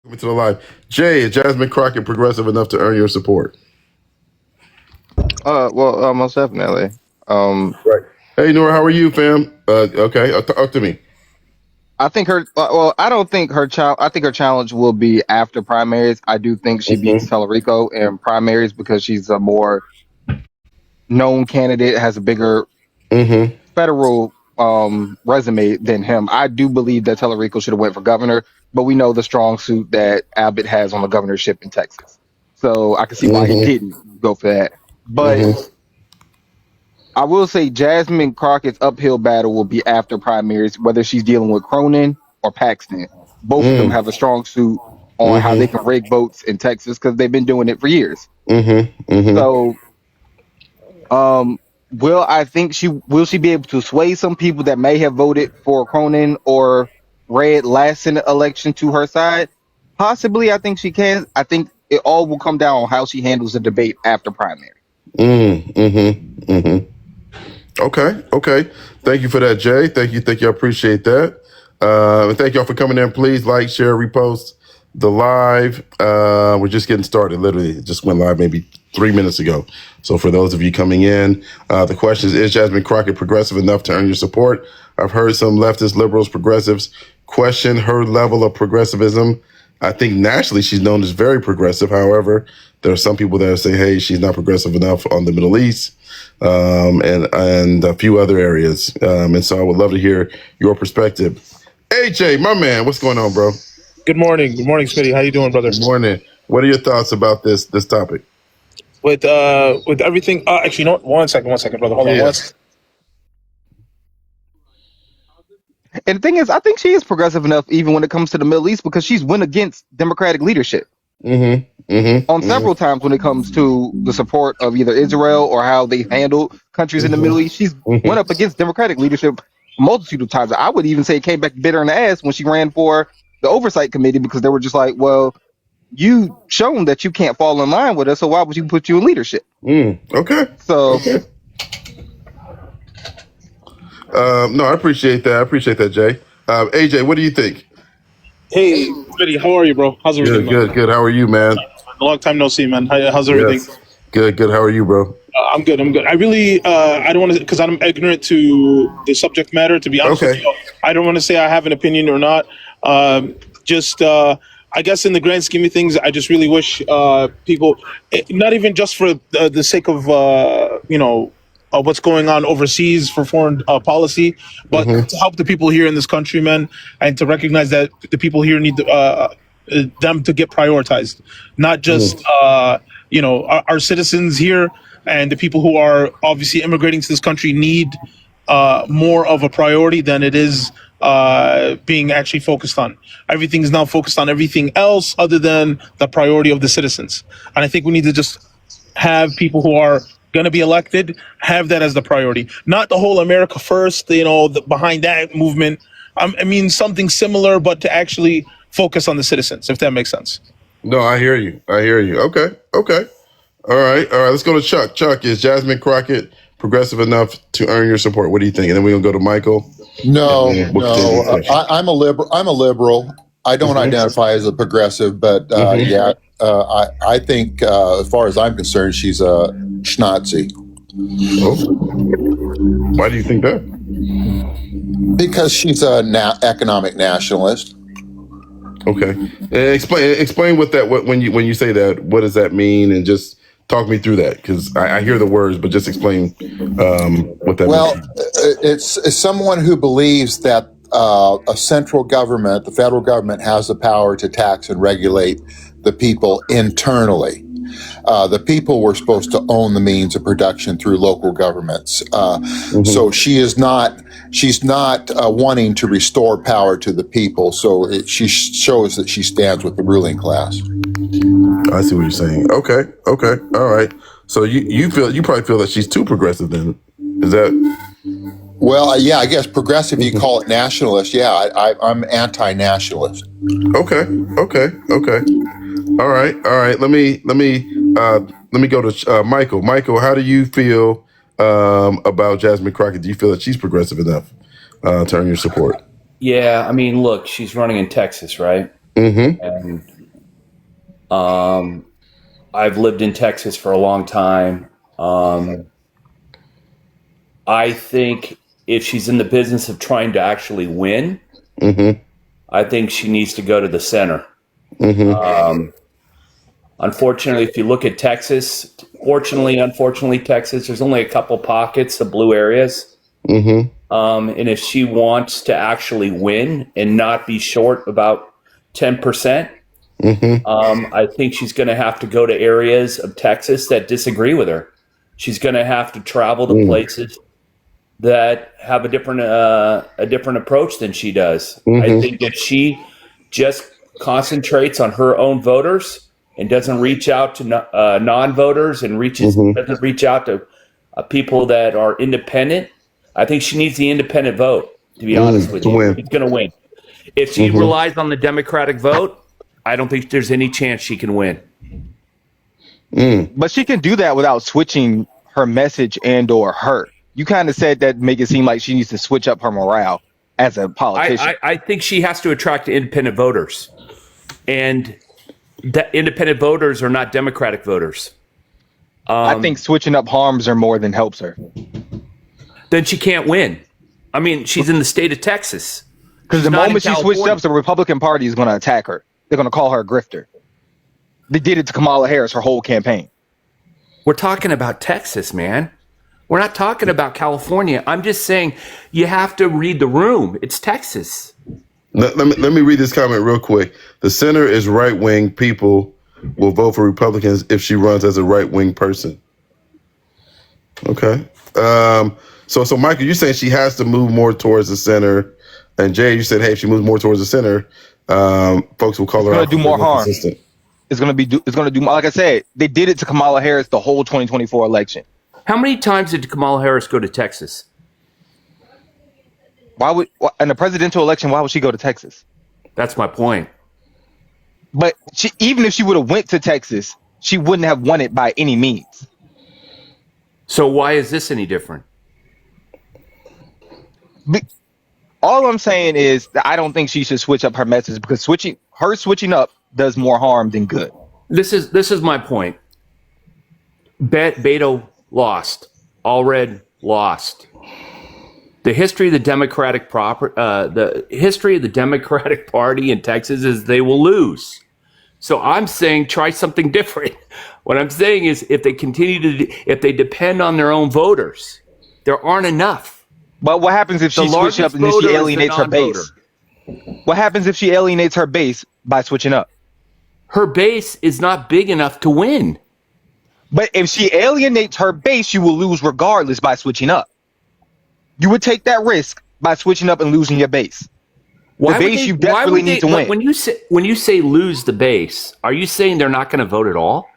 Welcome to the live. Jay, is Jasmine Crockett progressive enough to earn your support? Most definitely. Um, Right. Hey, Nora, how are you, fam? Okay, talk to me. I think I don't think her I think her challenge will be after primaries. I do think she beats Mm-hmm. Tellerico in primaries because she's a more known candidate, has a bigger Mm-hmm. federal resume than him. I do believe that Tellerico should have went for governor, but we know the strong suit that Abbott has on the governorship in Texas. So I can see why he Mm-hmm. didn't go for that. But Mm-hmm. I will say Jasmine Crockett's uphill battle will be after primaries, whether she's dealing with Cronin or Paxton. Both of them have a strong suit on how they Mm-hmm. can rig votes in Texas because they've been doing it for years. Mm-hmm. Mm-hmm. So, um, will I think she be able to sway some people that may have voted for Cronin or Red last Senate election to her side? Possibly, I think she can. I think it all will come down on how she handles the debate after primary. Mm-hmm. Mm-hmm. Mm-hmm. Okay. Okay. Thank you for that, Jay. Thank you. Thank you. I appreciate that. And thank y'all for coming in. Please like, share, repost the live. We're just getting started. Literally, it just went live maybe 3 minutes ago. So for those of you coming in, the question is Jasmine Crockett progressive enough to earn your support? I've heard some leftist liberals, progressives question her level of progressivism. I think nationally she's known as very progressive. However, there are some people that say, hey, she's not progressive enough on the Middle East, and a few other areas. And so I would love to hear your perspective. AJ, my man, what's going on, bro? Good morning. Good morning, Smitty. How you doing, brother? Good morning. What are your thoughts about this topic? With everything, actually, no, one second, brother. Hold on, Yeah. And the thing is, I think she is progressive enough even when it comes to the Middle East because she's went against Democratic leadership Mm-hmm. Mm-hmm. on Mm-hmm. several times when it comes to the support of either Israel or how they handle countries in the Middle East. She's went up Mm-hmm. against Democratic leadership a multitude of times. I would even say it came back bitter in the ass when she ran for the oversight committee because they were just like, well, you shown that you can't fall in line with us, so why would you put you in leadership? Okay. So Okay. No, I appreciate that. I appreciate that, Jay. AJ, what do you think? Hey, Smitty, how are you, bro? How's everything, Good, man? good, good. How are you, man? A long time no see, man. How's everything? Yes. Good, good. How are you, bro? I'm good. I'm good. I really, I don't want to, because I'm ignorant to the subject matter. To be honest with Okay. you, I don't want to say I have an opinion or not. Just, I guess, in the grand scheme of things, I just really wish people, not even just for the sake of, what's going on overseas for foreign policy, but to help the people here in this country, man, and to recognize that the people here need them to get prioritized, not just our citizens here and the people who are obviously immigrating to this country need more of a priority than it is being actually focused on. Everything is now focused on everything else other than the priority of the citizens, and I think we need to just have people who are going to be elected have that as the priority, not the whole America first, behind that movement. I mean, something similar, but to actually focus on the citizens, if that makes sense. No, I hear you. I hear you. Okay. Okay. All right. All right. Let's go to Chuck. Chuck, is Jasmine Crockett progressive enough to earn your support? What do you think? And then we're gonna go to Michael. No, And we'll continue no. the discussion. I'm a liberal. I'm a liberal. I don't identify as a progressive, but yeah, I think as far as I'm concerned, she's a schnazi Oh, why do you think that? because she's a economic nationalist. Okay. Explain what that when you say that, what does that mean, and just talk me through that because I hear the words, but just explain what that Well, means. it's someone who believes that a central government, the federal government, has the power to tax and regulate the people internally. The people were supposed to own the means of production through local governments. So she's not wanting to restore power to the people. So she shows that she stands with the ruling class. I see what you're saying. Okay. Okay. All right. So you probably feel that she's too progressive then. Is that Well, yeah, I guess progressive, you call it nationalist. Yeah, I'm anti-nationalist. okay? Okay. Okay. All right. All right. Let me go to Michael. Michael, how do you feel about Jasmine Crockett? Do you feel that she's progressive enough to earn your support? Yeah, I mean, look, she's running in Texas, right? Mm-hmm. And I've lived in Texas for a long time. I think if she's in the business of trying to actually win, Mm-hmm. I think she needs to go to the center. Mm-hmm. Unfortunately, if you look at Texas, unfortunately, Texas, there's only a couple pockets of blue areas. Mm-hmm. And if she wants to actually win and not be short about 10%, Mm-hmm. I think she's going to have to go to areas of Texas that disagree with her. She's going to have to travel to places that have a different approach than she does. I Mm-hmm. think if she just concentrates on her own voters and doesn't reach out to non-voters and Mm-hmm. doesn't reach out to people that are independent, I think she needs the independent vote. To be honest with To you, win. she's going to win. If she Mm-hmm. relies on the Democratic vote, I don't think there's any chance she can win. But she can do that without switching her message and or her. You kind of said that make it seem like she needs to switch up her morale as a politician. I think she has to attract independent voters, and the independent voters are not Democratic voters. I think switching up harms her more than helps her. Then she can't win. I mean, she's in the state of Texas. Because the not in moment she switched California. up, the Republican Party is going to attack her. They're going to call her a grifter. They did it to Kamala Harris her whole campaign. We're talking about Texas, man. We're not talking about California. I'm just saying you have to read the room. It's Texas. Let me read this comment real quick. The center is right wing. People will vote for Republicans if she runs as a right wing person. Okay. So Michael, you're saying she has to move more towards the center, and Jay, you said, hey, if she moves more towards the center, folks will call her out. It's going to do more harm. Consistent. It's going to do more. Like I said, they did it to Kamala Harris the whole 2024 election. How many times did Kamala Harris go to Texas? In a presidential election, why would she go to Texas? That's my point. But even if she would have went to Texas, she wouldn't have won it by any means. So why is this any different? All I'm saying is that I don't think she should switch up her message because switching up does more harm than good. This is my point. Beto lost. Allred lost. The history of the Democratic Party in Texas is they will lose. So I'm saying try something different. What I'm saying is if they depend on their own voters, there aren't enough. But what happens if she switches up and then she alienates her base? What happens if she alienates her base by switching up? Her base is not big enough to win. But if she alienates her base, you will lose regardless by switching up. You would take that risk by switching up and losing your base. You desperately need to win. When you say lose the base, are you saying they're not going to vote at all?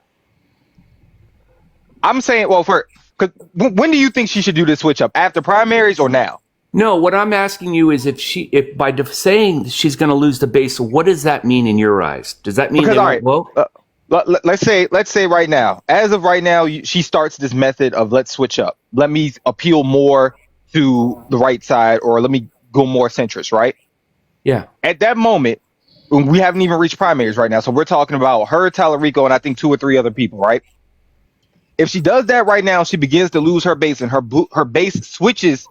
I'm saying, when do you think she should do this switch up? After primaries or now? No, what I'm asking you is if by saying she's going to lose the base, what does that mean in your eyes? Does that mean they won't vote? Let's say right now, as of right now, she starts this method of let's switch up. Let me appeal more to the right side, or let me go more centrist, right? Yeah. At that moment, we haven't even reached primaries right now, so we're talking about her, Tallarico, and I think 2 or 3 other people, right? If she does that right now, she begins to lose her base, and her base switches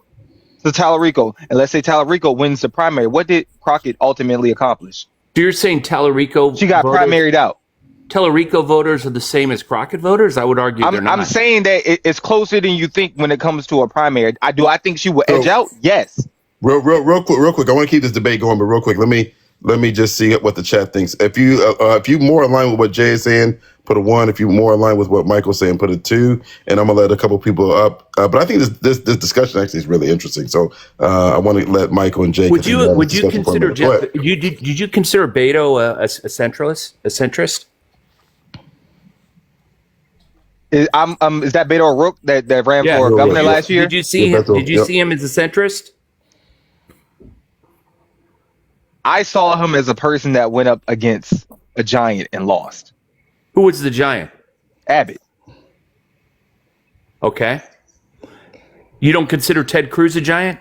to Tallarico, and let's say Tallarico wins the primary. What did Crockett ultimately accomplish? So you're saying Tallarico? She got primaried out. Tallarico voters are the same as Crockett voters? I would argue they're not. I'm saying that it's closer than you think when it comes to a primary. I think she will edge out? Yes. Real quick. I want to keep this debate going, but real quick, let me just see what the chat thinks. If you more align with what Jay is saying, put a 1. If you more align with what Michael's saying, put a 2. And I'm gonna let a couple people up. But I think this discussion actually is really interesting. So I want to let Michael and Jay. Would you consider did you consider Beto a centralist? A centrist? Is that Beto O'Rourke that ran for governor last year? Did you see him? Did you see him as a centrist? I saw him as a person that went up against a giant and lost. Who was the giant? Abbott. Okay. You don't consider Ted Cruz a giant?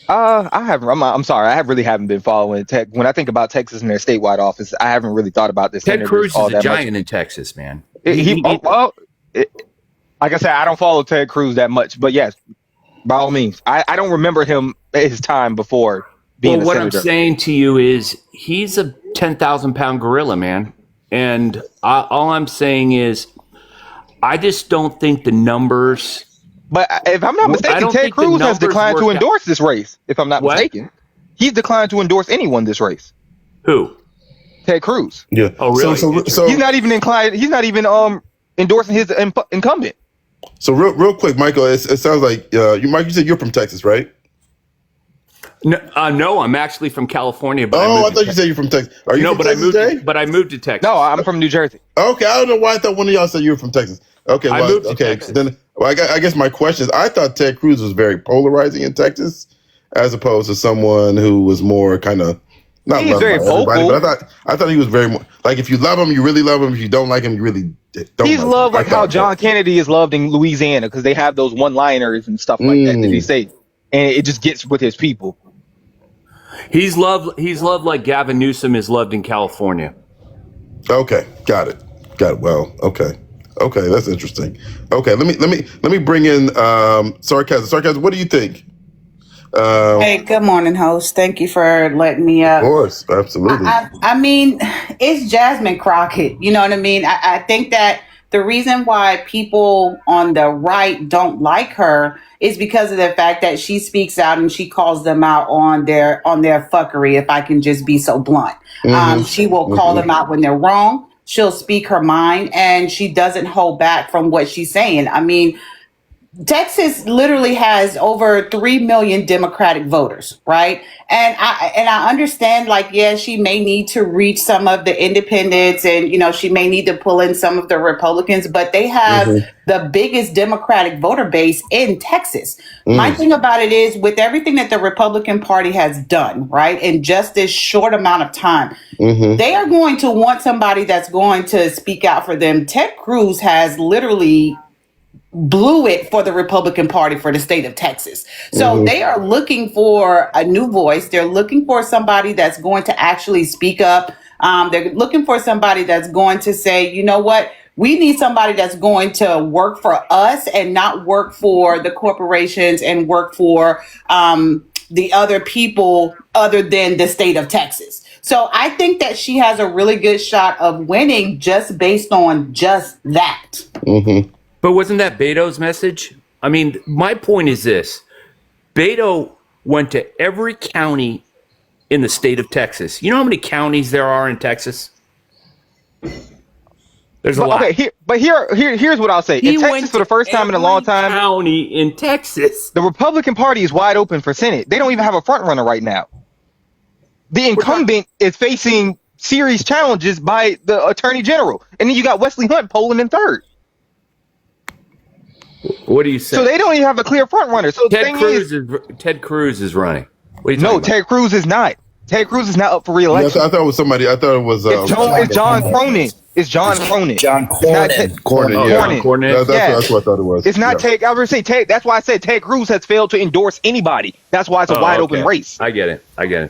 I haven't. I'm sorry. Really haven't been following tech. When I think about Texas and their statewide office, I haven't really thought about the Ted senators Cruz is all a that giant much. in Texas, man. Like I said, I don't follow Ted Cruz that much, but yes, by all means, I don't remember him at his time before being Well, a what senator. I'm saying to you is he's a 10,000-pound gorilla, man. And all I'm saying is I just don't think the numbers. But if I'm not I mistaken, don't Ted think the Cruz has numbers declined to work out. endorse this race. If I'm not What? mistaken, he's declined to endorse anyone this race. Who? Ted Cruz. Yeah. Oh, really? So He's not even inclined. He's not even endorsing his incumbent. So real quick, Michael, it sounds like Mike, you said you're from Texas, right? No, I'm actually from California. But I thought you said you're from Texas. Are you from Texas, Jay? But I moved to Texas. No, I'm from New Jersey. Okay, I don't know why I thought one of y'all said you were from Texas. Okay, I moved to Texas. Then I guess my question is, I thought Ted Cruz was very polarizing in Texas, as opposed to someone who was more kind of not He's loved very by everybody. vocal. But I thought he was very like, if you love him, you really love him. If you don't like him, you really don't. He's like loved him. like how John Kennedy is loved in Louisiana because they have those one-liners and stuff like that he say, and it just gets with his people. He's loved like Gavin Newsom is loved in California. Okay, got it. Well, okay, that's interesting. Okay, let me bring in Sarcasm. Sarcasm, what do you think? Hey, good morning, host. Thank you for letting me up. Of course, absolutely. I mean, it's Jasmine Crockett. You know what I mean? I think that the reason why people on the right don't like her is because of the fact that she speaks out and she calls them out on their fuckery, if I can just be so blunt. She will call them out when they're wrong. She'll speak her mind, and she doesn't hold back from what she's saying. I mean, Texas literally has over 3 million Democratic voters, right? And I understand, like, yeah, she may need to reach some of the independents, and she may need to pull in some of the Republicans, but they have the biggest Democratic voter base in Texas. My thing about it is, with everything that the Republican Party has done, right, in just this short amount of time, they are going to want somebody that's going to speak out for them. Ted Cruz has literally blew it for the Republican Party for the state of Texas. So they are looking for a new voice. They're looking for somebody that's going to actually speak up. They're looking for somebody that's going to say, you know what? We need somebody that's going to work for us and not work for the corporations and work for the other people other than the state of Texas. So I think that she has a really good shot of winning just based on just that. But wasn't that Beto's message? I mean, my point is this. Beto went to every county in the state of Texas. You know how many counties there are in Texas? There's a lot. Okay, here's what I'll say. In Texas, for the first time in a long time, county in Texas, the Republican Party is wide open for Senate. They don't even have a front runner right now. The incumbent is facing serious challenges by the Attorney General, and then you got Wesley Hunt polling in third. What do you say? So they don't even have a clear front runner. So Ted Cruz is running. What are you talking about? Ted Cruz is not. Ted Cruz is not up for re-election. I thought it was somebody. I thought it was. It's John Cronin. It's John Cronin. John Cornyn. Cornyn. That's what I thought it was. It's not Ted. I was going to say Ted. That's why I said Ted Cruz has failed to endorse anybody. That's why it's a wide open race. I get it. Okay.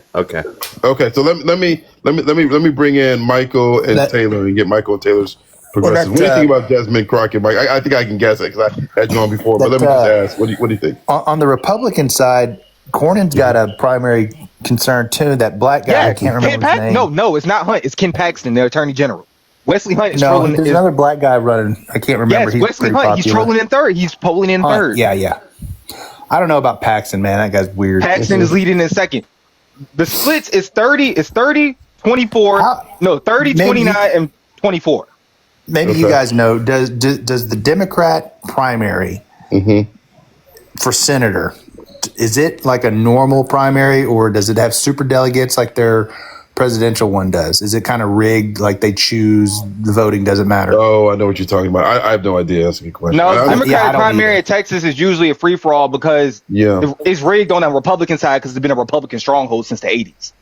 Okay. So let me bring in Michael and Taylor and get Michael and Taylor's progressive. What do you think about Jasmine Crockett, Mike? I think I can guess it because I had you on before. But let me just ask, what do you think? On the Republican side, Cornyn's got a primary concern too. That black guy, I can't remember his name. No, it's not Hunt. It's Ken Paxton, the Attorney General. Wesley Hunt is trolling. There's another black guy running. I can't remember. Yes, Wesley Hunt. He's trolling in third. He's polling in third. Yeah. I don't know about Paxton, man. That guy's weird. Paxton is leading in second. The splits is 30, 24. 30, 29, and 24. Maybe you guys know. Does the Democrat primary for senator, is it like a normal primary, or does it have super delegates like their presidential one does? Is it kind of rigged, like they choose, the voting doesn't matter? Oh, I know what you're talking about. I have no idea. That's a good question. No, the Democratic primary in Texas is usually a free-for-all because it's rigged on the Republican side because it's been a Republican stronghold since the 80s.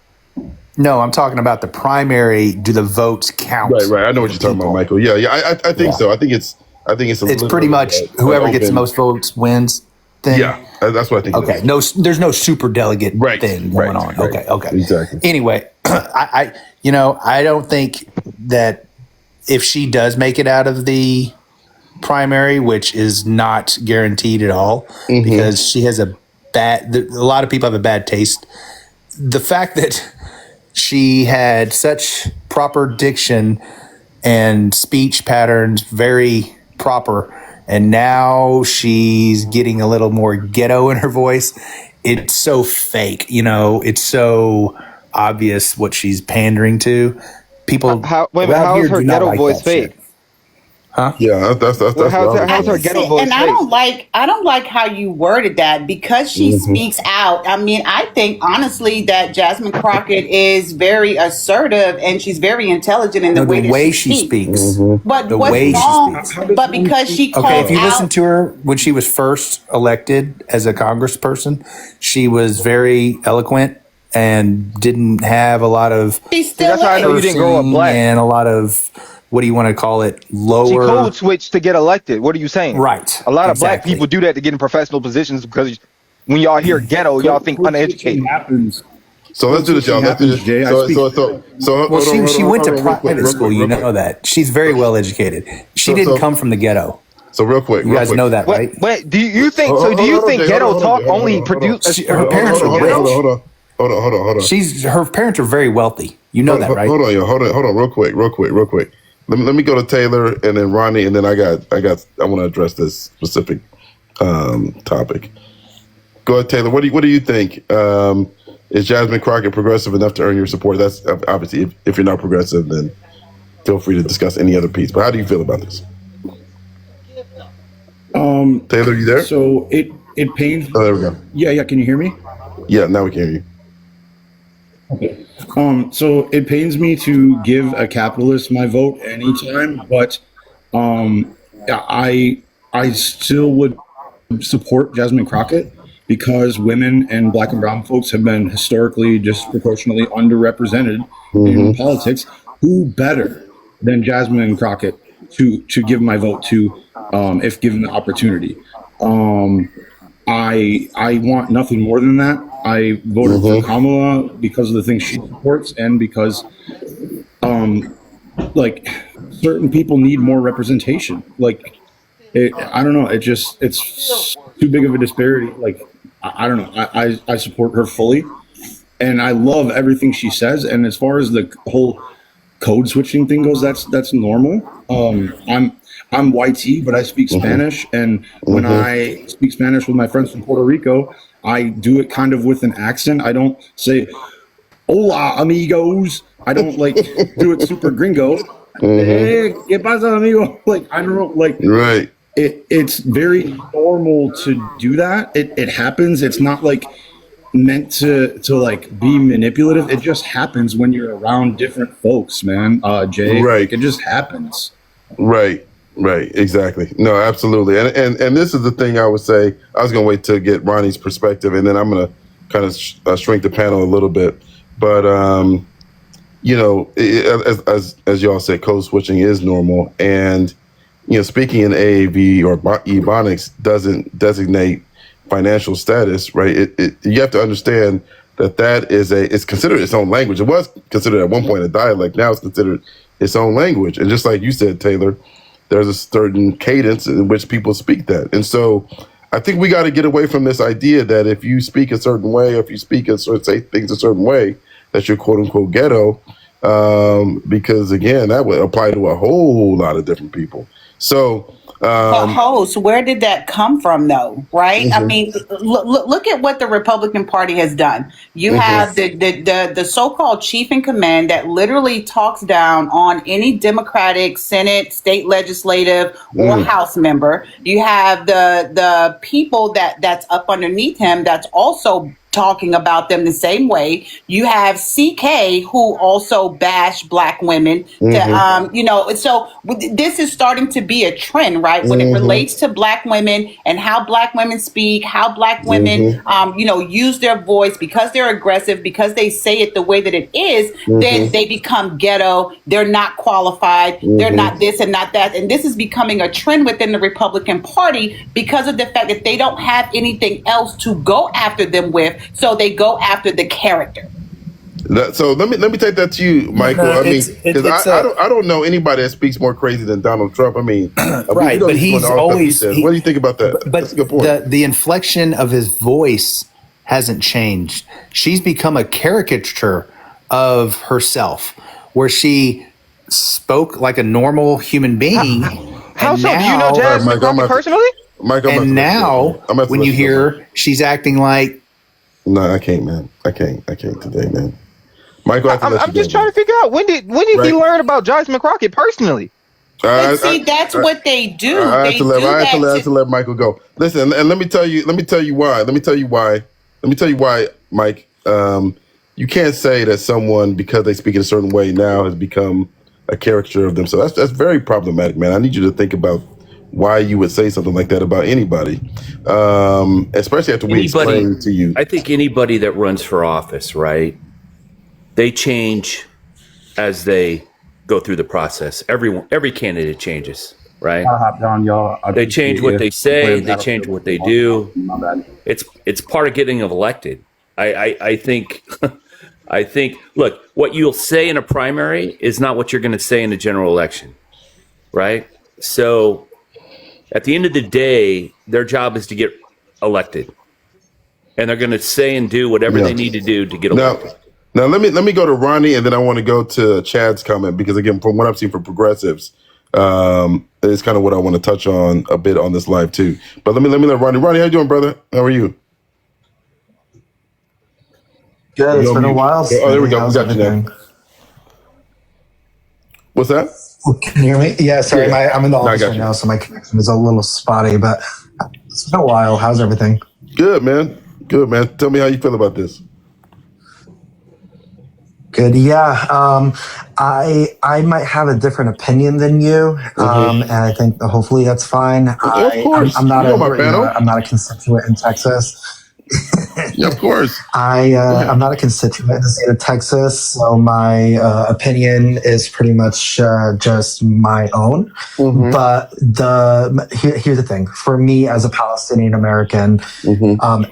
No, I'm talking about the primary. Do the votes count? Right. I know what you're talking about, Michael. Yeah. I think so. I think it's It's pretty much whoever gets the most votes wins. thing? Yeah, that's what I think. Okay, no, there's no super delegate Right, thing going on. right. Okay, Exactly. Anyway, I don't think that if she does make it out of the primary, which is not guaranteed at all, because she has a lot of people have a bad taste. The fact that she had such proper diction and speech patterns, very proper, and now she's getting a little more ghetto in her voice. It's so fake, it's so obvious what she's pandering to. People How around is here her do not ghetto like voice that fake? shit. Yeah, that's Well, what I how's her was ghetto See, voice and fake? I don't like how you worded that because she speaks out. I mean, I think honestly that Jasmine Crockett is very assertive and she's very intelligent in the No, the way that way she she speaks. speaks. But The what's way she wrong? speaks. But because she Okay, if calls you listen out, to her when she was first elected as a congressperson, she was very eloquent and didn't have a lot of she See, still that's how I know you is. didn't grow up cursing black. and a lot of, what do you want to call it, She lower. code switched to get elected. What are you saying? Right. A lot of black exactly. people do that to get in professional positions because when y'all hear ghetto, y'all think Code switching uneducated. happens. So let's do this, y'all. Let's do this. Jay. I So speak. hold Well, on, she went to real quick, private school. You know that. She's very well educated. She didn't come from the ghetto. So real quick, You guys know that, right? Wait, do you think Hold so? on, Do you hold on, think Jay, ghetto hold on, talk Jay, hold on, only hold on. produce? Her parents are rich. Hold on. Her parents are very wealthy. You know that, right? Hold on, yo. Hold on, real quick. Let me go to Taylor and then Ronnie, and then I want to address this specific topic. Go ahead, Taylor. What do you think? Is Jasmine Crockett progressive enough to earn your support? That's obviously if you're not progressive, then feel free to discuss any other piece. But how do you feel about this? Taylor, you there? So it pains. Oh, there we go. Yeah. Can you hear me? Yeah, now we can hear you. Okay. So it pains me to give a capitalist my vote anytime, but I still would support Jasmine Crockett because women and black and brown folks have been historically disproportionately underrepresented in politics. Who better than Jasmine Crockett to give my vote to if given the opportunity? I want nothing more than that. I voted for Kamala because of the things she supports and because like certain people need more representation. Like I don't know. It's too big of a disparity. Like I don't know. I support her fully, and I love everything she says. And as far as the whole code switching thing goes, that's normal. I'm YT, but I speak Spanish, and when I speak Spanish with my friends from Puerto Rico, I do it kind of with an accent. I don't say "Hola, amigos." I don't like do it super gringo. Hey, ¿qué pasa, amigo? Like I don't know, like Right. It's very normal to do that. It happens. It's not like meant to like be manipulative. It just happens when you're around different folks, man. Jay, Right. like, it just happens. Right, exactly. No, absolutely. And this is the thing I would say. I was going to wait to get Ronnie's perspective, and then I'm going to kind of shrink the panel a little bit. But as y'all said, code switching is normal, and speaking in AAV or Ebonics doesn't designate financial status, right? You have to understand that it's considered its own language. It was considered at one point a dialect. Now it's considered its own language. And just like you said, Taylor, there's a certain cadence in which people speak that. And so I think we got to get away from this idea that if you speak a certain way, or if you say things a certain way, that you're quote unquote ghetto. Because again, that would apply to a whole lot of different people. So, But host, where did that come from, though? Right? I mean, look at what the Republican Party has done. You have the so-called chief in command that literally talks down on any Democratic Senate, state legislative, or House member. You have the people that's up underneath him that's also talking about them the same way. You have CK who also bash black women. So this is starting to be a trend, right? When it relates to black women and how black women speak, how black women, use their voice because they're aggressive, because they say it the way that it is, then they become ghetto. They're not qualified. They're not this and not that. And this is becoming a trend within the Republican Party because of the fact that they don't have anything else to go after them with. So they go after the character. So let me take that to you, Michael. I don't know anybody that speaks more crazy than Donald Trump. I mean, right, but he's always. What do you think about that? But that's a good point. The inflection of his voice hasn't changed. She's become a caricature of herself, where she spoke like a normal human being. How so? Do you know Jasmine Crockett personally? And now, when you hear she's acting like, no, I can't, man. I can't today, man. Michael, I'm just trying to figure out when did he learn about Jasmine Crockett personally? But that's what they do. I have to let Michael go. Listen, and let me tell you why, Mike. You can't say that someone, because they speak in a certain way, now has become a caricature of themselves. That's very problematic, man. I need you to think about why you would say something like that about anybody, especially after we explain to you. I think anybody that runs for office, right? They change as they go through the process. Every candidate changes, right? I'll hop down, y'all. They change what they say. They change what they do. It's part of getting elected. I think. I think. Look, what you'll say in a primary is not what you're going to say in a general election, right? So, at the end of the day, their job is to get elected, and they're going to say and do whatever they need to do to get elected. Now let me go to Ronnie, and then I want to go to Chad's comment, because again, from what I've seen from progressives, it's kind of what I want to touch on a bit on this live too. But let me let Ronnie. Ronnie, how you doing, brother? How are you? Good. It's been a while. Oh, there we go. We got you now. What's that? Can you hear me? Yeah, sorry. I'm in the office right now, so my connection is a little spotty, but it's been a while. How's everything? Good, man. Good, man. Tell me how you feel about this. Good. Yeah. I might have a different opinion than you, and I think hopefully that's fine. Of course. I'm not a constituent in Texas. Yeah, of course. I'm not a constituent in the state of Texas, so my opinion is pretty much just my own. But here's the thing: for me, as a Palestinian American,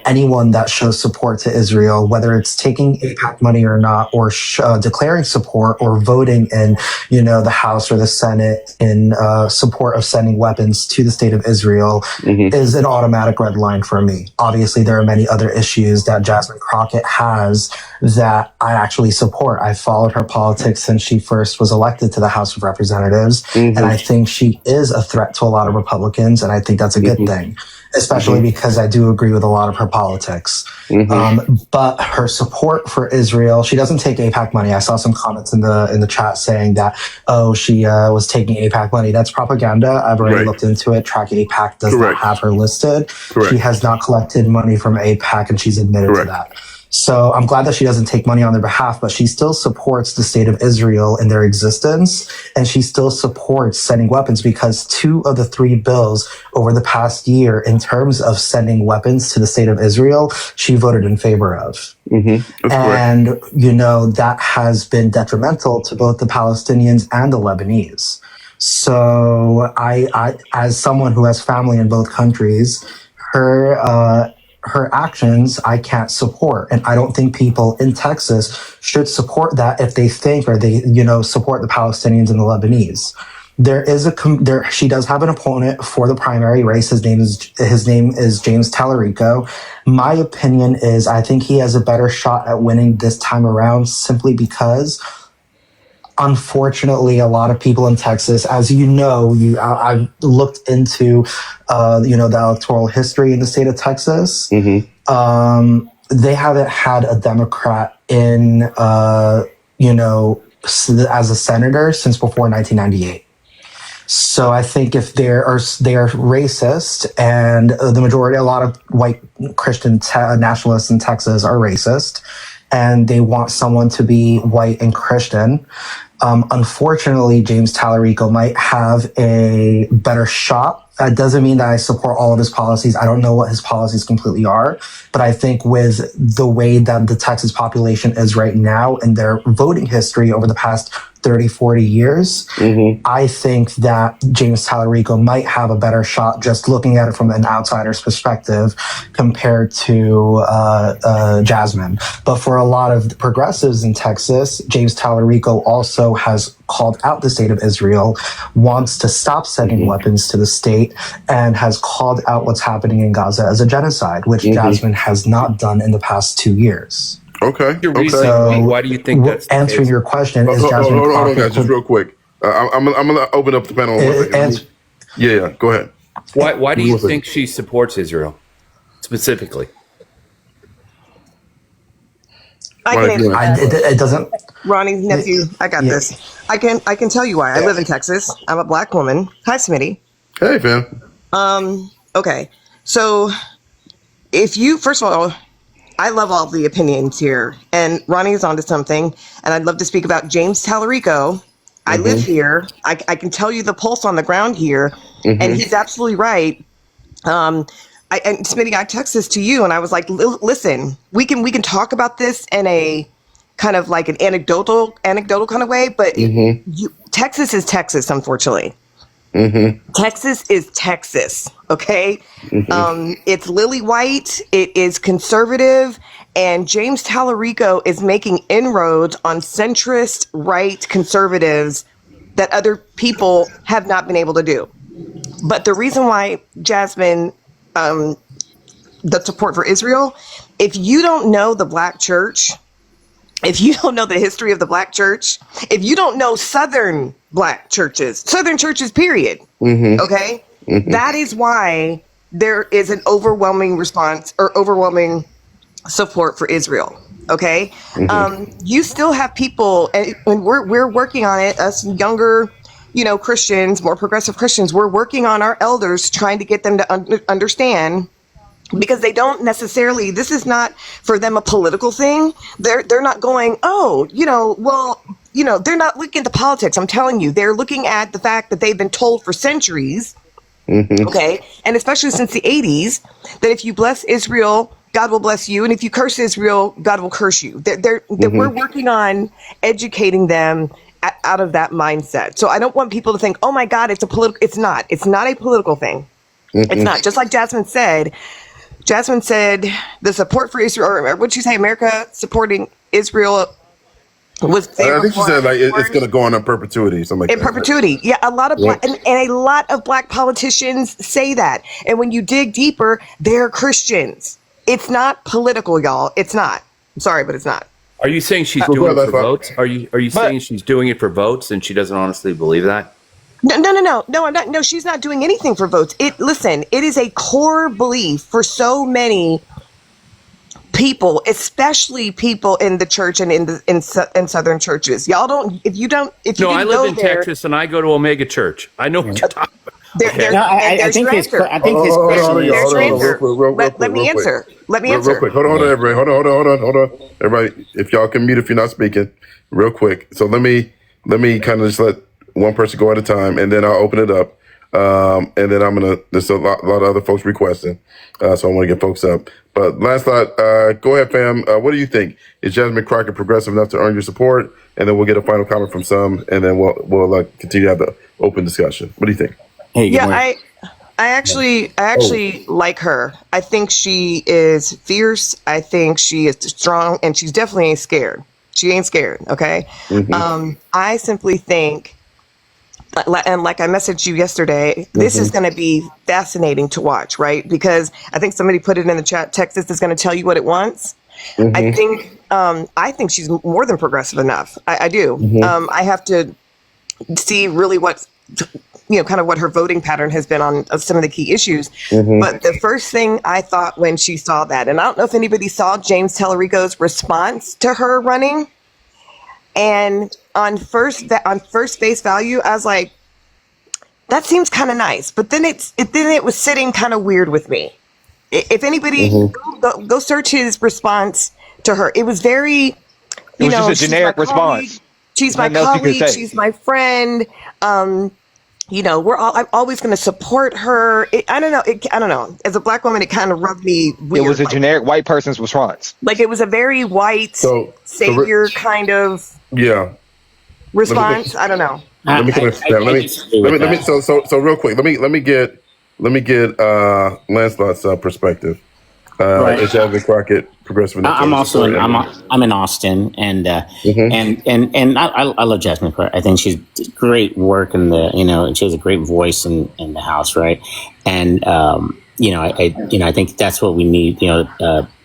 anyone that shows support to Israel, whether it's taking AIPAC money or not, or declaring support, or voting in, the House or the Senate in support of sending weapons to the state of Israel, is an automatic red line for me. Obviously, there are many other issues that Jasmine Crockett has that I actually support. I followed her politics since she first was elected to the House of Representatives, and I think she is a threat to a lot of Republicans, and I think that's a good thing, especially because I do agree with a lot of her politics. But her support for Israel, she doesn't take AIPAC money. I saw some comments in the chat saying that, she was taking AIPAC money. That's propaganda. I've already looked into it. Track AIPAC does not have her listed. She has not collected money from AIPAC, and she's admitted to that. So I'm glad that she doesn't take money on their behalf, but she still supports the state of Israel in their existence, and she still supports sending weapons, because 2 of the 3 bills over the past year in terms of sending weapons to the state of Israel, she voted in favor of. And, that has been detrimental to both the Palestinians and the Lebanese. So I as someone who has family in both countries, her actions I can't support, and I don't think people in Texas should support that if they think, or they support the Palestinians and the Lebanese. She does have an opponent for the primary race. His name is James Tallarico. My opinion is I think he has a better shot at winning this time around, simply because, unfortunately, a lot of people in Texas, as I've looked into, the electoral history in the state of Texas. They haven't had a Democrat in, as a senator since before 1998. So I think if they are racist, and the majority, a lot of white Christian nationalists in Texas are racist, and they want someone to be white and Christian. Unfortunately, James Tallarico might have a better shot. That doesn't mean that I support all of his policies. I don't know what his policies completely are, but I think with the way that the Texas population is right now and their voting history over the past 30, 40 years, I think that James Tallarico might have a better shot just looking at it from an outsider's perspective compared to Jasmine. But for a lot of the progressives in Texas, James Tallarico also has called out the state of Israel, wants to stop sending weapons to the state, and has called out what's happening in Gaza as a genocide, which Jasmine has not done in the past 2 years. Okay. Your Okay. reason, So, why do you think that's the answering case? your question, is Hold Jasmine on, Crockett guys, just real quick. I'm gonna open up the panel. One second. Answer- Yeah, go ahead. Why do you One second. think she supports Israel specifically? I Why can do answer you- that. it doesn't. Ronnie's nephew, I got Yeah. this. I can tell you why. I live in Texas. I'm a black woman. Hi, Smitty. Hey, fam. Okay. So if you, first of all, I love all the opinions here, and Ronnie is onto something, and I'd love to speak about James Tallarico. I live here. I can tell you the pulse on the ground here, and he's absolutely right. And Smitty, I text this to you, and I was like, listen, we can talk about this in a kind of like an anecdotal kind of way, but Texas is Texas, unfortunately. Texas is Texas, okay? It's lily white, it is conservative, and James Tallarico is making inroads on centrist right conservatives that other people have not been able to do. But the reason why Jasmine, the support for Israel, if you don't know the black church, if you don't know the history of the black church, if you don't know Southern black churches, Southern churches, period, okay? That is why there is an overwhelming response or overwhelming support for Israel, okay? You still have people, and we're working on it, us younger, Christians, more progressive Christians, we're working on our elders, trying to get them to understand, because they don't necessarily, this is not for them a political thing. They're not going, they're not looking at the politics. I'm telling you, they're looking at the fact that they've been told for centuries, okay, and especially since the 80s, that if you bless Israel, God will bless you, and if you curse Israel, God will curse you. We're working on educating them out of that mindset. So I don't want people to think, oh my God, it's a political. It's not. It's not a political thing. It's not. Just like Jasmine said. Jasmine said the support for Israel, or what'd you say, America supporting Israel was. I think she said like it's going to go on in perpetuity, something like in that. perpetuity. Yeah, a lot of black, and a lot of black politicians say that. And when you dig deeper, they're Christians. It's not political, y'all. It's not. I'm sorry, but it's not. Are you saying she's doing it for votes? Are you saying she's doing it for votes and she doesn't honestly believe that? No, I'm not. No, she's not doing anything for votes. Listen, it is a core belief for so many people, especially people in the church and in Southern churches. Y'all don't. If you I live in Texas and I go to Omega Church. I know what you're talking about. I think his question is. Let me answer. Real quick. Hold on, everybody. Hold on. Everybody, if y'all can mute if you're not speaking, real quick. So let me kind of just let one person go at a time, and then I'll open it up. And then there's a lot of other folks requesting. So I want to get folks up. But last thought, go ahead, fam. What do you think? Is Jasmine Crockett progressive enough to earn your support? And then we'll get a final comment from some, and then we'll continue to have the open discussion. What do you think? Hey, yeah, I actually like her. I think she is fierce. I think she is strong, and she's definitely ain't scared. She ain't scared. Okay. I simply think, and like I messaged you yesterday, this is going to be fascinating to watch, right? Because I think somebody put it in the chat. Texas is going to tell you what it wants. I think she's more than progressive enough. I do. I have to see really what's, kind of what her voting pattern has been on some of the key issues. But the first thing I thought when she saw that, and I don't know if anybody saw James Tallarico's response to her running, and on first face value, I was like, that seems kind of nice. But then it was sitting kind of weird with me. If anybody go search his response to her, it was very, It was just a generic response. She's my Nothing else you can colleague. say. She's my friend. I'm always going to support her. I don't know. As a Black woman, it kind of rubbed me weird. It was a generic white person's response. Like it was a very white savior kind of response. I don't know. Let me come in. So real quick, let me get Lancelot's perspective. It's Jasmine Crockett, progressive. I'm in Austin, and I love Jasmine Crockett. I think she's great work in she has a great voice in the House, right? And I think that's what we need.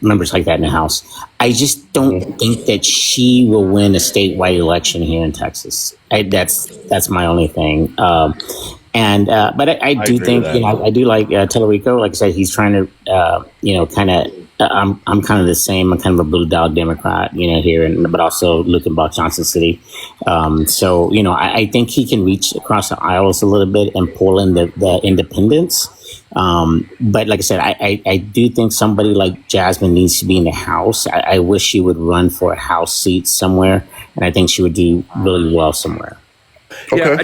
Members like that in the House. I just don't think that she will win a statewide election here in Texas. That's my only thing. But I do think, I do like Tellerico. Like I said, he's trying to, I'm kind of the same. I'm kind of a blue dog Democrat, here, but also Lukenbach, Johnson City. I think he can reach across the aisles a little bit and pull in the independents. But like I said, I do think somebody like Jasmine needs to be in the House. I wish she would run for a House seat somewhere, and I think she would do really well somewhere. Okay. Yeah,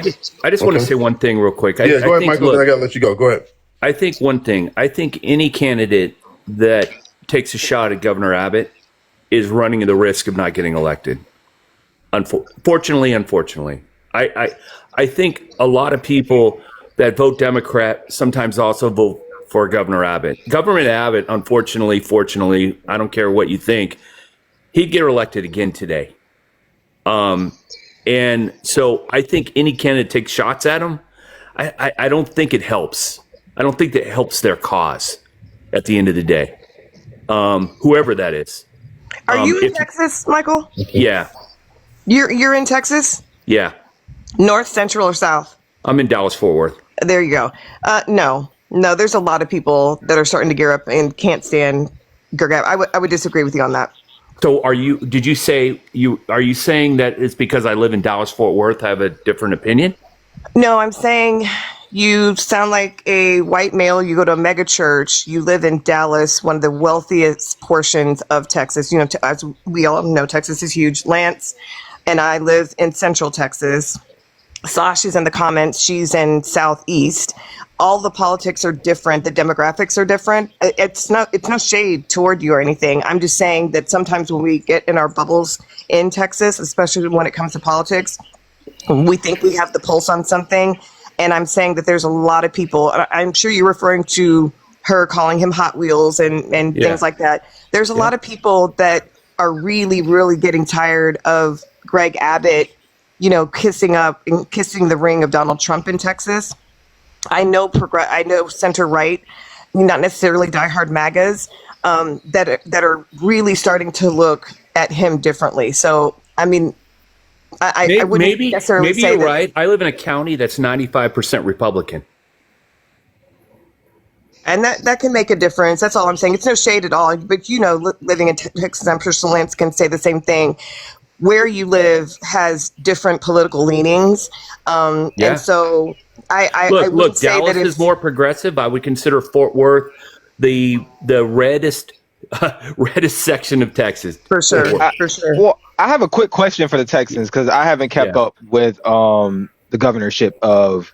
I just want to say one thing real quick. Go ahead, Michael. Then I got to let you go. Go ahead. I think one thing. I think any candidate that takes a shot at Governor Abbott is running the risk of not getting elected. Unfortunately, I think a lot of people that vote Democrat sometimes also vote for Governor Abbott. Governor Abbott, fortunately, I don't care what you think, he'd get elected again today. And so I think any candidate takes shots at him. I don't think it helps. I don't think that helps their cause at the end of the day. Whoever that is. Are you in Texas, Michael? Yeah. You're in Texas? Yeah. North, Central, or South? I'm in Dallas-Fort Worth. There you go. No, there's a lot of people that are starting to gear up and can't stand Gergab. I would disagree with you on that. So are you saying that it's because I live in Dallas-Fort Worth, I have a different opinion? No, I'm saying you sound like a white male. You go to a mega church. You live in Dallas, one of the wealthiest portions of Texas. As we all know, Texas is huge. Lance and I live in Central Texas. Sash is in the comments. She's in Southeast. All the politics are different. The demographics are different. It's no shade toward you or anything. I'm just saying that sometimes when we get in our bubbles in Texas, especially when it comes to politics, we think we have the pulse on something. And I'm saying that there's a lot of people. I'm sure you're referring to her calling him Hot Wheels and things like that. There's a lot of people that are really, really getting tired of Greg Abbott, kissing the ring of Donald Trump in Texas. I know center right, not necessarily diehard MAGAs, that are really starting to look at him differently. So, I mean, I wouldn't necessarily say you're that. right. I live in a county that's 95% Republican. And that can make a difference. That's all I'm saying. It's no shade at all. But, living in Texas, I'm sure Lance can say the same thing. Where you live has different political leanings. And so I would say Dallas that is more progressive. I would consider Fort Worth the reddest section of Texas. For sure. Well, I have a quick question for the Texans because I haven't kept up with the governorship of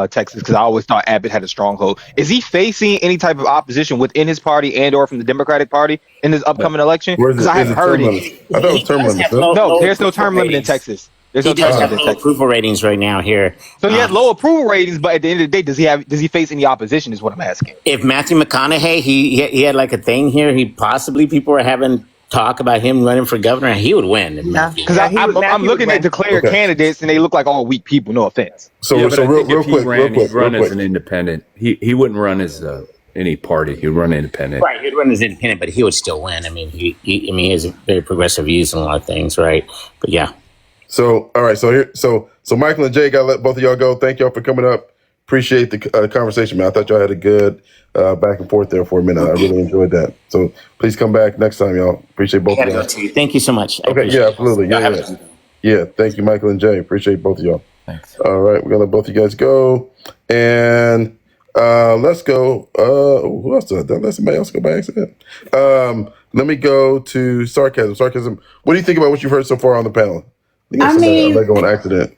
Texas because I always thought Abbott had a stronghold. Is he facing any type of opposition within his party and or from the Democratic Party in this upcoming election? Because I haven't heard it. I thought it was term limit. No, there's no term limit in Texas. There's no term limit in Texas. Approval ratings right now here. So he has low approval ratings, but at the end of the day, does he face any opposition? Is what I'm asking. If Matthew McConaughey, he had like a thing here. People were having talk about him running for governor. He would win. Because I'm looking at declared candidates, and they look like all weak people. No offense. So real quick, he'd run as an independent. He wouldn't run as any party. He'd run independent. Right, he'd run as independent, but he would still win. I mean, he has very progressive views on a lot of things, right? But yeah. So all right, so Michael and Jay, gotta let both of y'all go. Thank y'all for coming up. Appreciate the conversation, man. I thought y'all had a good back and forth there for a minute. I really enjoyed that. So please come back next time, y'all. Appreciate both of y'all. Thank you so much. Okay, yeah, absolutely. Yeah. Thank you, Michael and Jay. Appreciate both of y'all. Thanks. All right, we're gonna let both of you guys go, and let's go. Who else did I let somebody else go by accident? Let me go to sarcasm. Sarcasm. What do you think about what you've heard so far on the panel? I think I somebody I mean, let go on accident.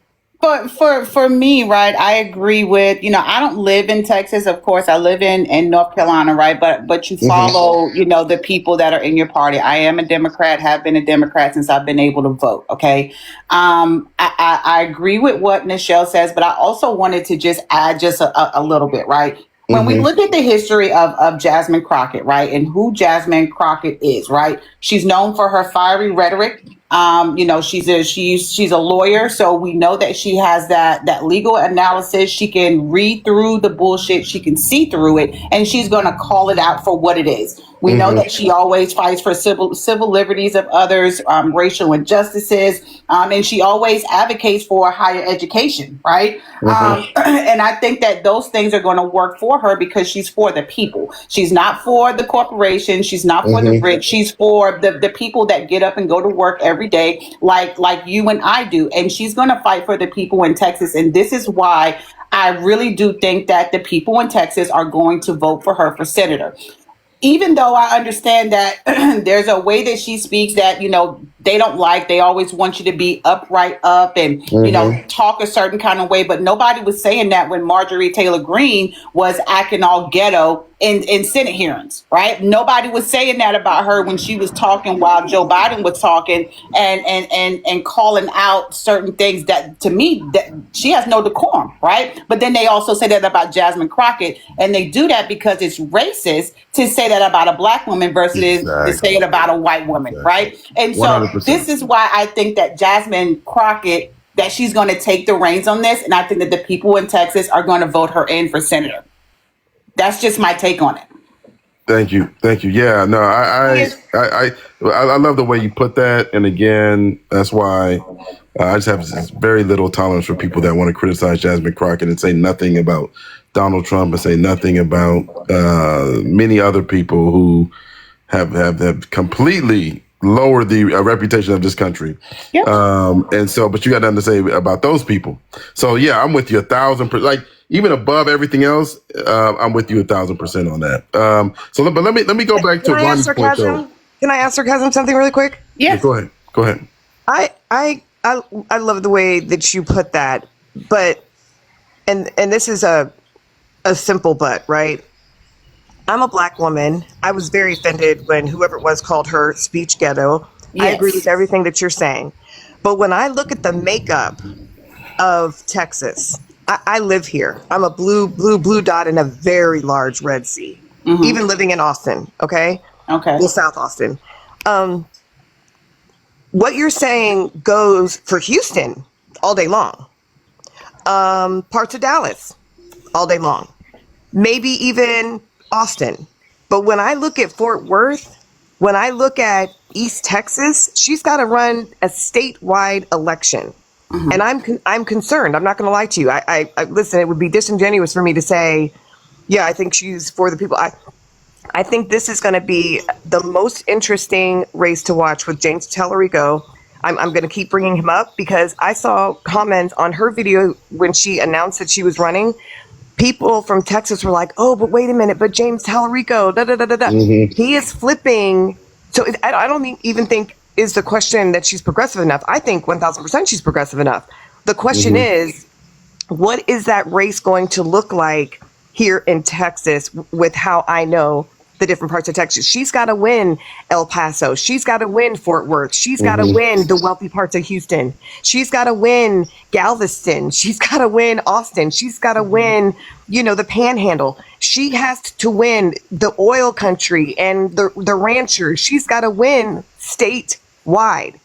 for me, right, I agree with, I don't live in Texas, of course. I live in North Carolina, right? But you follow, the people that are in your party. I am a Democrat, have been a Democrat since I've been able to vote. Okay. I agree with what Nichelle says, but I also wanted to just add just a little bit, right? When we look at the history of Jasmine Crockett, right, and who Jasmine Crockett is, right? She's known for her fiery rhetoric. She's a lawyer, so we know that she has that legal analysis. She can read through the bullshit, she can see through it, and she's going to call it out for what it is. We know that she always fights for civil liberties of others, racial injustices, and she always advocates for higher education, right? And I think that those things are going to work for her because she's for the people. She's not for the corporation. She's not for the rich. She's for the people that get up and go to work every day, like you and I do. And she's going to fight for the people in Texas. And this is why I really do think that the people in Texas are going to vote for her for senator. Even though I understand that there's a way that she speaks that, they don't like. They always want you to be upright up and, talk a certain kind of way. But nobody was saying that when Marjorie Taylor Greene was acting all ghetto in Senate hearings, right? Nobody was saying that about her when she was talking while Joe Biden was talking and calling out certain things that, to me, that she has no decorum, right? But then they also say that about Jasmine Crockett, and they do that because it's racist to say that about a black woman versus to say it about a white woman, right? And so 100%. This is why I think that Jasmine Crockett, that she's going to take the reins on this, and I think that the people in Texas are going to vote her in for senator. That's just my take on it. Thank you. Yeah, no, I love the way you put that, and again, that's why I just have this very little tolerance for people that want to criticize Jasmine Crockett and say nothing about Donald Trump and say nothing about many other people who have completely lowered the reputation of this country. Yep. And so, but you got nothing to say about those people. So yeah, I'm with you 1,000%. Like even above everything else, I'm with you 1,000% on that. But let me go back to Ronnie's point though. Can I ask Sarcasm something really quick? Yes. Yeah, go ahead. I love the way that you put that, but and this is a simple but, right? I'm a black woman. I was very offended when whoever it was called her speech ghetto. Yes. I agree with everything that you're saying. But when I look at the makeup of Texas, I live here. I'm a blue dot in a very large red sea, even living in Austin. Okay. Well, South Austin. What you're saying goes for Houston all day long. Parts of Dallas all day long. Maybe even Austin. But when I look at Fort Worth, when I look at East Texas, she's got to run a statewide election. And I'm concerned. I'm not going to lie to you. I listen, it would be disingenuous for me to say, yeah, I think she's for the people. I think this is going to be the most interesting race to watch with James Tallarico. I'm going to keep bringing him up because I saw comments on her video when she announced that she was running. People from Texas were like, oh, but wait a minute, but James Tallarico, He is flipping. So I don't even think is the question that she's progressive enough. I think 1,000% she's progressive enough. The question is, what is that race going to look like here in Texas with how I know the different parts of Texas? She's got to win El Paso. She's got to win Fort Worth. She's got to win the wealthy parts of Houston. She's got to win Galveston. She's got to win Austin. She's got to win, the Panhandle. She has to win the oil country and the ranchers. She's got to win statewide.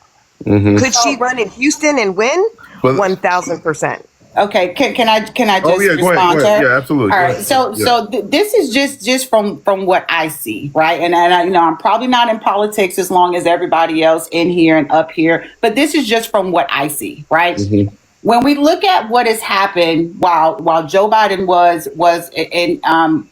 Could she run in Houston and win? 1,000%. Okay, can I just respond to her? Yeah, absolutely. All right, so this is just from what I see, right? And I'm probably not in politics as long as everybody else in here and up here, but this is just from what I see, right? When we look at what has happened while Joe Biden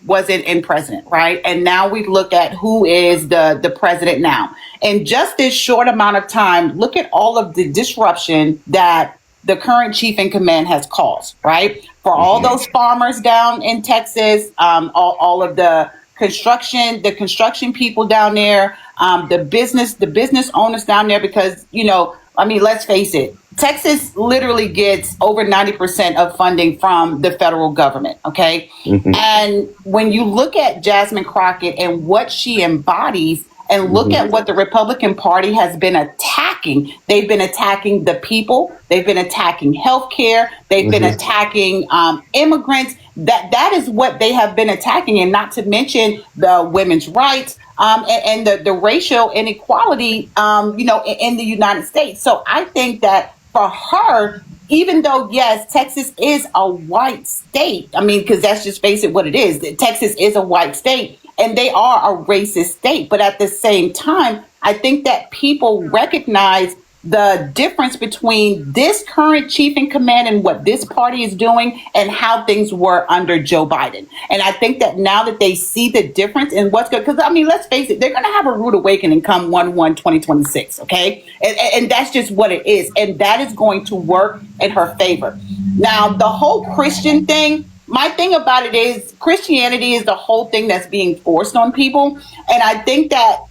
wasn't in president, right? And now we look at who is the president now. In just this short amount of time, look at all of the disruption that the current chief in command has caused, right? For all those farmers down in Texas, all of the construction people down there, the business owners down there, because, I mean, let's face it, Texas literally gets over 90% of funding from the federal government, okay? And when you look at Jasmine Crockett and what she embodies, and look at what the Republican Party has been attacking. They've been attacking the people. They've been attacking healthcare. They've been attacking immigrants. That is what they have been attacking, and not to mention the women's rights and the racial inequality, in the United States. So I think that for her, even though, yes, Texas is a white state, I mean, because that's just face it what it is. Texas is a white state and they are a racist state. But at the same time, I think that people recognize the difference between this current chief in command and what this party is doing and how things were under Joe Biden. And I think that now that they see the difference in what's good, because I mean, let's face it, they're going to have a rude awakening come 1/1/2026. Okay. And that's just what it is. And that is going to work in her favor. Now, the whole Christian thing, my thing about it is Christianity is the whole thing that's being forced on people. And I think that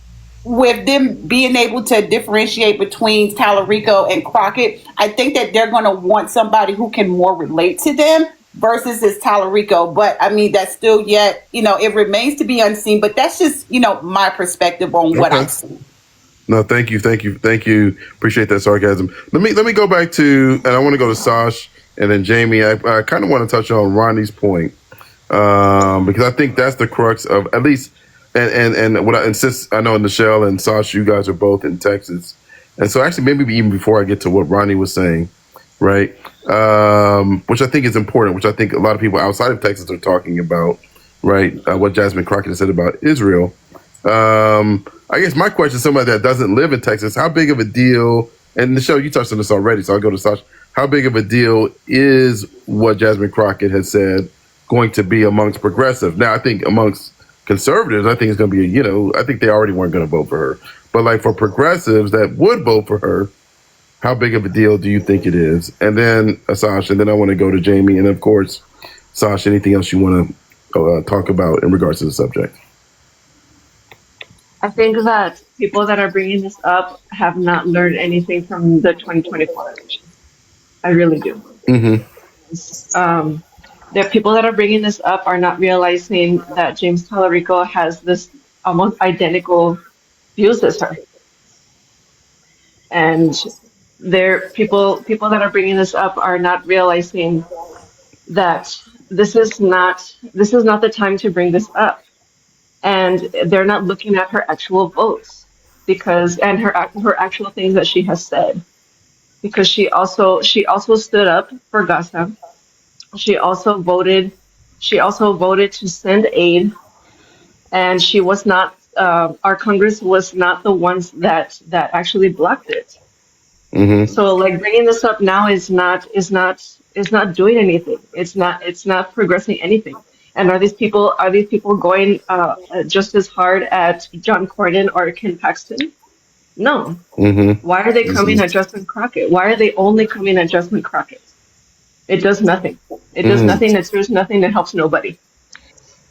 with them being able to differentiate between Tallarico and Crockett, I think that they're going to want somebody who can more relate to them versus this Tallarico. But I mean, that's still yet, it remains to be unseen. But that's just, my perspective on what I see. No, thank you. Appreciate that sarcasm. Let me go back to, and I want to go to Sash and then Jamie. I kind of want to touch on Ronnie's point because I think that's the crux of at least. And what I insist, I know Nichelle and Sasha, you guys are both in Texas. And so actually maybe even before I get to what Ronnie was saying, right, which I think is important, which I think a lot of people outside of Texas are talking about, right, what Jasmine Crockett said about Israel. I guess my question, somebody that doesn't live in Texas, how big of a deal, and Nichelle, you touched on this already, so I'll go to Sasha. How big of a deal is what Jasmine Crockett has said going to be amongst progressive? Now, I think amongst conservatives, I think it's going to be, I think they already weren't going to vote for her. But like for progressives that would vote for her, how big of a deal do you think it is? And then Sasha, and then I want to go to Jamie. And of course, Sasha, anything else you want to talk about in regards to the subject? I think that people that are bringing this up have not learned anything from the 2024 election. I really do. The people that are bringing this up are not realizing that James Tallarico has this almost identical views as her. And people that are bringing this up are not realizing that this is not the time to bring this up. And they're not looking at her actual votes and her actual things that she has said, because she also stood up for Gaza. She also voted to send aid, and she was not. Our Congress was not the ones that actually blocked it. So, like, bringing this up now is not doing anything. It's not progressing anything. And are these people going just as hard at John Cornyn or Ken Paxton? No. Why are they coming at Jasmine Crockett? Why are they only coming at Jasmine Crockett? It does nothing. It does nothing. It serves nothing. It helps nobody.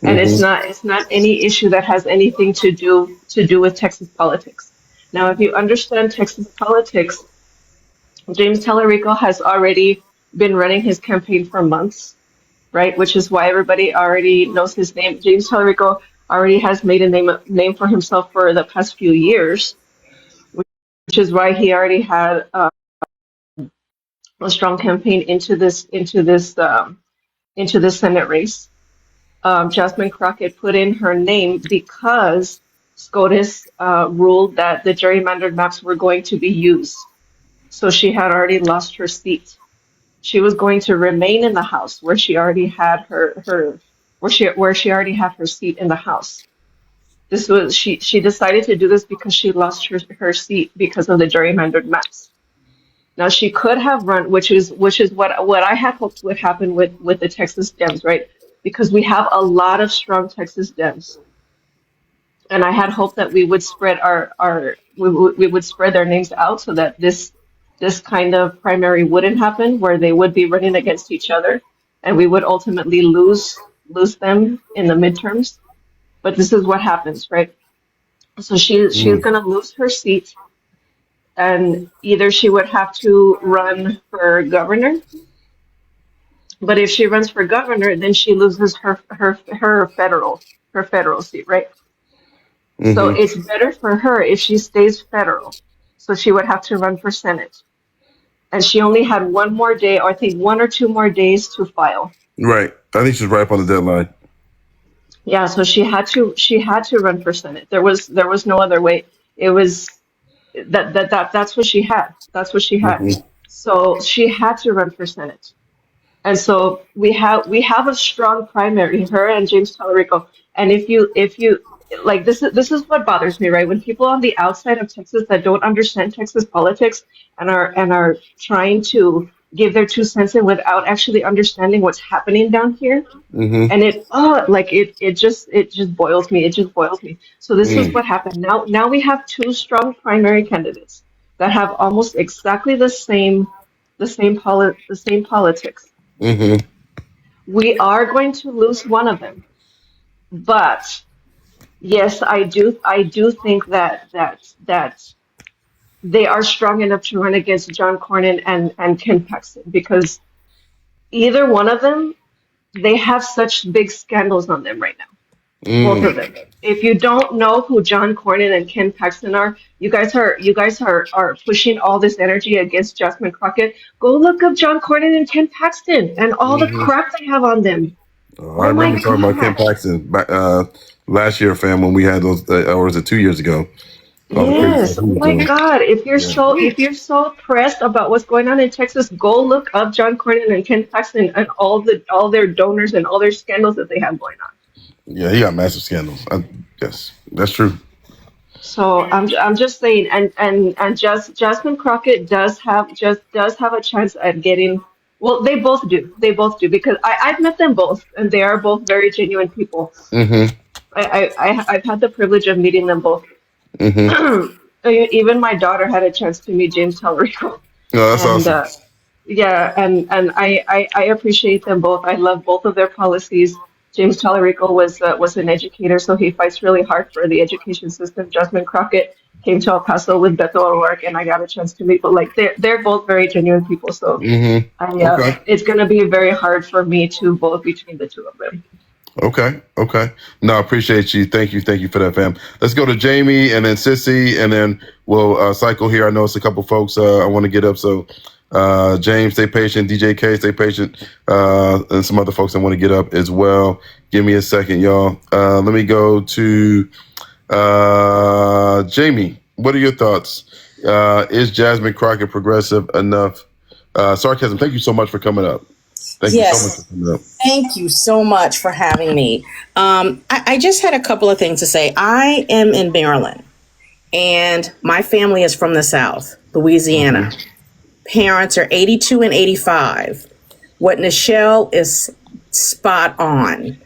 And it's not any issue that has anything to do with Texas politics. Now, if you understand Texas politics, James Tallarico has already been running his campaign for months, right? Which is why everybody already knows his name. James Tallarico already has made a name for himself for the past few years, which is why he already had a strong campaign into this Senate race. Jasmine Crockett put in her name because SCOTUS ruled that the gerrymandered maps were going to be used. So she had already lost her seat. She was going to remain in the House where she already had her seat in the House. This was she decided to do this because she lost her seat because of the gerrymandered maps. Now she could have run, which is what I had hoped would happen with the Texas Dems, right? Because we have a lot of strong Texas Dems, and I had hoped that we would spread we would spread their names out so that this this kind of primary wouldn't happen, where they would be running against each other, and we would ultimately lose them in the midterms. But this is what happens, right? So she's Mm. going to lose her seat, and either she would have to run for governor. But if she runs for governor, then she loses her federal seat, right? So Mm-hmm. it's better for her if she stays federal. So she would have to run for Senate. And she only had one more day, or I think 1 or 2 more days to file. Right. I think she's right up on the deadline. Yeah, so she had to run for Senate. There was no other way. It was that's what she had. That's what she had. Mm-hmm. So she had to run for Senate. And so we have a strong primary, her and James Tallarico. And if you like, this is what bothers me, right? When people on the outside of Texas that don't understand Texas politics and are trying to give their 2 cents in without actually understanding what's happening down here. Mm-hmm. And it just boils me. It just boils me. So this is Mm. what happened. Now we have two strong primary candidates that have almost exactly the same politics. Mm-hmm. We are going to lose one of them, but yes, I do think that they are strong enough to run against John Cornyn and Ken Paxton, because either one of them, they have such big scandals on them right now, both of Mm. them. If you don't know who John Cornyn and Ken Paxton are, you guys are pushing all this energy against Jasmine Crockett. Go look up John Cornyn and Ken Paxton and all the Mm-hmm. crap they have on them. I Oh remember my talking about Ken gosh. Paxton back, last year, fam, when we had those, or was it 2 years ago? All the crazy stuff Yes. he Oh was my doing. God. If you're Yeah. so if you're so pressed about what's going on in Texas, go look up John Cornyn and Ken Paxton and all their donors and all their scandals that they have going on. Yeah, he got massive scandals. Yes, that's true. So I'm just saying, and Jasmine Crockett does have a chance at getting. Well, they both do. They both do, because I've met them both, and they are both very genuine people. Mm-hmm. I've had the privilege of meeting them both. Mm-hmm. Even my daughter had a chance to meet James Tallarico, No, that's and awesome. yeah, and I appreciate them both. I love both of their policies. James Tallarico was an educator, so he fights really hard for the education system. Jasmine Crockett came to El Paso with Beto O'Rourke, and I got a chance to meet. But like, they're both very genuine people, so Mm-hmm. Okay. it's gonna be very hard for me to vote between the two of them. Okay. Okay. No, I appreciate you. Thank you. Thank you for that, fam. Let's go to Jamie and then Sissy, and then we'll cycle here. I know it's a couple folks I want to get up. So James, stay patient. DJ K, stay patient. And some other folks I want to get up as well. Give me a second, y'all. Let me go to Jamie. What are your thoughts? Is Jasmine Crockett progressive enough? Sarcasm, thank you so much for coming up. Thank you so much for Yes. coming up. Thank you so much for having me. I just had a couple of things to say. I am in Maryland, and my family is from the South, Louisiana. Mm-hmm. Parents are 82 and 85. What Nichelle is spot on.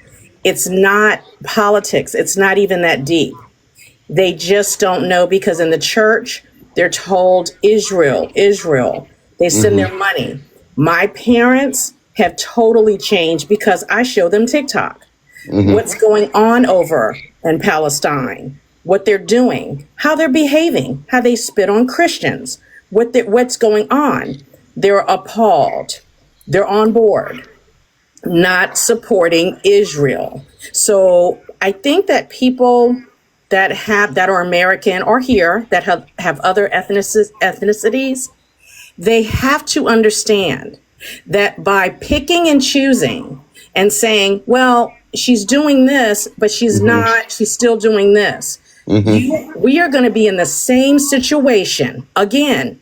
It's not politics. It's not even that deep. They just don't know, because in the church, they're told Israel, Israel. They send Mm-hmm. their money. My parents have totally changed because I show them TikTok. Mm-hmm. What's going on over in Palestine, what they're doing, how they're behaving, how they spit on Christians, what's going on. They're appalled. They're on board, not supporting Israel. So I think that people that are American or here that have other ethnicities, they have to understand that by picking and choosing and saying, well, she's doing this, but she's Mm-hmm. not, she's still doing this. Mm-hmm. We are going to be in the same situation again,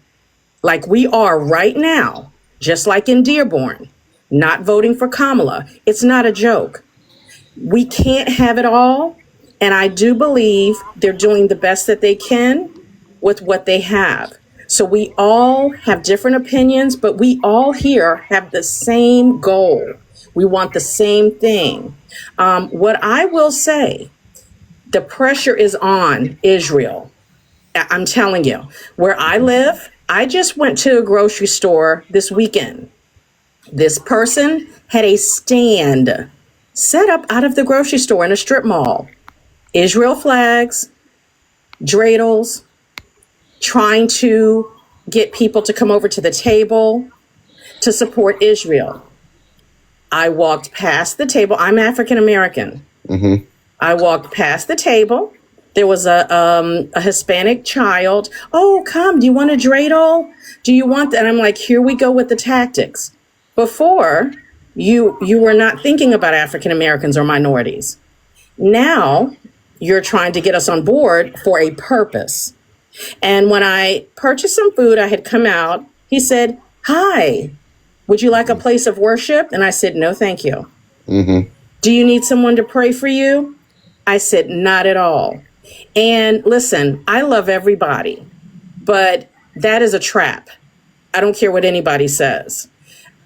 like we are right now, just like in Dearborn, not voting for Kamala. It's not a joke. We can't have it all. And I do believe they're doing the best that they can with what they have. So we all have different opinions, but we all here have the same goal. We want the same thing. What I will say, the pressure is on Israel. I'm telling you, where I live, I just went to a grocery store this weekend. This person had a stand set up out of the grocery store in a strip mall. Israel flags, dreidels, trying to get people to come over to the table to support Israel. I walked past the table. I'm African American. Mm-hmm. I walked past the table. There was a Hispanic child. Oh, come, do you want a dreidel? Do you want that? And I'm like, here we go with the tactics. Before, you were not thinking about African Americans or minorities. Now, you're trying to get us on board for a purpose. And when I purchased some food, I had come out. He said, hi, would you like a place of worship? And I said, no, thank you. Mm-hmm. Do you need someone to pray for you? I said, not at all. And listen, I love everybody, but that is a trap. I don't care what anybody says.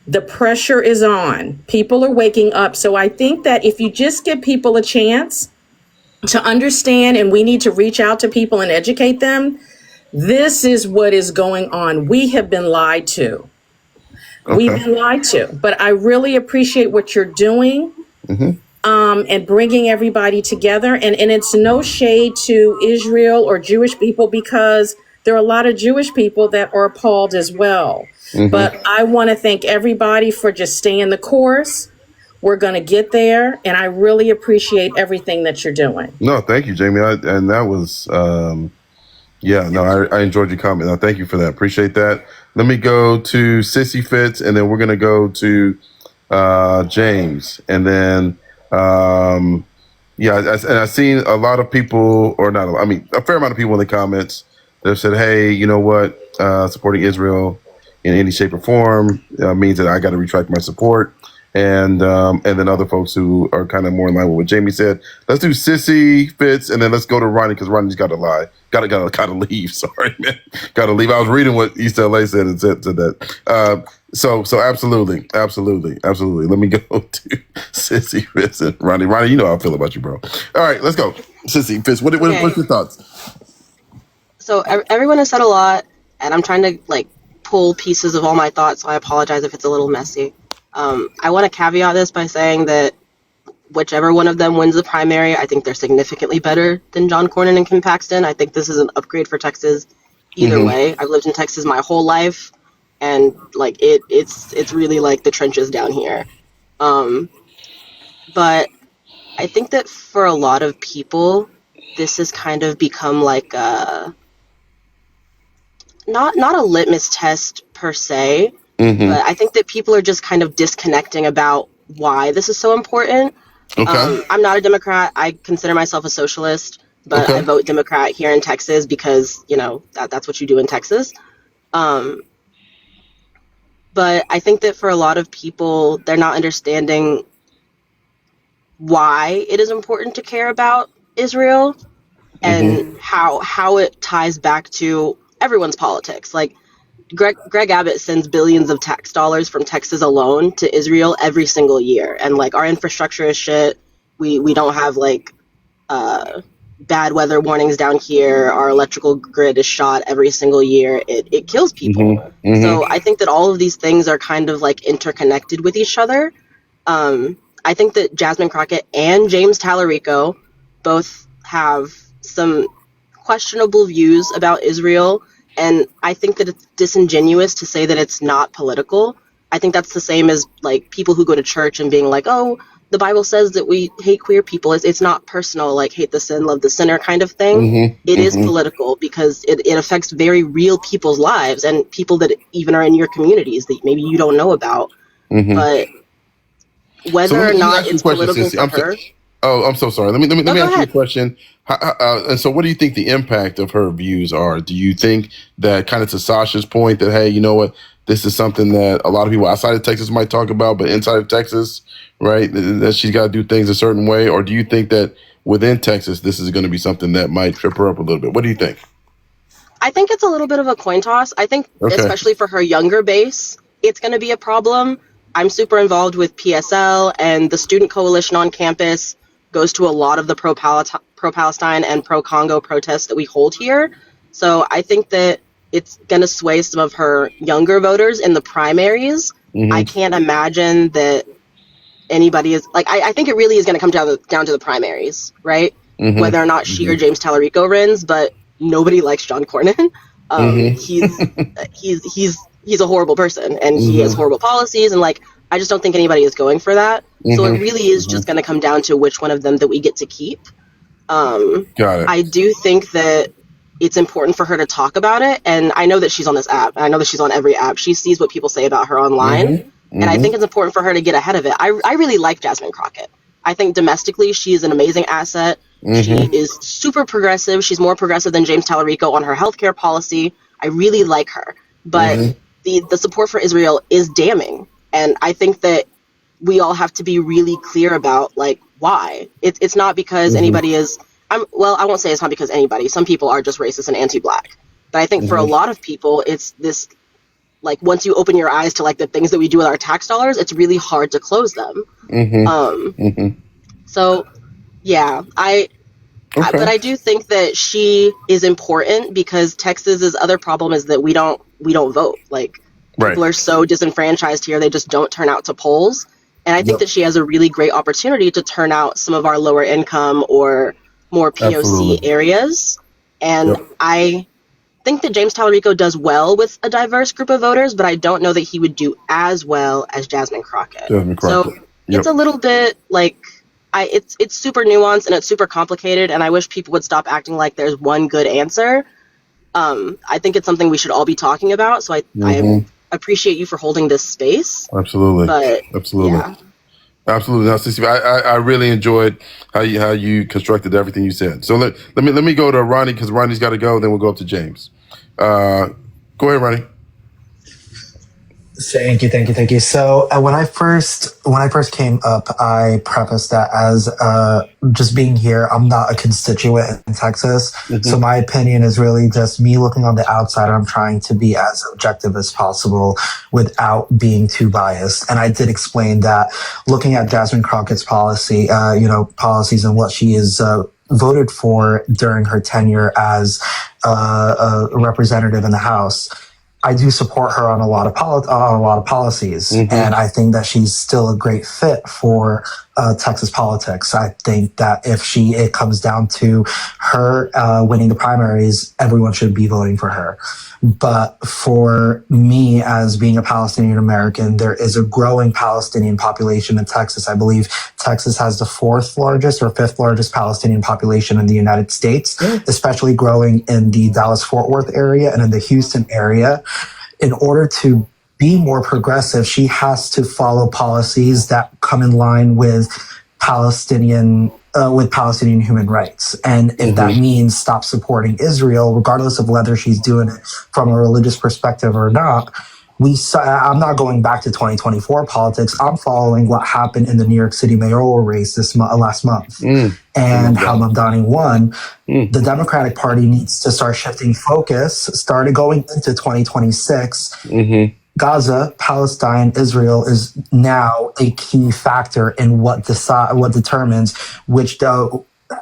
The pressure is on. People are waking up. So I think that if you just give people a chance to understand, and we need to reach out to people and educate them, this is what is going on. We have been lied to. Okay. We've been lied to. But I really appreciate what you're doing. Mm-hmm. And bringing everybody together. And it's no shade to Israel or Jewish people, because there are a lot of Jewish people that are appalled as well. Mm-hmm. But I want to thank everybody for just staying the course. We're going to get there. And I really appreciate everything that you're doing. No, thank you, Jamie. And that was, I enjoyed your comment. No, thank you for that. Appreciate that. Let me go to Sissy Fitz, and then we're going to go to James. And then, and I've seen a lot of people, or not, a fair amount of people in the comments that have said, hey, you know what, supporting Israel in any shape or form means that I got to retract my support. And then other folks who are kind of more in line with what Jamie said. Let's do Sissy Fitz, and then let's go to Ronnie, because Ronnie's got to lie. Gotta leave. Sorry, man. Gotta leave. I was reading what East LA said and said that. So absolutely. Let me go to Sissy Fitz and Ronnie. Ronnie, you know how I feel about you, bro. All right, let's go. Sissy Fitz, what's your thoughts? So everyone has said a lot, and I'm trying to pull pieces of all my thoughts, so I apologize if it's a little messy. I want to caveat this by saying that whichever one of them wins the primary, I think they're significantly better than John Cornyn and Kim Paxton. I think this is an upgrade for Texas either way. I've lived in Texas my whole life, and it's really the trenches down here. But I think that for a lot of people, this has kind of become not a litmus test per se, but I think that people are just kind of disconnecting about why this is so important. Okay. I'm not a Democrat. I consider myself a socialist, but I vote Democrat here in Texas because, that's what you do in Texas. But I think that for a lot of people, they're not understanding why it is important to care about Israel and how it ties back to everyone's politics. Greg Abbott sends billions of tax dollars from Texas alone to Israel every single year. And our infrastructure is shit. We don't have bad weather warnings down here. Our electrical grid is shot every single year. It kills people. So I think that all of these things are kind of interconnected with each other. I think that Jasmine Crockett and James Tallarico both have some questionable views about Israel. And I think that it's disingenuous to say that it's not political. I think that's the same as people who go to church and being oh, the Bible says that we hate queer people. It's not personal, hate the sin, love the sinner kind of thing. It is political because it affects very real people's lives and people that even are in your communities that maybe you don't know about. But whether or not it's political for her. I'm so sorry. Let me ask you a question. And so what do you think the impact of her views are? Do you think that, kind of to Sasha's point, that, hey, you know what, this is something that a lot of people outside of Texas might talk about, but inside of Texas, right, that she's got to do things a certain way? Or do you think that within Texas, this is going to be something that might trip her up a little bit? What do you think? I think it's a little bit of a coin toss. I think, especially for her younger base, it's going to be a problem. I'm super involved with PSL, and the student coalition on campus goes to a lot of the pro-Palestine and pro-Congo protests that we hold here. So I think that it's going to sway some of her younger voters in the primaries. I can't imagine that anybody is like, I think it really is going to come down to the primaries, right? Whether or not she or James Tallarico wins, but nobody likes John Cornyn. He's a horrible person, and he has horrible policies, and like, I just don't think anybody is going for that. So it really is just going to come down to which one of them that we get to keep. Got it. I do think that it's important for her to talk about it, and I know that she's on this app, and I know that she's on every app. She sees what people say about her online, and I think it's important for her to get ahead of it. I really like Jasmine Crockett. I think domestically she is an amazing asset. She is super progressive. She's more progressive than James Tallarico on her healthcare policy. I really like her, but the support for Israel is damning, and I think that we all have to be really clear about like why. It's not because anybody is. I won't say it's not because anybody. Some people are just racist and anti-black, but I think for a lot of people, it's this. Like, once you open your eyes to like the things that we do with our tax dollars, it's really hard to close them. So, yeah, but I do think that she is important because Texas's other problem is that we don't vote. Like, people are so disenfranchised here; they just don't turn out to polls. And I think that she has a really great opportunity to turn out some of our lower income or more POC areas. And I think that James Tallarico does well with a diverse group of voters, but I don't know that he would do as well as Jasmine Crockett. So it's a little bit like it's super nuanced and it's super complicated, and I wish people would stop acting like there's one good answer. I think it's something we should all be talking about. So I appreciate you for holding this space. Absolutely. But absolutely. Yeah. Absolutely. Now, Cece, I really enjoyed how you constructed everything you said. So let me go to Ronnie because Ronnie's got to go. Then we'll go up to James. Go ahead, Ronnie. Thank you. So when I first came up, I prefaced that as just being here, I'm not a constituent in Texas. So my opinion is really just me looking on the outside. I'm trying to be as objective as possible without being too biased. And I did explain that looking at Jasmine Crockett's policies and what she is voted for during her tenure as a representative in the House. I do support her on a lot of policies, and I think that she's still a great fit for Texas politics. I think that if it comes down to her winning the primaries, everyone should be voting for her. But for me, as being a Palestinian American, there is a growing Palestinian population in Texas. I believe Texas has the 4th largest or 5th largest Palestinian population in the United States, especially growing in the Dallas-Fort Worth area and in the Houston area. In order to be more progressive, she has to follow policies that come in line with Palestinian human rights. And if that means stop supporting Israel, regardless of whether she's doing it from a religious perspective or not, I'm not going back to 2024 politics. I'm following what happened in the New York City mayoral race last month. And how Mamdani won. The Democratic Party needs to start shifting focus, started going into 2026. Gaza, Palestine, Israel is now a key factor in what determines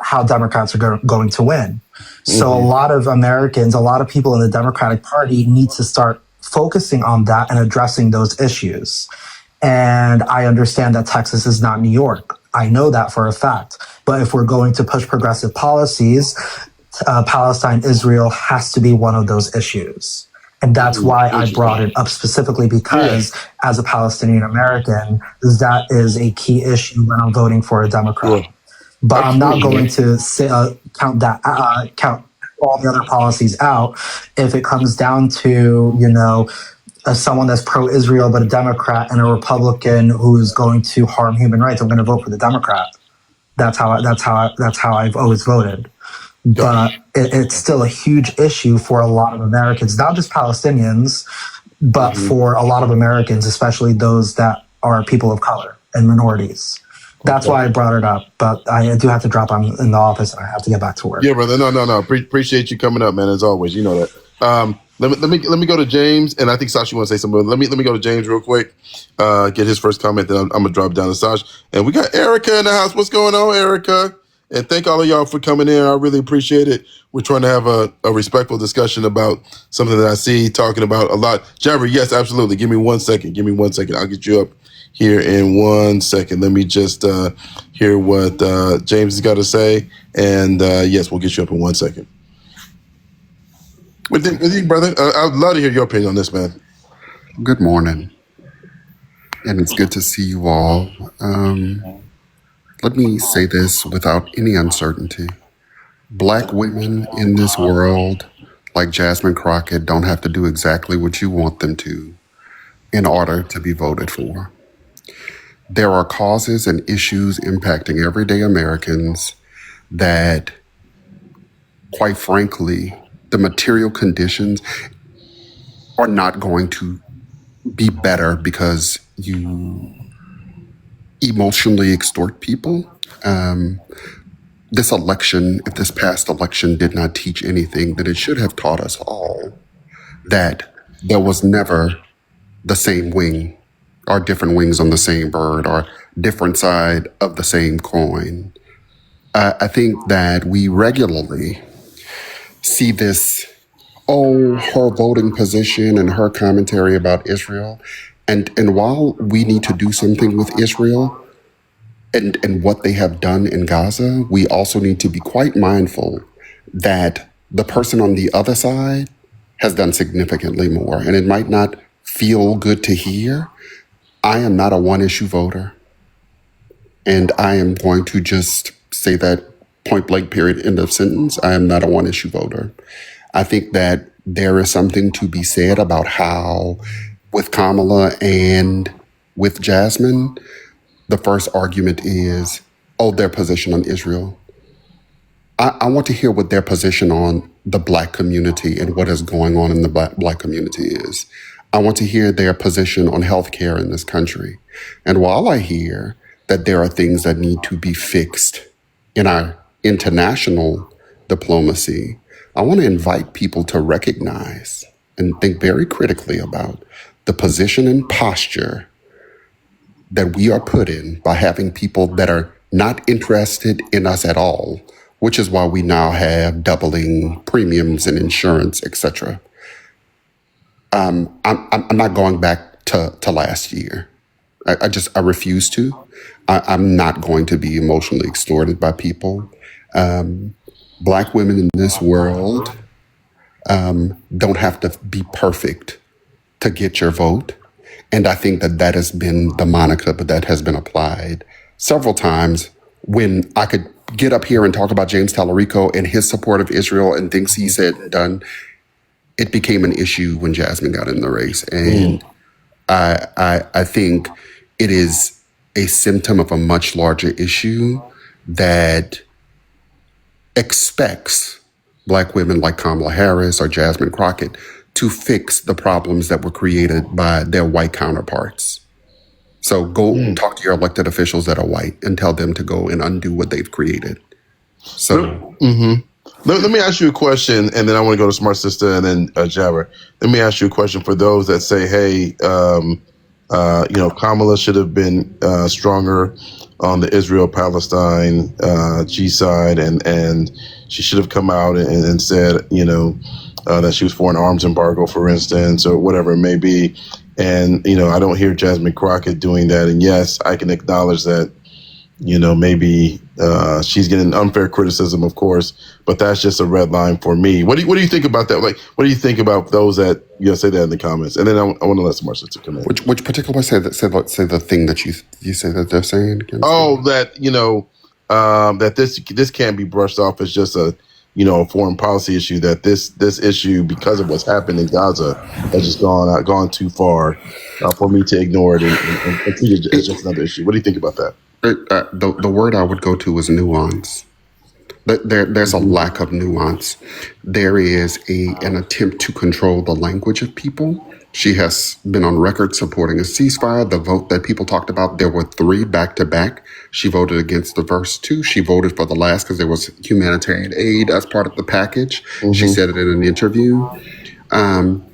how Democrats are going to win. So a lot of Americans, a lot of people in the Democratic Party need to start focusing on that and addressing those issues. And I understand that Texas is not New York. I know that for a fact. But if we're going to push progressive policies, Palestine, Israel has to be one of those issues. And that's why I brought it up specifically because as a Palestinian American, that is a key issue when I'm voting for a Democrat. But I'm not going to count all the other policies out. If it comes down to, someone that's pro-Israel but a Democrat and a Republican who is going to harm human rights, I'm going to vote for the Democrat. That's how I've always voted. But it's still a huge issue for a lot of Americans, not just Palestinians, but for a lot of Americans, especially those that are people of color and minorities. That's why I brought it up. But I do have to drop. I'm in the office and I have to get back to work. Yeah, brother. No. Appreciate you coming up, man. As always, you know that. Let me go to James, and I think Sash, you want to say something. Let me go to James real quick. Get his first comment. Then I'm gonna drop down to Sash. And we got Erica in the house. What's going on, Erica? And thank all of y'all for coming in. I really appreciate it. We're trying to have a respectful discussion about something that I see talking about a lot. Jabber, yes, absolutely. Give me 1 second. I'll get you up here in 1 second. Let me just hear what James has got to say. And yes, we'll get you up in 1 second. With you, brother, I'd love to hear your opinion on this, man. Good morning, and it's good to see you all. Let me say this without any uncertainty. Black women in this world, like Jasmine Crockett, don't have to do exactly what you want them to in order to be voted for. There are causes and issues impacting everyday Americans that, quite frankly, the material conditions are not going to be better because you emotionally extort people. This election, if this past election did not teach anything, then it should have taught us all that there was never the same wing or different wings on the same bird or different side of the same coin. I think that we regularly see this, her voting position and her commentary about Israel. And while we need to do something with Israel and what they have done in Gaza, we also need to be quite mindful that the person on the other side has done significantly more. And it might not feel good to hear. I am not a one-issue voter. And I am going to just say that point blank, period, end of sentence. I am not a one-issue voter. I think that there is something to be said about how, with Kamala and with Jasmine, the first argument is, their position on Israel. I want to hear what their position on the Black community and what is going on in the Black community is. I want to hear their position on healthcare in this country. And while I hear that there are things that need to be fixed in our international diplomacy, I want to invite people to recognize and think very critically about the position and posture that we are put in by having people that are not interested in us at all, which is why we now have doubling premiums and insurance, etc. I'm not going back to last year. I refuse to. I'm not going to be emotionally extorted by people. Black women in this world don't have to be perfect to get your vote. And I think that has been the moniker that has been applied several times when I could get up here and talk about James Tallarico and his support of Israel and things he said and done. It became an issue when Jasmine got in the race. And I think it is a symptom of a much larger issue that expects Black women like Kamala Harris or Jasmine Crockett to fix the problems that were created by their white counterparts. So go talk to your elected officials that are white and tell them to go and undo what they've created. So let me ask you a question, and then I want to go to Smart Sister and then Jabber. Let me ask you a question for those that say, hey, Kamala should have been stronger on the Israel-Palestine G side, and she should have come out and said, that she was for an arms embargo, for instance, or whatever it may be. And, I don't hear Jasmine Crockett doing that. And yes, I can acknowledge that, maybe she's getting unfair criticism, of course, but that's just a red line for me. What do you think about that? Like, what do you think about those that, say that in the comments? And then I want to let Smart Sister come in. Which particular say the thing that you say that they're saying against? That this can't be brushed off as just a foreign policy issue, that this issue, because of what's happened in Gaza, has just gone too far for me to ignore it and treat it as just another issue. What do you think about that? The word I would go to is nuance. There's a lack of nuance. There is an attempt to control the language of people. She has been on record supporting a ceasefire. The vote that people talked about, there were 3 back-to-back. She voted against the first 2. She voted for the last because there was humanitarian aid as part of the package. She said it in an interview. In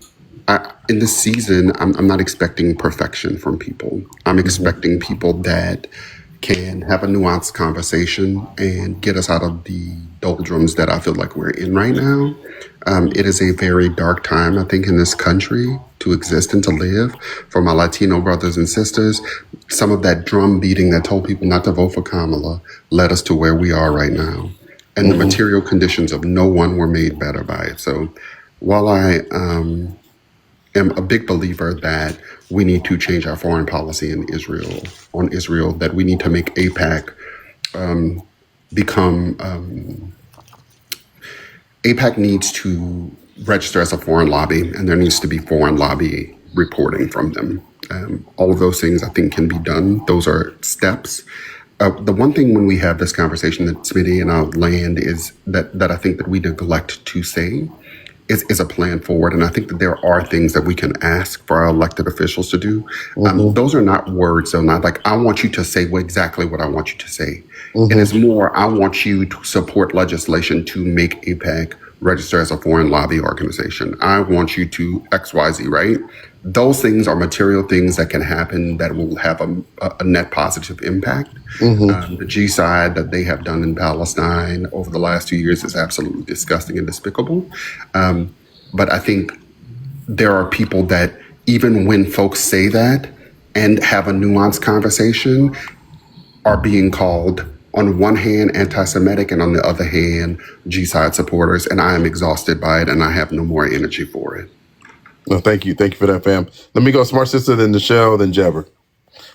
this season, I'm not expecting perfection from people. I'm expecting people that can have a nuanced conversation and get us out of the doldrums that I feel like we're in right now. It is a very dark time, I think, in this country to exist and to live. For my Latino brothers and sisters, some of that drum beating that told people not to vote for Kamala led us to where we are right now. And the material conditions of no one were made better by it. So while I am a big believer that we need to change our foreign policy on Israel, that we need to make AIPAC become AIPAC needs to register as a foreign lobby, and there needs to be foreign lobby reporting from them. All of those things I think can be done. Those are steps. The one thing when we have this conversation that Smitty and I'll land is that I think that we neglect to say is a plan forward. And I think that there are things that we can ask for our elected officials to do. Those are not words. They're not like, I want you to say exactly what I want you to say. And it's more, I want you to support legislation to make AIPAC register as a foreign lobby organization. I want you to XYZ, right? Those things are material things that can happen that will have a net positive impact. The genocide that they have done in Palestine over the last 2 years is absolutely disgusting and despicable. But I think there are people that, even when folks say that and have a nuanced conversation, are being called, on one hand, anti-Semitic, and on the other hand, G-side supporters. And I am exhausted by it, and I have no more energy for it. No, thank you. Thank you for that, fam. Let me go Smart Sister, then Nichelle, then Jabber.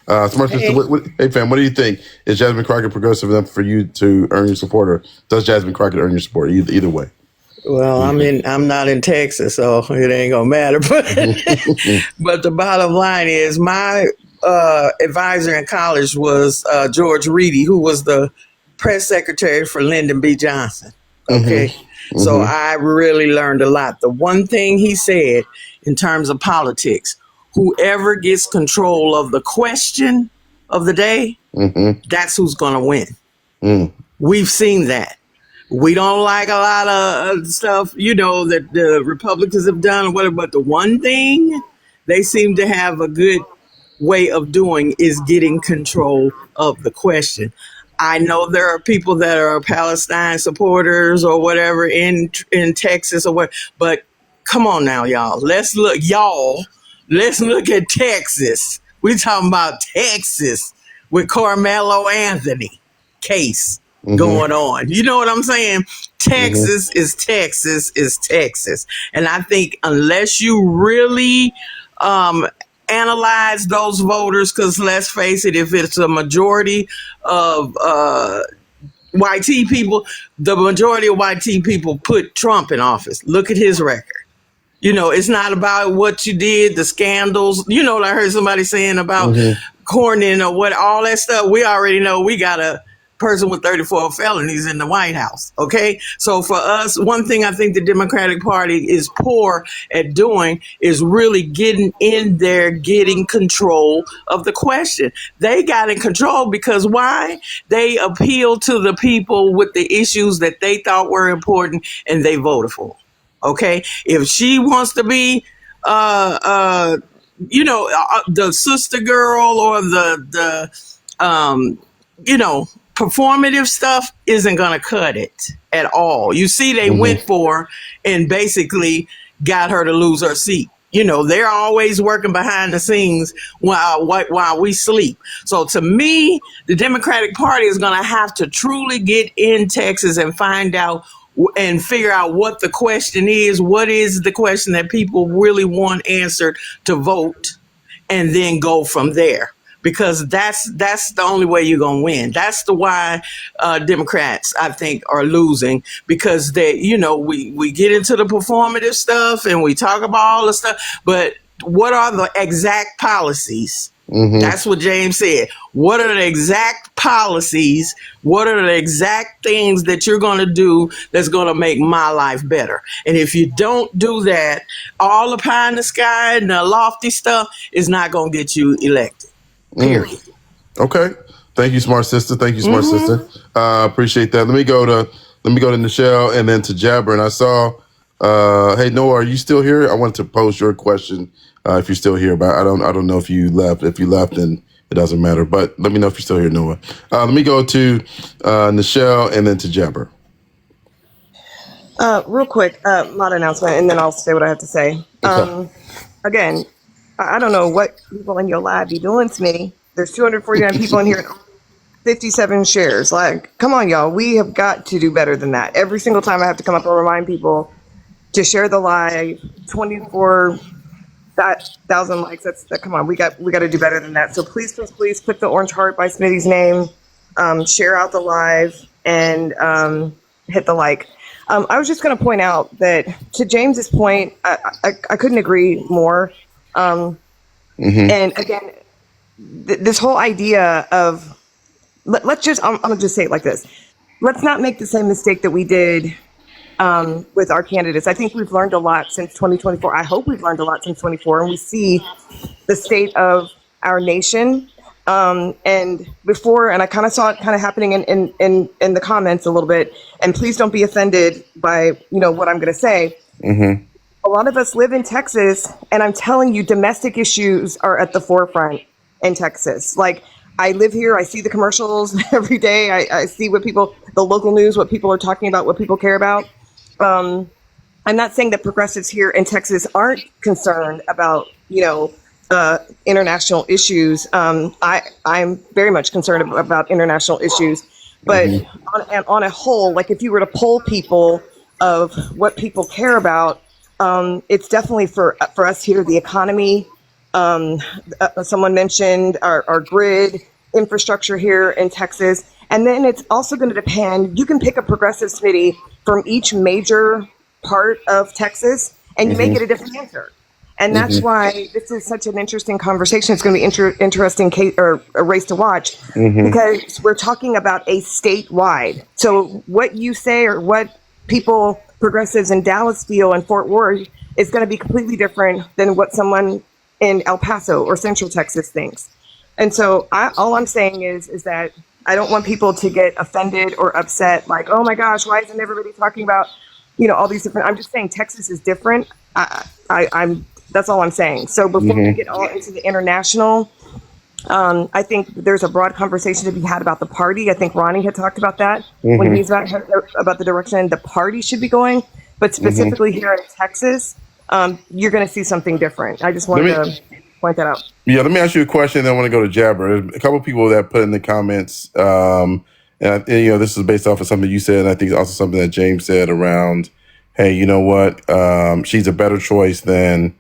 Smart Sister, hey, fam, what do you think? Is Jasmine Crockett progressive enough for you to earn your support, or does Jasmine Crockett earn your support? Either way. Well, I'm not in Texas, so it ain't gonna matter. But the bottom line is, my advisor in college was George Reedy, who was the press secretary for Lyndon B. Johnson. Okay. So I really learned a lot. The one thing he said in terms of politics, whoever gets control of the question of the day, that's who's going to win. We've seen that. We don't like a lot of stuff, that the Republicans have done or whatever, but the one thing they seem to have a good way of doing is getting control of the question. I know there are people that are Palestine supporters or whatever in Texas or what, but come on now, y'all. Let's look at Texas. We're talking about Texas with Carmelo Anthony case going on. You know what I'm saying? Texas is Texas is Texas. And I think unless you really analyze those voters, because let's face it, if it's a majority of YT people, the majority of YT people put Trump in office. Look at his record. It's not about what you did, the scandals. I heard somebody saying about Cornyn or what, all that stuff. We already know we got a person with 34 felonies in the White House. Okay. So for us, one thing I think the Democratic Party is poor at doing is really getting in there, getting control of the question. They got in control because why? They appealed to the people with the issues that they thought were important and they voted for. Okay. If she wants to be, the sister girl or the performative stuff isn't going to cut it at all. You see, they went for and basically got her to lose her seat. They're always working behind the scenes while we sleep. So to me, the Democratic Party is going to have to truly get in Texas and find out and figure out what the question is. What is the question that people really want answered to vote, and then go from there. Because that's the only way you're going to win. That's the why Democrats, I think, are losing, because they, we get into the performative stuff and we talk about all the stuff, but what are the exact policies? That's what James said. What are the exact policies? What are the exact things that you're going to do that's going to make my life better? And if you don't do that, all the pie in the sky and the lofty stuff is not going to get you elected. Period. Okay. Thank you, Smart Sister. Thank you, Smart Sister. Appreciate that. Let me go to Nichelle and then to Jabber. And I saw, hey Noah, are you still here? I wanted to pose your question if you're still here, but I don't know if you left. If you left, then it doesn't matter. But let me know if you're still here, Noah. Let me go to Nichelle and then to Jabber. Real quick, mod announcement, and then I'll say what I have to say. Again, I don't know what people in your live be doing, Smitty. There's 249 people in here, 57 shares. Like, come on, y'all. We have got to do better than that. Every single time I have to come up and remind people to share the live. 24,000 likes. Come on. We got to do better than that. So please click the orange heart by Smitty's name. Share out the live and hit the like. I was just going to point out that to James's point, I couldn't agree more. And again, this whole idea of let's just I'm going to just say it like this. Let's not make the same mistake that we did with our candidates. I think we've learned a lot since 2024. I hope we've learned a lot since 2024, and we see the state of our nation. And before, and I kind of saw it kind of happening in the comments a little bit, and please don't be offended by, what I'm going to say. A lot of us live in Texas, and I'm telling you, domestic issues are at the forefront in Texas. Like, I live here, I see the commercials every day. I see the local news, what people are talking about, what people care about. I'm not saying that progressives here in Texas aren't concerned about, international issues. I'm very much concerned about international issues, but on a whole, like if you were to poll people of what people care about, it's definitely for us here, the economy. Someone mentioned our grid infrastructure here in Texas. And then it's also going to depend, you can pick a progressive Smitty from each major part of Texas and you may get a different answer. And that's why this is such an interesting conversation. It's going to be interesting a race to watch because we're talking about a statewide. So what you say or what people, progressives in Dallas feel and Fort Worth is going to be completely different than what someone in El Paso or Central Texas thinks. And so all I'm saying is that I don't want people to get offended or upset, like, oh my gosh, why isn't everybody talking about, all these different, I'm just saying Texas is different. That's all I'm saying. So before we get all into the international, I think there's a broad conversation to be had about the party. I think Ronnie had talked about that when he's about the direction the party should be going. But specifically here in Texas, you're going to see something different. I just wanted to point that out. Yeah, let me ask you a question. Then I want to go to Jabber. There's a couple of people that put in the comments, and this is based off of something you said, and I think it's also something that James said around, hey, you know what? She's a better choice than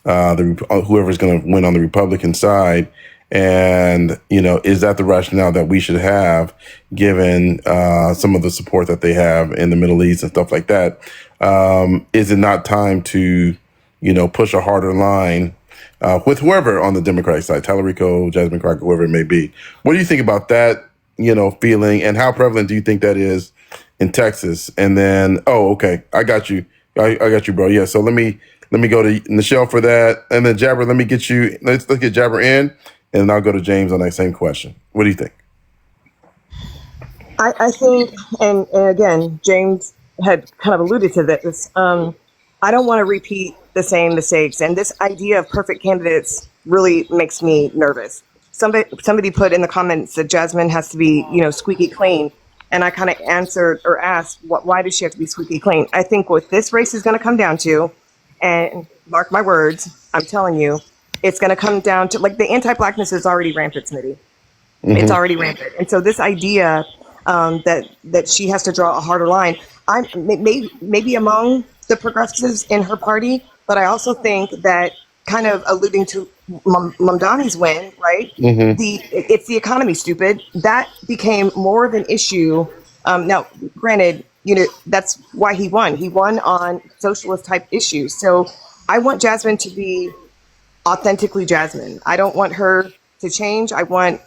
whoever's going to win on the Republican side. And, is that the rationale that we should have given some of the support that they have in the Middle East and stuff like that? Is it not time to, push a harder line with whoever on the Democratic side, Tallarico, Jasmine, Crockett, whoever it may be? What do you think about that, feeling, and how prevalent do you think that is in Texas? And then, okay, I got you. I got you, bro. Yeah, so let me go to Nichelle for that. And then Jabber, let's get Jabber in, and I'll go to James on that same question. What do you think? I think, and again, James had kind of alluded to this. I don't want to repeat the same mistakes. And this idea of perfect candidates really makes me nervous. Somebody put in the comments that Jasmine has to be, squeaky clean. And I kind of answered or asked, why does she have to be squeaky clean? I think what this race is going to come down to, and mark my words, I'm telling you, it's going to come down to, like, the anti-blackness is already rampant, Smitty. It's already rampant. And so this idea that she has to draw a harder line, I'm maybe among the progressives in her party, but I also think that, kind of alluding to Mamdani's win, right? It's the economy, stupid. That became more of an issue. Now, granted, that's why he won. He won on socialist type issues. So I want Jasmine to be authentically Jasmine. I don't want her to change. I want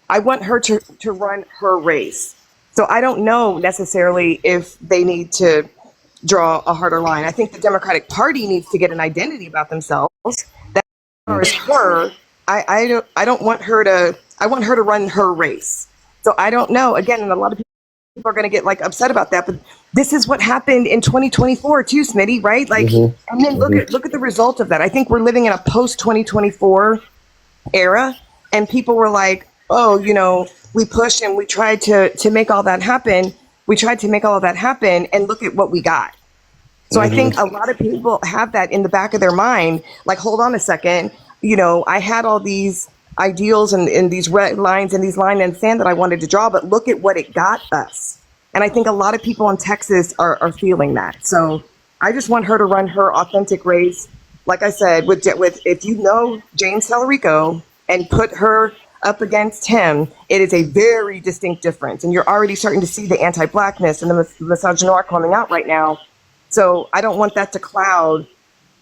her to run her race. So I don't know necessarily if they need to draw a harder line. I think the Democratic Party needs to get an identity about themselves. That as her, I don't want her to. I want her to run her race. So I don't know. Again, and a lot of people are going to get upset about that, but this is what happened in 2024 too, Smitty, right? And then look at the result of that. I think we're living in a post 2024 era, and people were like, oh, we pushed and we tried to make all that happen. We tried to make all of that happen, and look at what we got. So I think a lot of people have that in the back of their mind, like, hold on a second, I had all these ideals and these red lines and these line in the sand that I wanted to draw, but look at what it got us. And I think a lot of people in Texas are feeling that. So I just want her to run her authentic race. Like I said, with if you know James Tallarico and put her up against him, it is a very distinct difference. And you're already starting to see the anti-blackness and the misogynoir coming out right now. So I don't want that to cloud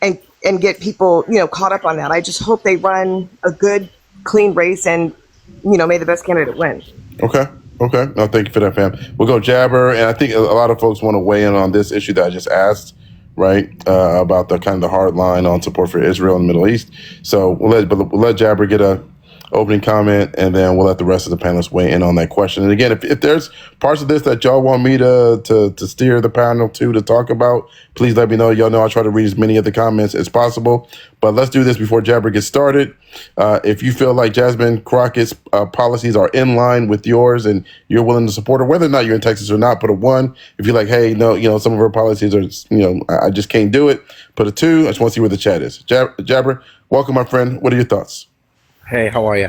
and get people, caught up on that. I just hope they run a good, clean race and, may the best candidate win. Okay. No, thank you for that, fam. We'll go Jabber, and I think a lot of folks want to weigh in on this issue that I just asked, right? About the kind of the hard line on support for Israel in the Middle East. So we'll let Jabber get a opening comment, and then we'll let the rest of the panelists weigh in on that question. And again, if there's parts of this that y'all want me to steer the panel to talk about, please let me know. Y'all know I'll try to read as many of the comments as possible. But let's do this before Jabber gets started. If you feel like Jasmine Crockett's policies are in line with yours and you're willing to support her, whether or not you're in Texas or not, put a 1. If you're like, hey, no, some of her policies are, I just can't do it, put a 2. I just want to see where the chat is. Jabber, welcome, my friend. What are your thoughts? Hey, how are you?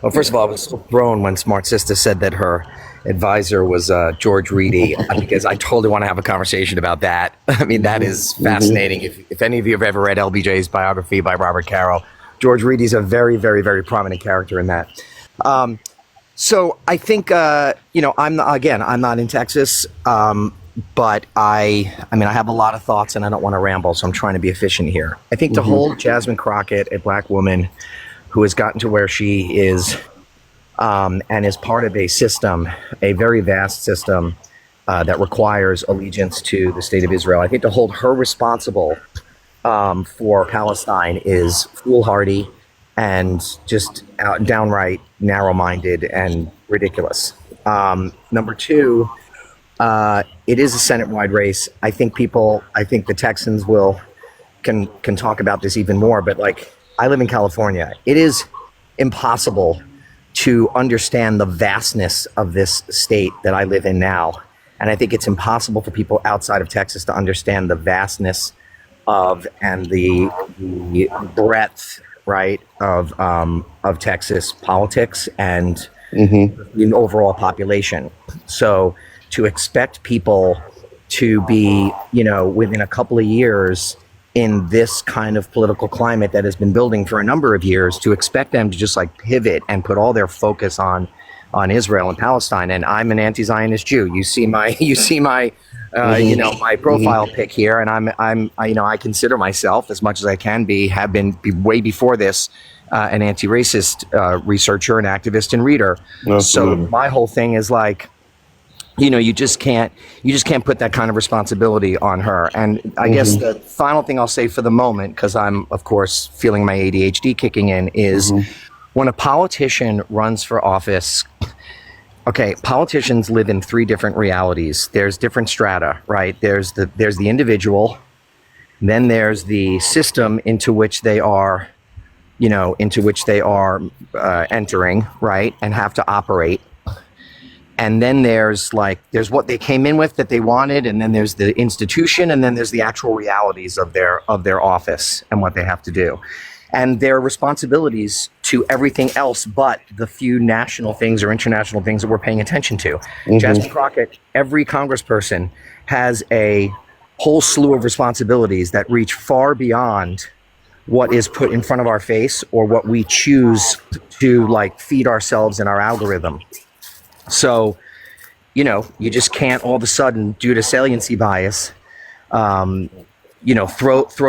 Well, first of all, I was so thrown when Smart Sister said that her advisor was George Reedy, because I totally want to have a conversation about that. I mean, that is fascinating. If any of you have ever read LBJ's biography by Robert Caro, George Reedy's a very, very, very prominent character in that. So I think, I'm not in Texas, but I have a lot of thoughts and I don't want to ramble, so I'm trying to be efficient here. I think to hold Jasmine Crockett, a black woman who has gotten to where she is, and is part of a system, a very vast system that requires allegiance to the state of Israel. I think to hold her responsible for Palestine is foolhardy and just downright narrow-minded and ridiculous. Number 2, it is a Senate-wide race. I think the Texans can talk about this even more, but I live in California. It is impossible to understand the vastness of this state that I live in now. And I think it's impossible for people outside of Texas to understand the vastness of and the breadth, right, of Texas politics and the overall population. So to expect people to be, within a couple of years in this kind of political climate that has been building for a number of years, to expect them to just pivot and put all their focus on Israel and Palestine. And I'm an anti-Zionist Jew. You see my my profile pic here, and I consider myself, as much as I can be, have been way before this, an anti-racist researcher and activist and reader. Absolutely. So my whole thing is you just can't put that kind of responsibility on her. And I guess the final thing I'll say for the moment, because I'm, of course, feeling my ADHD kicking in, is when a politician runs for office, okay, politicians live in 3 different realities. There's different strata, right? There's the individual, then there's the system into which they are, entering, right, and have to operate. And then there's what they came in with that they wanted, and then there's the institution, and then there's the actual realities of their office and what they have to do, and their responsibilities to everything else but the few national things or international things that we're paying attention to. Jasmine Crockett, every congressperson has a whole slew of responsibilities that reach far beyond what is put in front of our face or what we choose to feed ourselves in our algorithm. So, you just can't all of a sudden, due to saliency bias, throw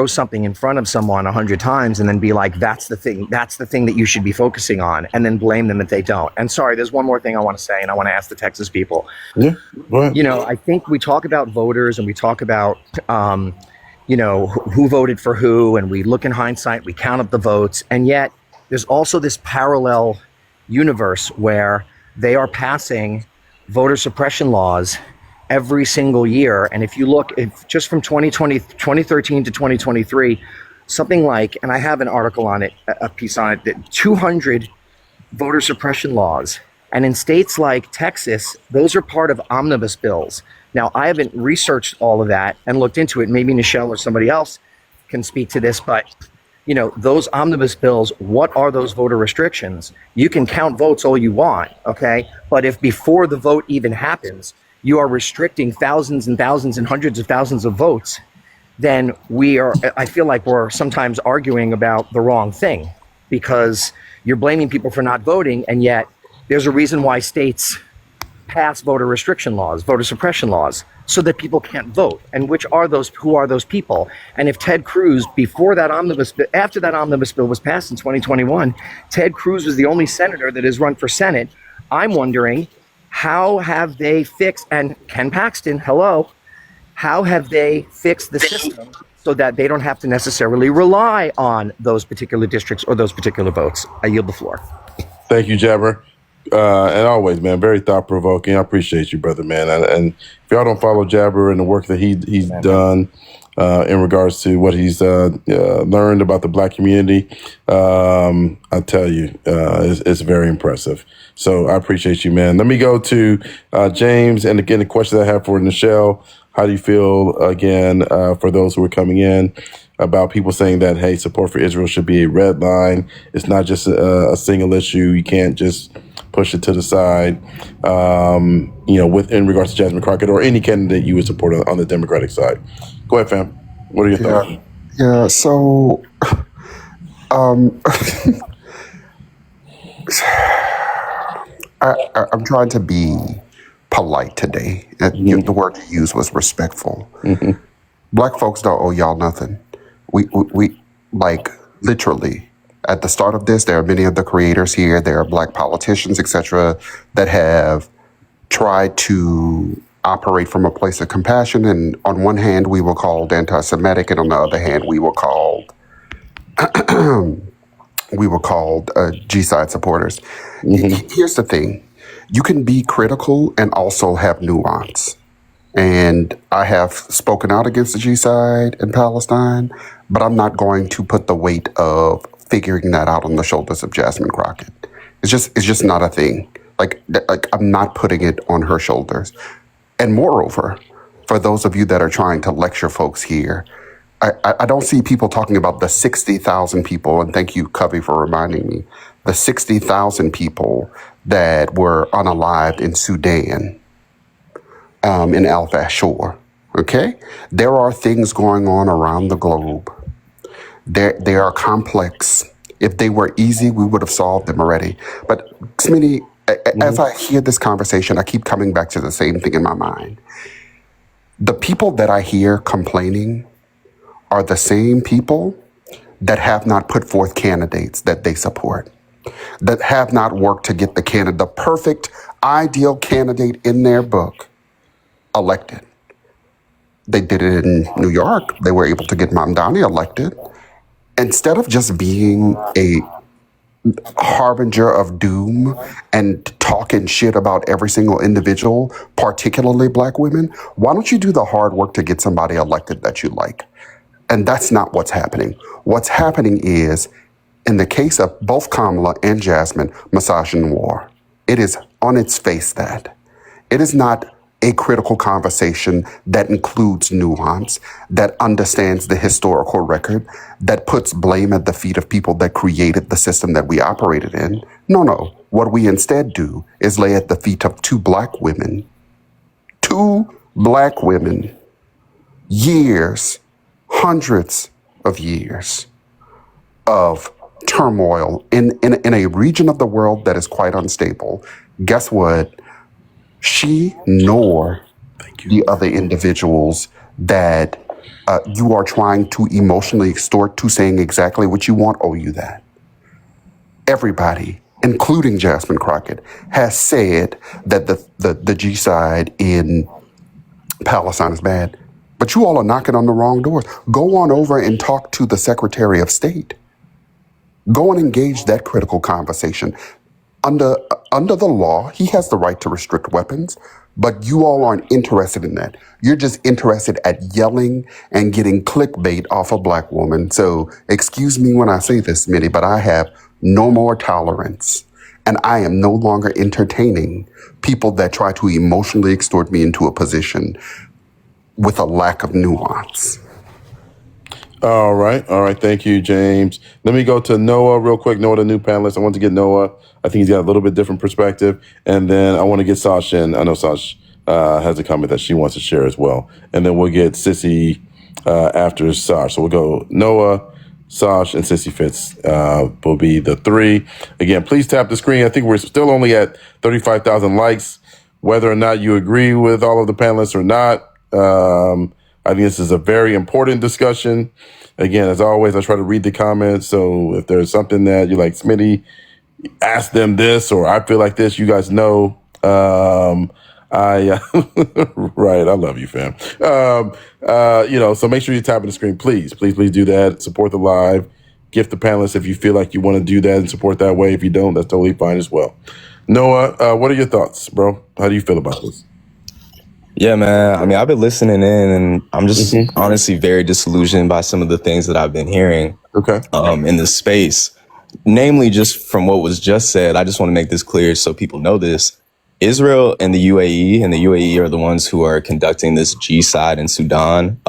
something in front of someone 100 times and then be like, that's the thing that you should be focusing on, and then blame them if they don't. And sorry, there's one more thing I want to say, and I want to ask the Texas people. Yeah, go ahead. I think we talk about voters and we talk about, who voted for who, and we look in hindsight, we count up the votes, and yet there's also this parallel universe where they are passing voter suppression laws every single year. And if you look, just from 2013 to 2023, something like, and I have an article on it, a piece on it, that 200 voter suppression laws. And in states like Texas, those are part of omnibus bills. Now, I haven't researched all of that and looked into it. Maybe Nichelle or somebody else can speak to this, but those omnibus bills, what are those voter restrictions? You can count votes all you want, okay? But if before the vote even happens, you are restricting thousands and thousands and hundreds of thousands of votes, then I feel like we're sometimes arguing about the wrong thing, because you're blaming people for not voting, and yet there's a reason why states pass voter restriction laws, voter suppression laws, so that people can't vote. And who are those people? And if Ted Cruz, after that omnibus bill was passed in 2021, Ted Cruz was the only senator that has run for Senate, I'm wondering, how have they fixed, and Ken Paxton, hello, how have they fixed the system so that they don't have to necessarily rely on those particular districts or those particular votes? I yield the floor. Thank you, Jabber. And always, man, very thought provoking. I appreciate you, brother, man. And if y'all don't follow Jabber and the work that he's done in regards to what he's learned about the Black community, I tell you, it's very impressive. So I appreciate you, man. Let me go to James, and again, the question I have for Nichelle: how do you feel again for those who are coming in about people saying that, hey, support for Israel should be a red line? It's not just a single issue. You can't just push it to the side, in regards to Jasmine Crockett or any candidate you would support on the Democratic side. Go ahead, fam. What are your thoughts? Yeah, so I'm trying to be polite today. The word you used was respectful. Mm-hmm. Black folks don't owe y'all nothing. We like literally at the start of this, there are many of the creators here. There are Black politicians, etc., that have tried to operate from a place of compassion. And on one hand, we were called anti-Semitic, and on the other hand, we were called G-side supporters. Mm-hmm. Here's the thing: you can be critical and also have nuance. And I have spoken out against the G-side in Palestine, but I'm not going to put the weight of figuring that out on the shoulders of Jasmine Crockett. It's just not a thing. Like I'm not putting it on her shoulders. And moreover, for those of you that are trying to lecture folks here, I don't see people talking about the 60,000 people, and thank you, Covey, for reminding me, the 60,000 people that were unalived in Sudan, in Al Fashur, okay? There are things going on around the globe. They are complex. If they were easy, we would have solved them already. But, Smitty, as I hear this conversation, I keep coming back to the same thing in my mind. The people that I hear complaining are the same people that have not put forth candidates that they support, that have not worked to get the perfect, ideal candidate in their book elected. They did it in New York. They were able to get Mamdani elected. Instead of just being a harbinger of doom and talking shit about every single individual, particularly Black women, why don't you do the hard work to get somebody elected that you like? And that's not what's happening. What's happening is, in the case of both Kamala and Jasmine, misogynoir. It is on its face that. It is not a critical conversation that includes nuance, that understands the historical record, that puts blame at the feet of people that created the system that we operated in. No. What we instead do is lay at the feet of two black women, years, hundreds of years of turmoil in a region of the world that is quite unstable. Guess what? She nor the other individuals that you are trying to emotionally extort to saying exactly what you want owe you that. Everybody, including Jasmine Crockett, has said that the G-side in Palestine is bad. But you all are knocking on the wrong doors. Go on over and talk to the Secretary of State. Go and engage that critical conversation. Under under the law, he has the right to restrict weapons, but you all aren't interested in that. You're just interested at yelling and getting clickbait off a black woman. So excuse me when I say this, Smitty, but I have no more tolerance. And I am no longer entertaining people that try to emotionally extort me into a position with a lack of nuance. All right. Thank you, James. Let me go to Noah real quick. Noah, the new panelist. I want to get Noah. I think he's got a little bit different perspective. And then I want to get Sash in. I know Sash has a comment that she wants to share as well. And then we'll get Sissy after Sash. So we'll go Noah, Sash, and Sissy Fitz will be the three. Again, please tap the screen. I think we're still only at 35,000 likes. Whether or not you agree with all of the panelists or not, I think this is a very important discussion. Again, as always, I try to read the comments. So if there's something that you like, Smitty, ask them this, or I feel like this, you guys know. Right. I love you, fam. So make sure you tap on the screen, please do that. Support the live. Gift the panelists if you feel like you want to do that and support that way. If you don't, that's totally fine as well. Noah, what are your thoughts, bro? How do you feel about this? Yeah, man. I mean, I've been listening in, and I'm just honestly very disillusioned by some of the things that I've been hearing. Okay. In this space, namely, just from what was just said. I just want to make this clear so people know this. Israel and the UAE are the ones who are conducting this G-side in Sudan.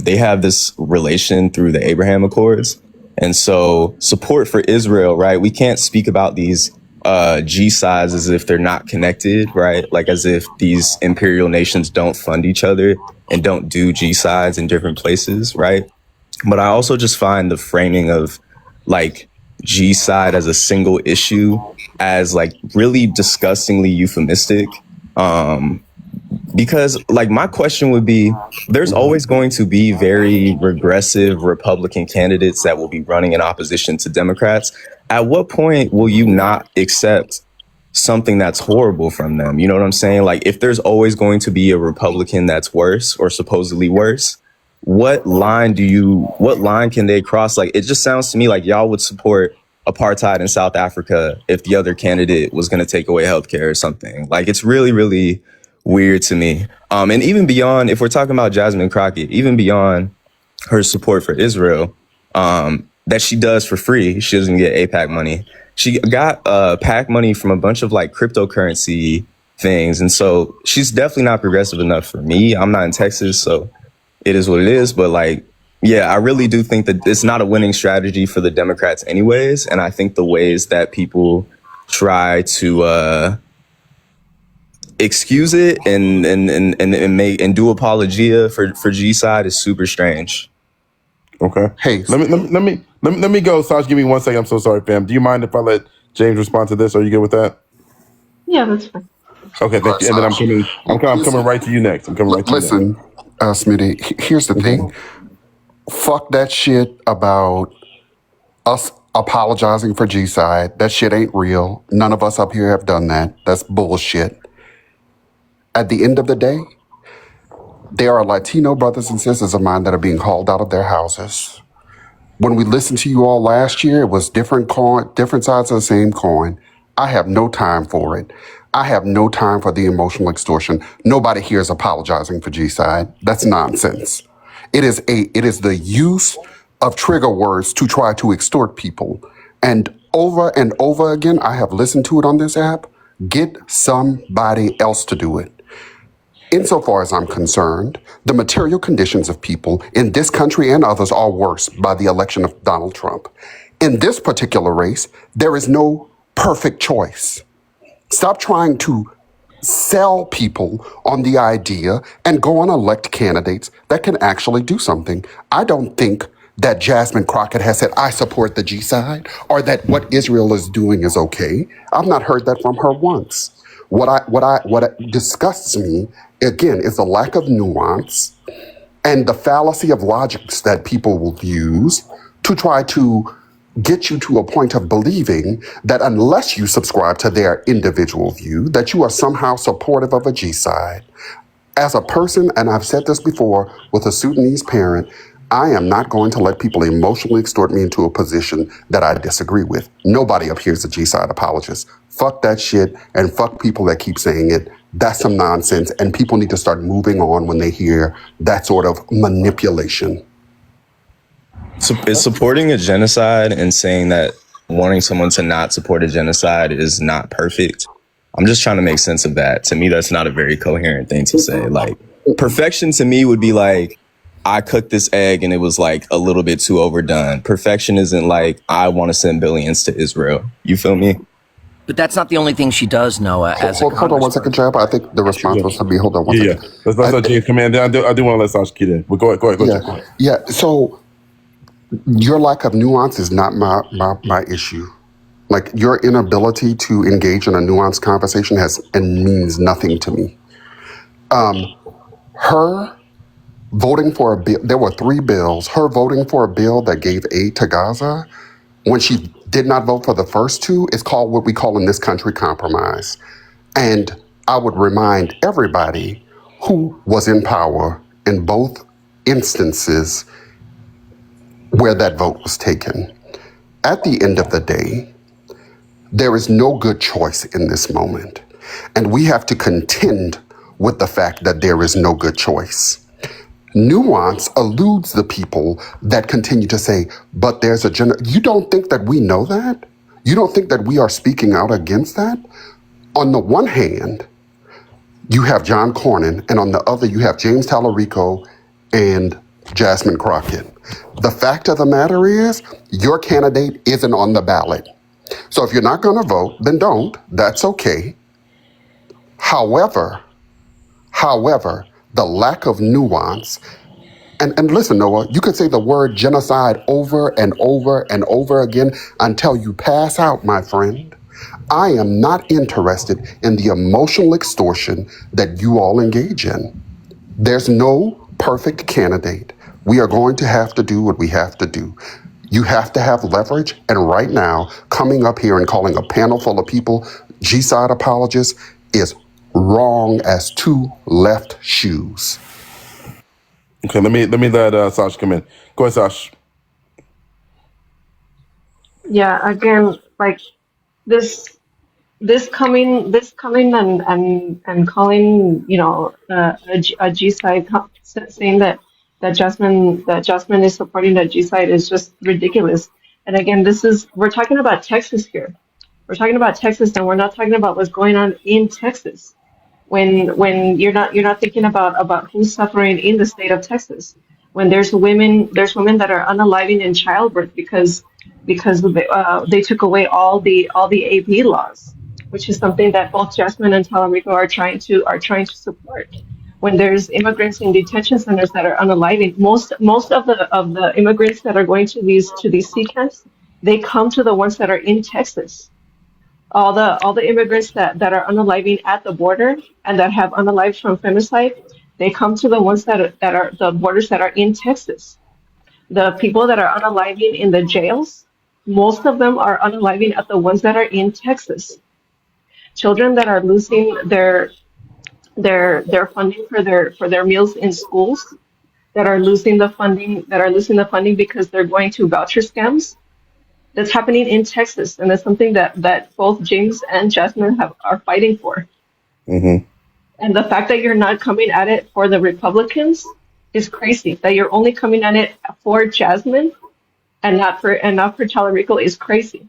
They have this relation through the Abraham Accords, and so support for Israel, right? We can't speak about these G-sides as if they're not connected, right? Like as if these imperial nations don't fund each other and don't do G-sides in different places, right? But I also just find the framing of like G-side as a single issue as like really disgustingly euphemistic. Because like my question would be, there's always going to be very regressive Republican candidates that will be running in opposition to Democrats. At what point will you not accept something that's horrible from them? You know what I'm saying? Like if there's always going to be a Republican that's worse or supposedly worse, what line can they cross? Like it just sounds to me like y'all would support apartheid in South Africa if the other candidate was going to take away healthcare or something. Like it's really, really weird to me. And even beyond, if we're talking about Jasmine Crockett, even beyond her support for Israel, that she does for free, she doesn't get AIPAC money. She got PAC money from a bunch of like cryptocurrency things. And so she's definitely not progressive enough for me. I'm not in Texas, so it is what it is. But like, yeah, I really do think that it's not a winning strategy for the Democrats anyways. And I think the ways that people try to excuse it and do apologia for G-side is super strange. Okay. Hey, let me go. Saj, give me 1 second. I'm so sorry, fam. Do you mind if I let James respond to this? Are you good with that? Yeah, that's fine. Okay, thank you. And then I'm coming right to you next. Listen, Smitty, here's the thing. Fuck that shit about us apologizing for G-side. That shit ain't real. None of us up here have done that. That's bullshit. At the end of the day, there are Latino brothers and sisters of mine that are being hauled out of their houses. When we listened to you all last year, it was different sides of the same coin. I have no time for it. I have no time for the emotional extortion. Nobody here is apologizing for G-side. That's nonsense. It is the use of trigger words to try to extort people. And over again, I have listened to it on this app. Get somebody else to do it. Insofar as I'm concerned, the material conditions of people in this country and others are worse by the election of Donald Trump. In this particular race, there is no perfect choice. Stop trying to sell people on the idea and go and elect candidates that can actually do something. I don't think that Jasmine Crockett has said, I support the G-side, or that what Israel is doing is okay. I've not heard that from her once. What disgusts me, again, is the lack of nuance and the fallacy of logics that people will use to try to get you to a point of believing that unless you subscribe to their individual view, that you are somehow supportive of a G-side. As a person, and I've said this before, with a Sudanese parent, I am not going to let people emotionally extort me into a position that I disagree with. Nobody up here is a G-side apologist. Fuck that shit and fuck people that keep saying it. That's some nonsense, and people need to start moving on when they hear that sort of manipulation. So is supporting a genocide and saying that wanting someone to not support a genocide is not perfect? I'm just trying to make sense of that. To me, that's not a very coherent thing to say. Like, perfection to me would be like, I cooked this egg and it was like a little bit too overdone. Perfection isn't like, I want to send billions to Israel. You feel me? But that's not the only thing she does, Noah. Hold on one second, Jab. I think the response was to me. Hold on one second. Yeah. Let's let James come in. I do want to let Sasha get in. But go ahead. Yeah. So your lack of nuance is not my issue. Like, your inability to engage in a nuanced conversation means nothing to me. Her voting for a bill, there were 3 bills. Her voting for a bill that gave aid to Gaza, when she did not vote for the first 2, is called what we call in this country compromise. And I would remind everybody who was in power in both instances where that vote was taken. At the end of the day, there is no good choice in this moment. And we have to contend with the fact that there is no good choice. Nuance eludes the people that continue to say, but there's a you don't think that we know that? You don't think that we are speaking out against that? On the one hand, you have John Cornyn, and on the other, you have James Tallarico and Jasmine Crockett. The fact of the matter is, your candidate isn't on the ballot. So if you're not going to vote, then don't. That's okay. However, the lack of nuance, and listen, Noah, you could say the word genocide over and over and over again until you pass out, my friend. I am not interested in the emotional extortion that you all engage in. There's no perfect candidate. We are going to have to do what we have to do. You have to have leverage, and right now, coming up here and calling a panel full of people G-side apologists is wrong as 2 left shoes. Okay, let me let Sasha come in. Go ahead, Sasha. Yeah, again, like this coming and calling, a G side, saying that Jasmine is supporting the G side is just ridiculous. And again, we're talking about Texas here. We're talking about Texas, and we're not talking about what's going on in Texas. When you're not thinking about who's suffering in the state of Texas. When there's women that are unaliving in childbirth because they took away all the AB laws, which is something that both Jasmine and Tallarico are trying to support. When there's immigrants in detention centers that are unaliving, most of the immigrants that are going to these sea camps, they come to the ones that are in Texas. All the immigrants that are unaliving at the border and that have unalived from femicide, they come to the ones that are the borders that are in Texas. The people that are unaliving in the jails, most of them are unaliving at the ones that are in Texas. Children that are losing their funding for their meals in schools, that are losing the funding because they're going to voucher scams. That's happening in Texas, and that's something that both James and Jasmine are fighting for. Mm-hmm. And the fact that you're not coming at it for the Republicans is crazy. That you're only coming at it for Jasmine and not for Tallarico is crazy.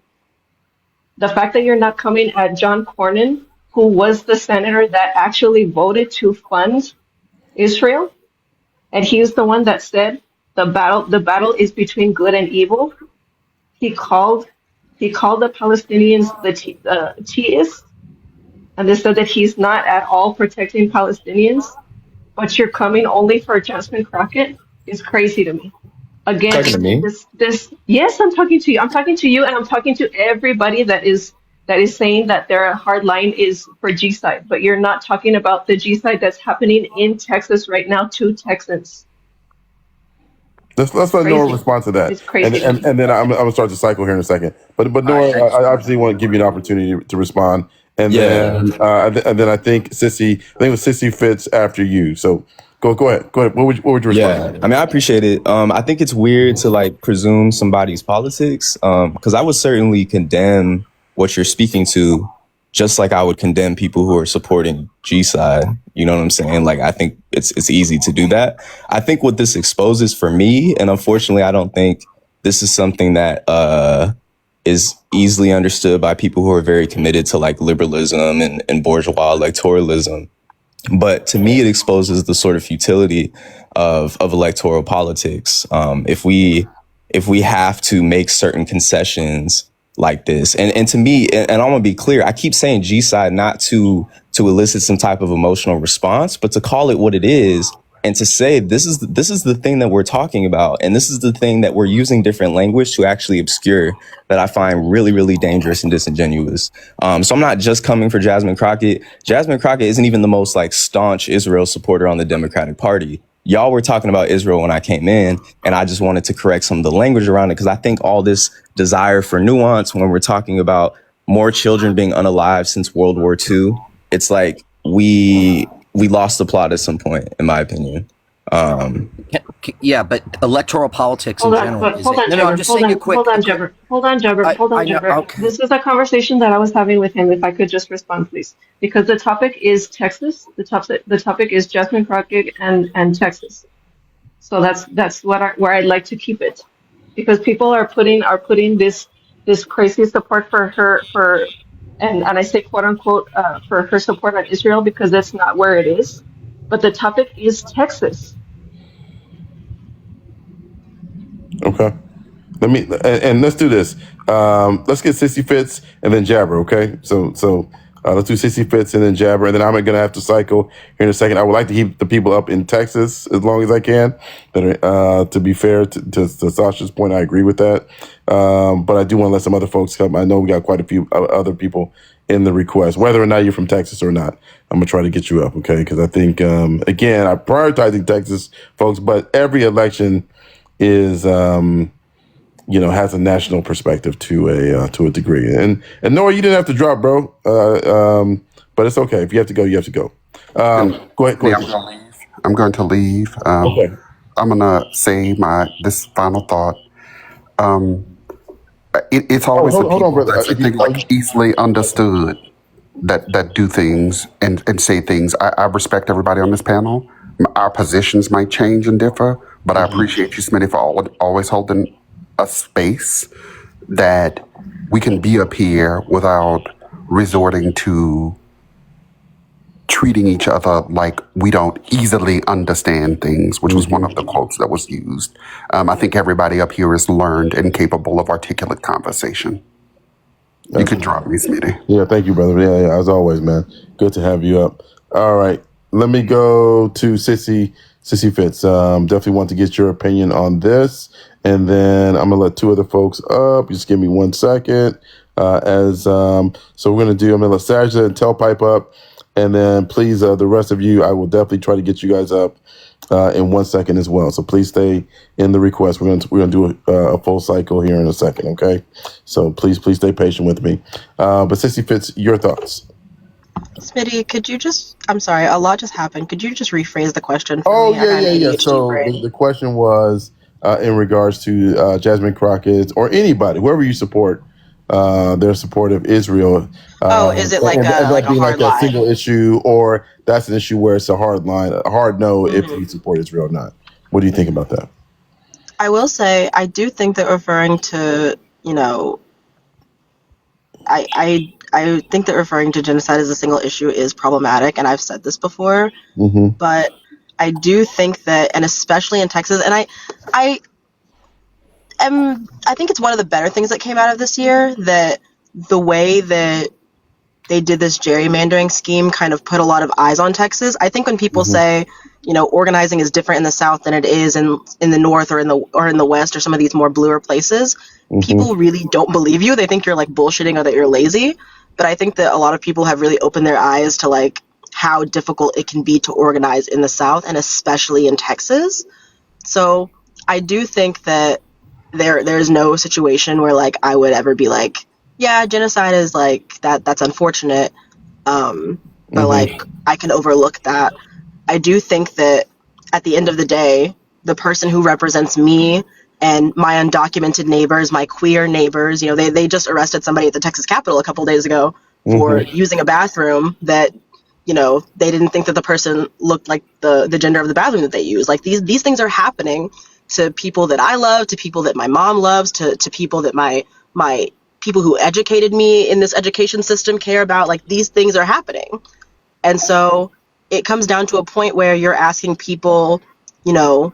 The fact that you're not coming at John Cornyn, who was the senator that actually voted to fund Israel, and he's the one that said the battle is between good and evil. He called the Palestinians the Teists, and they said that he's not at all protecting Palestinians, but you're coming only for Jasmine Crockett is crazy to me. Again, Talking to me? Yes, I'm talking to you. I'm talking to you, and I'm talking to everybody that is saying that their hard line is for G side, but you're not talking about the G side that's happening in Texas right now to Texans. Let's let Nora respond to that. It's crazy. And then I'm gonna start the cycle here in a second. But Nora, I obviously want to give you an opportunity to respond. And then I think it was Sissy Fitz after you. So Go ahead. What would you respond? Yeah, I mean, I appreciate it. I think it's weird to like presume somebody's politics, because I would certainly condemn what you're speaking to, just like I would condemn people who are supporting G side. You know what I'm saying? Like, I think it's easy to do that. I think what this exposes for me, and unfortunately, I don't think this is something that is easily understood by people who are very committed to like liberalism and bourgeois electoralism. But to me, it exposes the sort of futility of electoral politics. If we have to make certain concessions like this, and to me, and I'm gonna be clear, I keep saying G side not to elicit some type of emotional response, but to call it what it is, and to say this is the thing that we're talking about, and this is the thing that we're using different language to actually obscure, that I find really, really dangerous and disingenuous. So I'm not just coming for Jasmine Crockett. Jasmine Crockett isn't even the most like staunch Israel supporter on the Democratic Party. Y'all were talking about Israel when I came in, and I just wanted to correct some of the language around it, because I think all this desire for nuance when we're talking about more children being unalived since World War II, it's like we lost the plot at some point, in my opinion. Yeah, but electoral politics in general. I'm just saying it quick. Hold on, Jebber. Okay. This is a conversation that I was having with him. If I could just respond, please, because the topic is Texas. The topic is Jasmine Crockett and Texas. So that's where I'd like to keep it, because people are putting this crazy support for her and I say quote unquote for her support on Israel, because that's not where it is. But the topic is Texas. Okay. Let's do this. Let's get Sissy Fitz and then Jabber. Okay. So let's do Sissy Fitz and then Jabber, and then I'm gonna have to cycle here in a second. I would like to keep the people up in Texas as long as I can. But to be fair to Sasha's point, I agree with that. But I do want to let some other folks come. I know we got quite a few other people in the request, whether or not you're from Texas or not. I'm gonna try to get you up, okay? Because I think again, I'm prioritizing Texas folks, but every election is has a national perspective to a degree. And Noah, you didn't have to drop, bro. But it's okay. If you have to go, you have to go. Go ahead. Yeah, I'm going to leave. Okay. I'm gonna say this final thought. It's always the people that you think like easily understood that do things and say things. I respect everybody on this panel. Our positions might change and differ, but I appreciate you, Smitty, for always holding a space that we can be up here without resorting to treating each other like we don't easily understand things, which was one of the quotes that was used. I think everybody up here is learned and capable of articulate conversation. You can drop me, Smitty. Yeah, thank you, brother. Yeah, as always, man. Good to have you up. All right. Let me go to Sissy Fitz. Definitely want to get your opinion on this. And then I'm going to let two other folks up. Just give me 1 second. So we're going to I'm going to let Sajda and Tailpipe up. And then please, the rest of you, I will definitely try to get you guys up in 1 second as well. So please stay in the request. We're going to do a full cycle here in a second, okay? So please stay patient with me. But Sissy Fitz, your thoughts. Smitty, could you I'm sorry, a lot just happened. Could you just rephrase the question for me? Yeah. So the question was in regards to Jasmine Crockett or anybody, whoever you support, their support of Israel. Is it like a hard line? A single issue, or that's an issue where it's a hard line, a hard no if you support Israel or not? What do you think about that? I will say, I do think that referring to, I think that referring to genocide as a single issue is problematic, and I've said this before, but I do think that, and especially in Texas, and I think it's one of the better things that came out of this year, that the way that they did this gerrymandering scheme kind of put a lot of eyes on Texas. I think when people say, organizing is different in the South than it is in the North or in the West or some of these more bluer places, people really don't believe you. They think you're like bullshitting or that you're lazy. But I think that a lot of people have really opened their eyes to like how difficult it can be to organize in the South, and especially in Texas. So I do think that there's no situation where like I would ever be like, yeah, genocide is like that's unfortunate. But like I can overlook that. I do think that at the end of the day, the person who represents me and my undocumented neighbors, my queer neighbors, they just arrested somebody at the Texas Capitol a couple days ago for using a bathroom that, they didn't think that the person looked like the gender of the bathroom that they use. Like these things are happening to people that I love, to people that my mom loves, to people that my people who educated me in this education system care about. Like these things are happening. And so it comes down to a point where you're asking people, are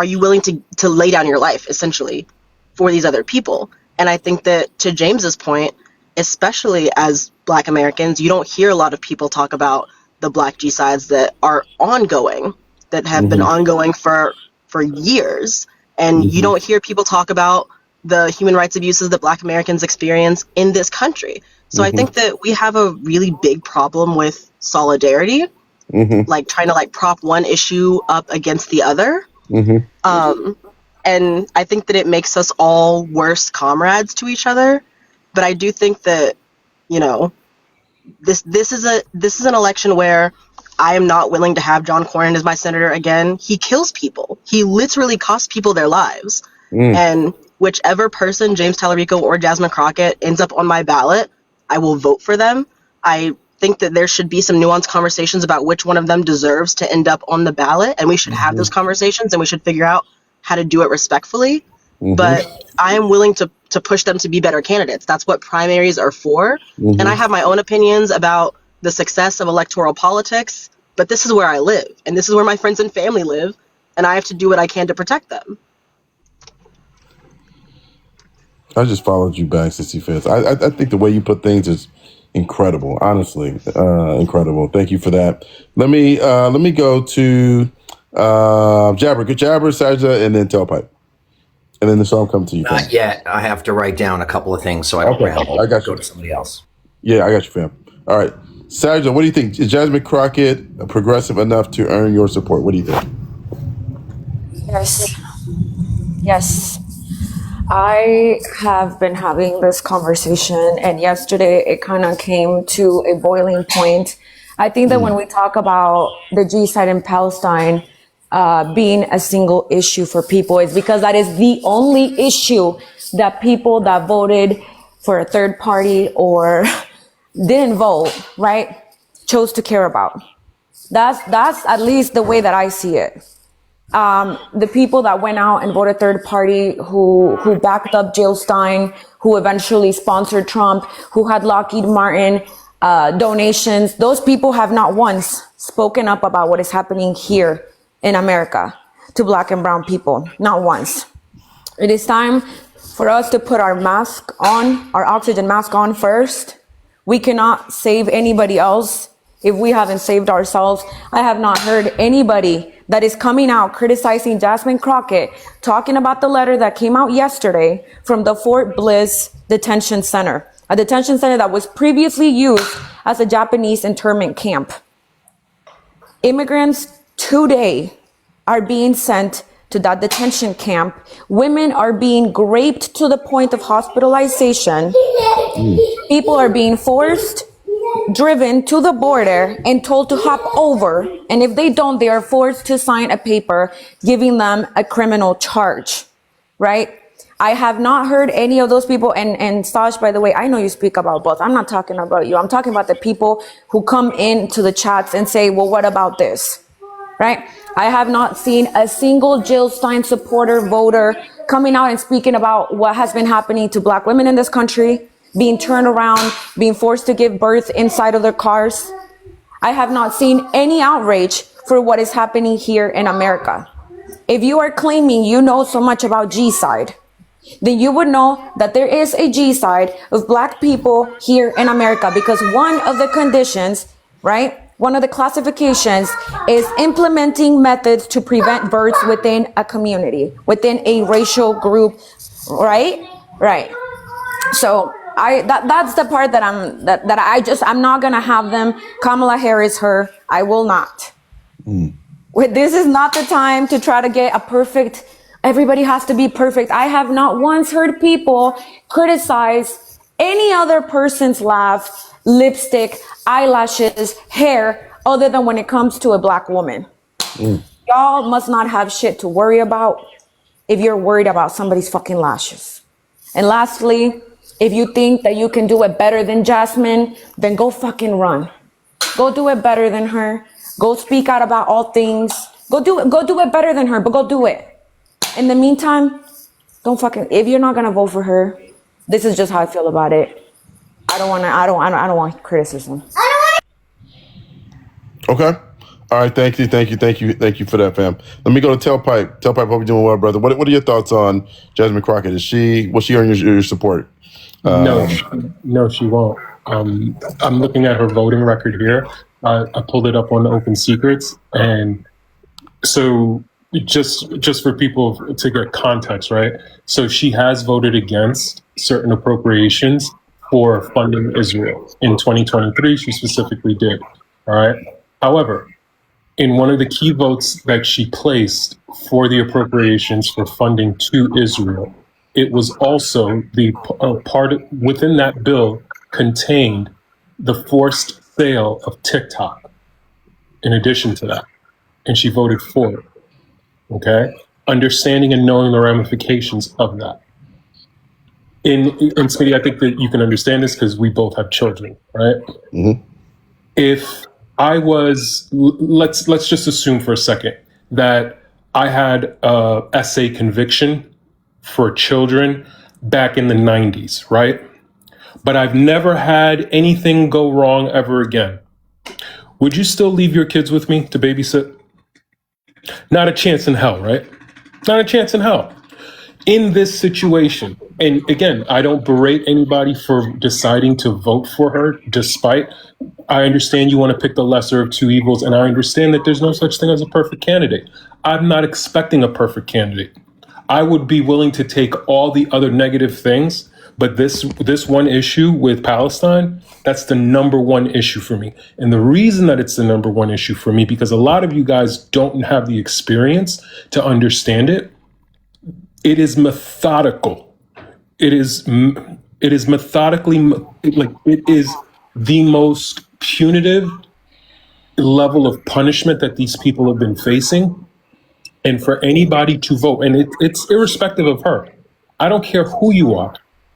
you willing to lay down your life essentially for these other people? And I think that, to James's point, especially as Black Americans, you don't hear a lot of people talk about the Black G-sides that are ongoing, that have been ongoing for years. And you don't hear people talk about the human rights abuses that Black Americans experience in this country. So I think that we have a really big problem with solidarity, like trying to prop one issue up against the other. And I think that it makes us all worse comrades to each other. But I do think that, this is an election where I am not willing to have John Cornyn as my senator again. He kills people. He literally costs people their lives. And whichever person, James Talarico or Jasmine Crockett, ends up on my ballot, I will vote for them. I think that there should be some nuanced conversations about which one of them deserves to end up on the ballot, and we should have those conversations, and we should figure out how to do it respectfully. But I am willing to push them to be better candidates. That's what primaries are for. And I have my own opinions about the success of electoral politics, but this is where I live, and this is where my friends and family live, and I have to do what I can to protect them. I just followed you back, Sissy Fitz. I think the way you put things is incredible. Honestly, incredible. Thank you for that. Let me go to Jabber, Sajda, and then Tailpipe, and then the song come to you. Not yet. I have to write down a couple of things so I don't ramble. I got you. Go to somebody else. Yeah, I got you, fam. All right, Sajda, what do you think? Is Jasmine Crockett progressive enough to earn your support? What do you think? Yes. I have been having this conversation, and yesterday it kind of came to a boiling point. I think that when we talk about the G-side in Palestine being a single issue for people, it's because that is the only issue that people that voted for a third party or didn't vote, right, chose to care about. That's at least the way that I see it. The people that went out and voted third party, who backed up Jill Stein, who eventually sponsored Trump, who had Lockheed Martin donations, those people have not once spoken up about what is happening here in America to Black and brown people. Not once. It is time for us to put our mask on, our oxygen mask on first. We cannot save anybody else if we haven't saved ourselves. I have not heard anybody that is coming out criticizing Jasmine Crockett, talking about the letter that came out yesterday from the Fort Bliss Detention Center, a detention center that was previously used as a Japanese internment camp. Immigrants today are being sent to that detention camp. Women are being raped to the point of hospitalization. People are being forced, driven to the border and told to hop over, and if they don't, they are forced to sign a paper giving them a criminal charge, right? I have not heard any of those people, and Saj, by the way, I know you speak about both. I'm not talking about you. I'm talking about the people who come into the chats and say, well, what about this, right? I have not seen a single Jill Stein supporter, voter, coming out and speaking about what has been happening to Black women in this country, being turned around, being forced to give birth inside of their cars. I have not seen any outrage for what is happening here in America. If you are claiming you know so much about G-side, then you would know that there is a G-side of Black people here in America, because one of the conditions, right, one of the classifications is implementing methods to prevent births within a community, within a racial group, right? Right. So that's the part that I'm not gonna have them Kamala Harris her. I will not. This is not the time to try to get a perfect, everybody has to be perfect. I have not once heard people criticize any other person's laugh, lipstick, eyelashes, hair, other than when it comes to a Black woman. Y'all must not have shit to worry about if you're worried about somebody's fucking lashes. And lastly, if you think that you can do it better than Jasmine, then go fucking run. Go do it better than her. Go speak out about all things. Go do it better than her, but go do it. In the meantime, if you're not gonna vote for her, this is just how I feel about it. I don't want criticism. Okay. All right. Thank you for that, fam. Let me go to Tailpipe. Tailpipe, hope you're doing well, brother. What are your thoughts on Jasmine Crockett? Will she earn your support? No, she won't. I'm looking at her voting record here. I pulled it up on the Open Secrets, and so just for people to get context, right? So she has voted against certain appropriations for funding Israel. In 2023, she specifically did. All right. However, in one of the key votes that she placed for the appropriations for funding to Israel, it was also the part within that bill contained the forced sale of TikTok in addition to that. And she voted for it. Okay? Understanding and knowing the ramifications of that. And Smitty, I think that you can understand this because we both have children, right? Mm-hmm. If I was, let's just assume for a second that I had a essay conviction for children back in the 90s, right? But I've never had anything go wrong ever again. Would you still leave your kids with me to babysit? Not a chance in hell, right? Not a chance in hell. In this situation, and again, I don't berate anybody for deciding to vote for her, despite I understand you want to pick the lesser of two evils, and I understand that there's no such thing as a perfect candidate. I'm not expecting a perfect candidate. I would be willing to take all the other negative things, but this one issue with Palestine, that's the number one issue for me. And the reason that it's the number one issue for me, because a lot of you guys don't have the experience to understand it. It is methodical. It is methodically, like, it is the most punitive level of punishment that these people have been facing. And for anybody to vote, and it's irrespective of her. I don't care who you are.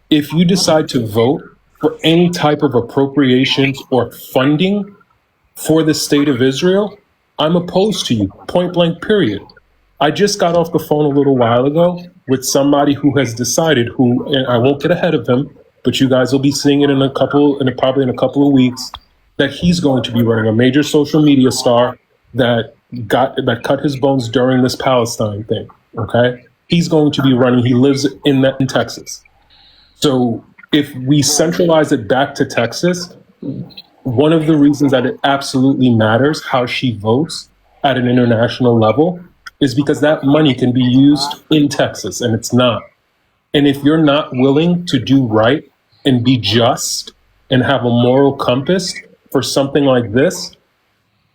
If you decide to vote for any type of appropriations or funding for the state of Israel, I'm opposed to you, point blank, period. I just got off the phone a little while ago with somebody who has decided, and I won't get ahead of him, but you guys will be seeing it probably in a couple of weeks, that he's going to be running, a major social media star that cut his bones during this Palestine thing. Okay, he's going to be running. He lives in Texas. So if we centralize it back to Texas, one of the reasons that it absolutely matters how she votes at an international level is because that money can be used in Texas, and it's not. And if you're not willing to do right and be just and have a moral compass for something like this,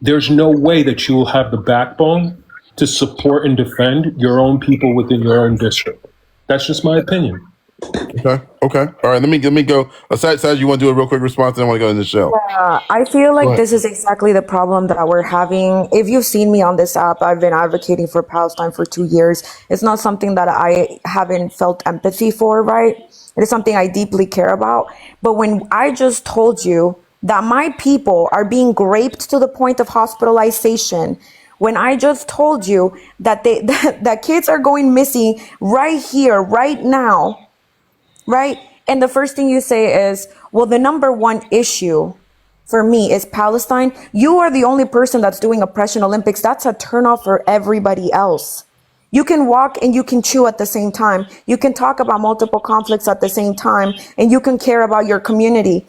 there's no way that you will have the backbone to support and defend your own people within your own district. That's just my opinion. Okay. All right. Let me go. Aside, you want to do a real quick response, and I want to go in the show. Yeah, I feel like this is exactly the problem that we're having. If you've seen me on this app, I've been advocating for Palestine for 2 years. It's not something that I haven't felt empathy for, right? It is something I deeply care about. But when I just told you that my people are being raped to the point of hospitalization, when I just told you that that kids are going missing right here, right now, right? And the first thing you say is, well, the number one issue for me is Palestine. You are the only person that's doing Oppression Olympics. That's a turnoff for everybody else. You can walk and you can chew at the same time. You can talk about multiple conflicts at the same time, and you can care about your community.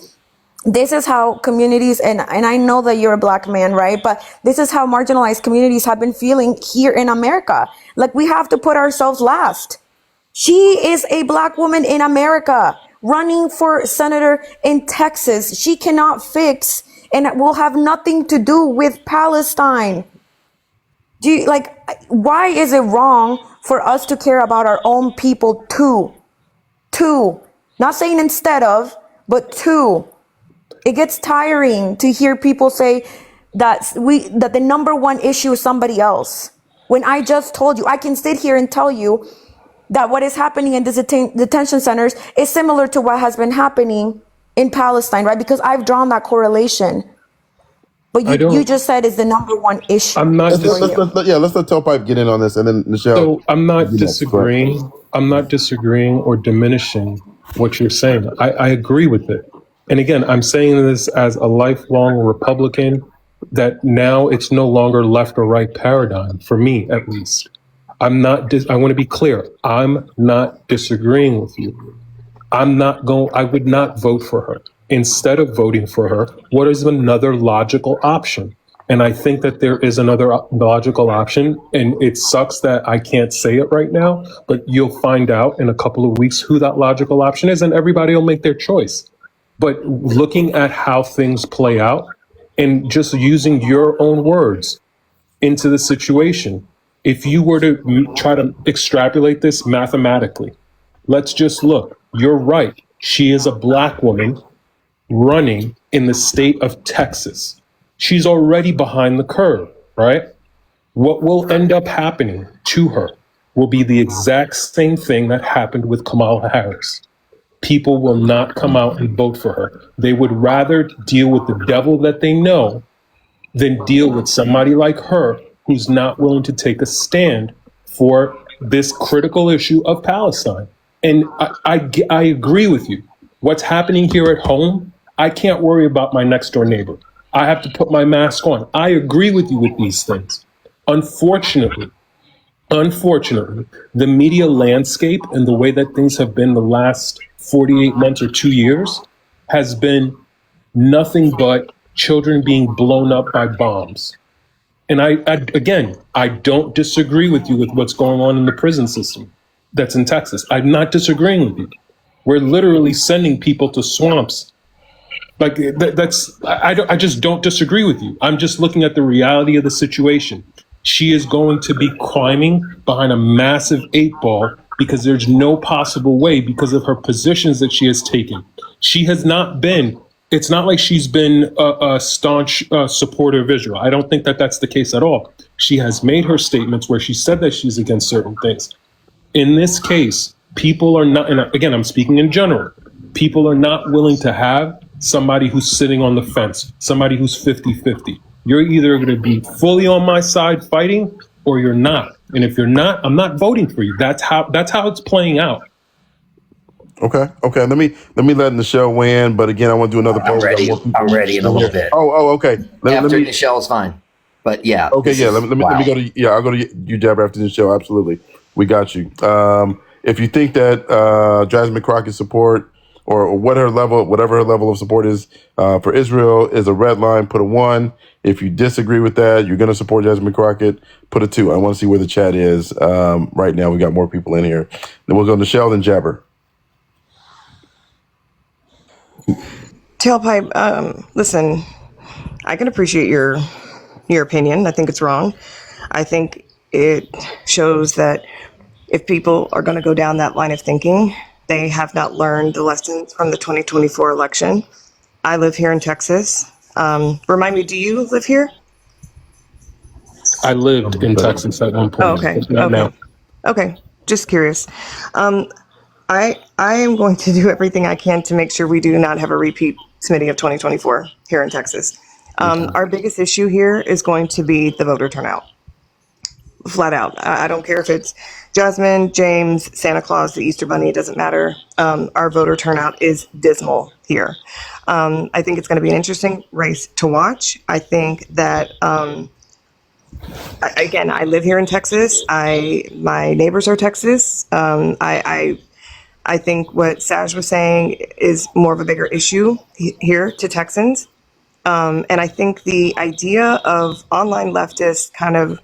This is how communities, and I know that you're a black man, right? But this is how marginalized communities have been feeling here in America. Like, we have to put ourselves last. She is a black woman in America running for senator in Texas. She cannot fix and will have nothing to do with Palestine. Why is it wrong for us to care about our own people too? Not saying instead of, but too. It gets tiring to hear people say that the number one issue is somebody else. When I just told you, I can sit here and tell you that what is happening in these detention centers is similar to what has been happening in Palestine, right? Because I've drawn that correlation. But you just said it's the number one issue. I'm not. Let's let Tailpipe get in on this, and then Michelle. So I'm not disagreeing. I'm not disagreeing or diminishing what you're saying. I agree with it. And again, I'm saying this as a lifelong Republican, that now it's no longer left or right paradigm, for me at least. I'm not. I want to be clear. I'm not disagreeing with you. I would not vote for her. Instead of voting for her, what is another logical option? And I think that there is another logical option, and it sucks that I can't say it right now, but you'll find out in a couple of weeks who that logical option is, and everybody will make their choice. But looking at how things play out and just using your own words into the situation, if you were to try to extrapolate this mathematically, let's just look. You're right. She is a Black woman running in the state of Texas. She's already behind the curve, right? What will end up happening to her will be the exact same thing that happened with Kamala Harris. People will not come out and vote for her. They would rather deal with the devil that they know than deal with somebody like her who's not willing to take a stand for this critical issue of Palestine. And I agree with you. What's happening here at home, I can't worry about my next door neighbor. I have to put my mask on. I agree with you with these things. Unfortunately, the media landscape and the way that things have been the last 48 months or 2 years has been nothing but children being blown up by bombs. And I don't disagree with you with what's going on in the prison system that's in Texas. I'm not disagreeing with you. We're literally sending people to swamps. Like I just don't disagree with you. I'm just looking at the reality of the situation. She is going to be climbing behind a massive 8-ball because there's no possible way, because of her positions that she has taken. She has not been, it's not like she's been a staunch supporter of Israel. I don't think that that's the case at all. She has made her statements where she said that she's against certain things. In this case, people are not, and again, I'm speaking in general, people are not willing to have somebody who's sitting on the fence, somebody who's 50-50. You're either going to be fully on my side fighting or you're not. And if you're not, I'm not voting for you. That's how it's playing out. Okay. Let me let Nichelle weigh in. But again, I want to do another poll. I'm ready in a little bit. Okay. After Nichelle is fine. But yeah. Okay. Yeah. Let me go to. Yeah, I'll go to you, Jabber, after Nichelle. Absolutely, we got you. If you think that Jasmine Crockett's support or whatever her level of support is for Israel is a red line, put a 1. If you disagree with that, you're going to support Jasmine Crockett, put a 2. I want to see where the chat is right now. We got more people in here. Then we'll go to Nichelle, then Jabber. Tailpipe, listen, I can appreciate your opinion. I think it's wrong. I think it shows that if people are going to go down that line of thinking, they have not learned the lessons from the 2024 election. I live here in Texas. Remind me, do you live here? I lived in Texas at one point. Oh, okay. Not now. Okay. Just curious. I am going to do everything I can to make sure we do not have a repeat Smitty of 2024 here in Texas. Our biggest issue here is going to be the voter turnout. Flat out. I don't care if it's Jasmine, James, Santa Claus, the Easter Bunny, it doesn't matter. Our voter turnout is dismal here. I think it's going to be an interesting race to watch. I think that, again, I live here in Texas. My neighbors are Texas. I think what Saj was saying is more of a bigger issue here to Texans. And I think the idea of online leftists kind of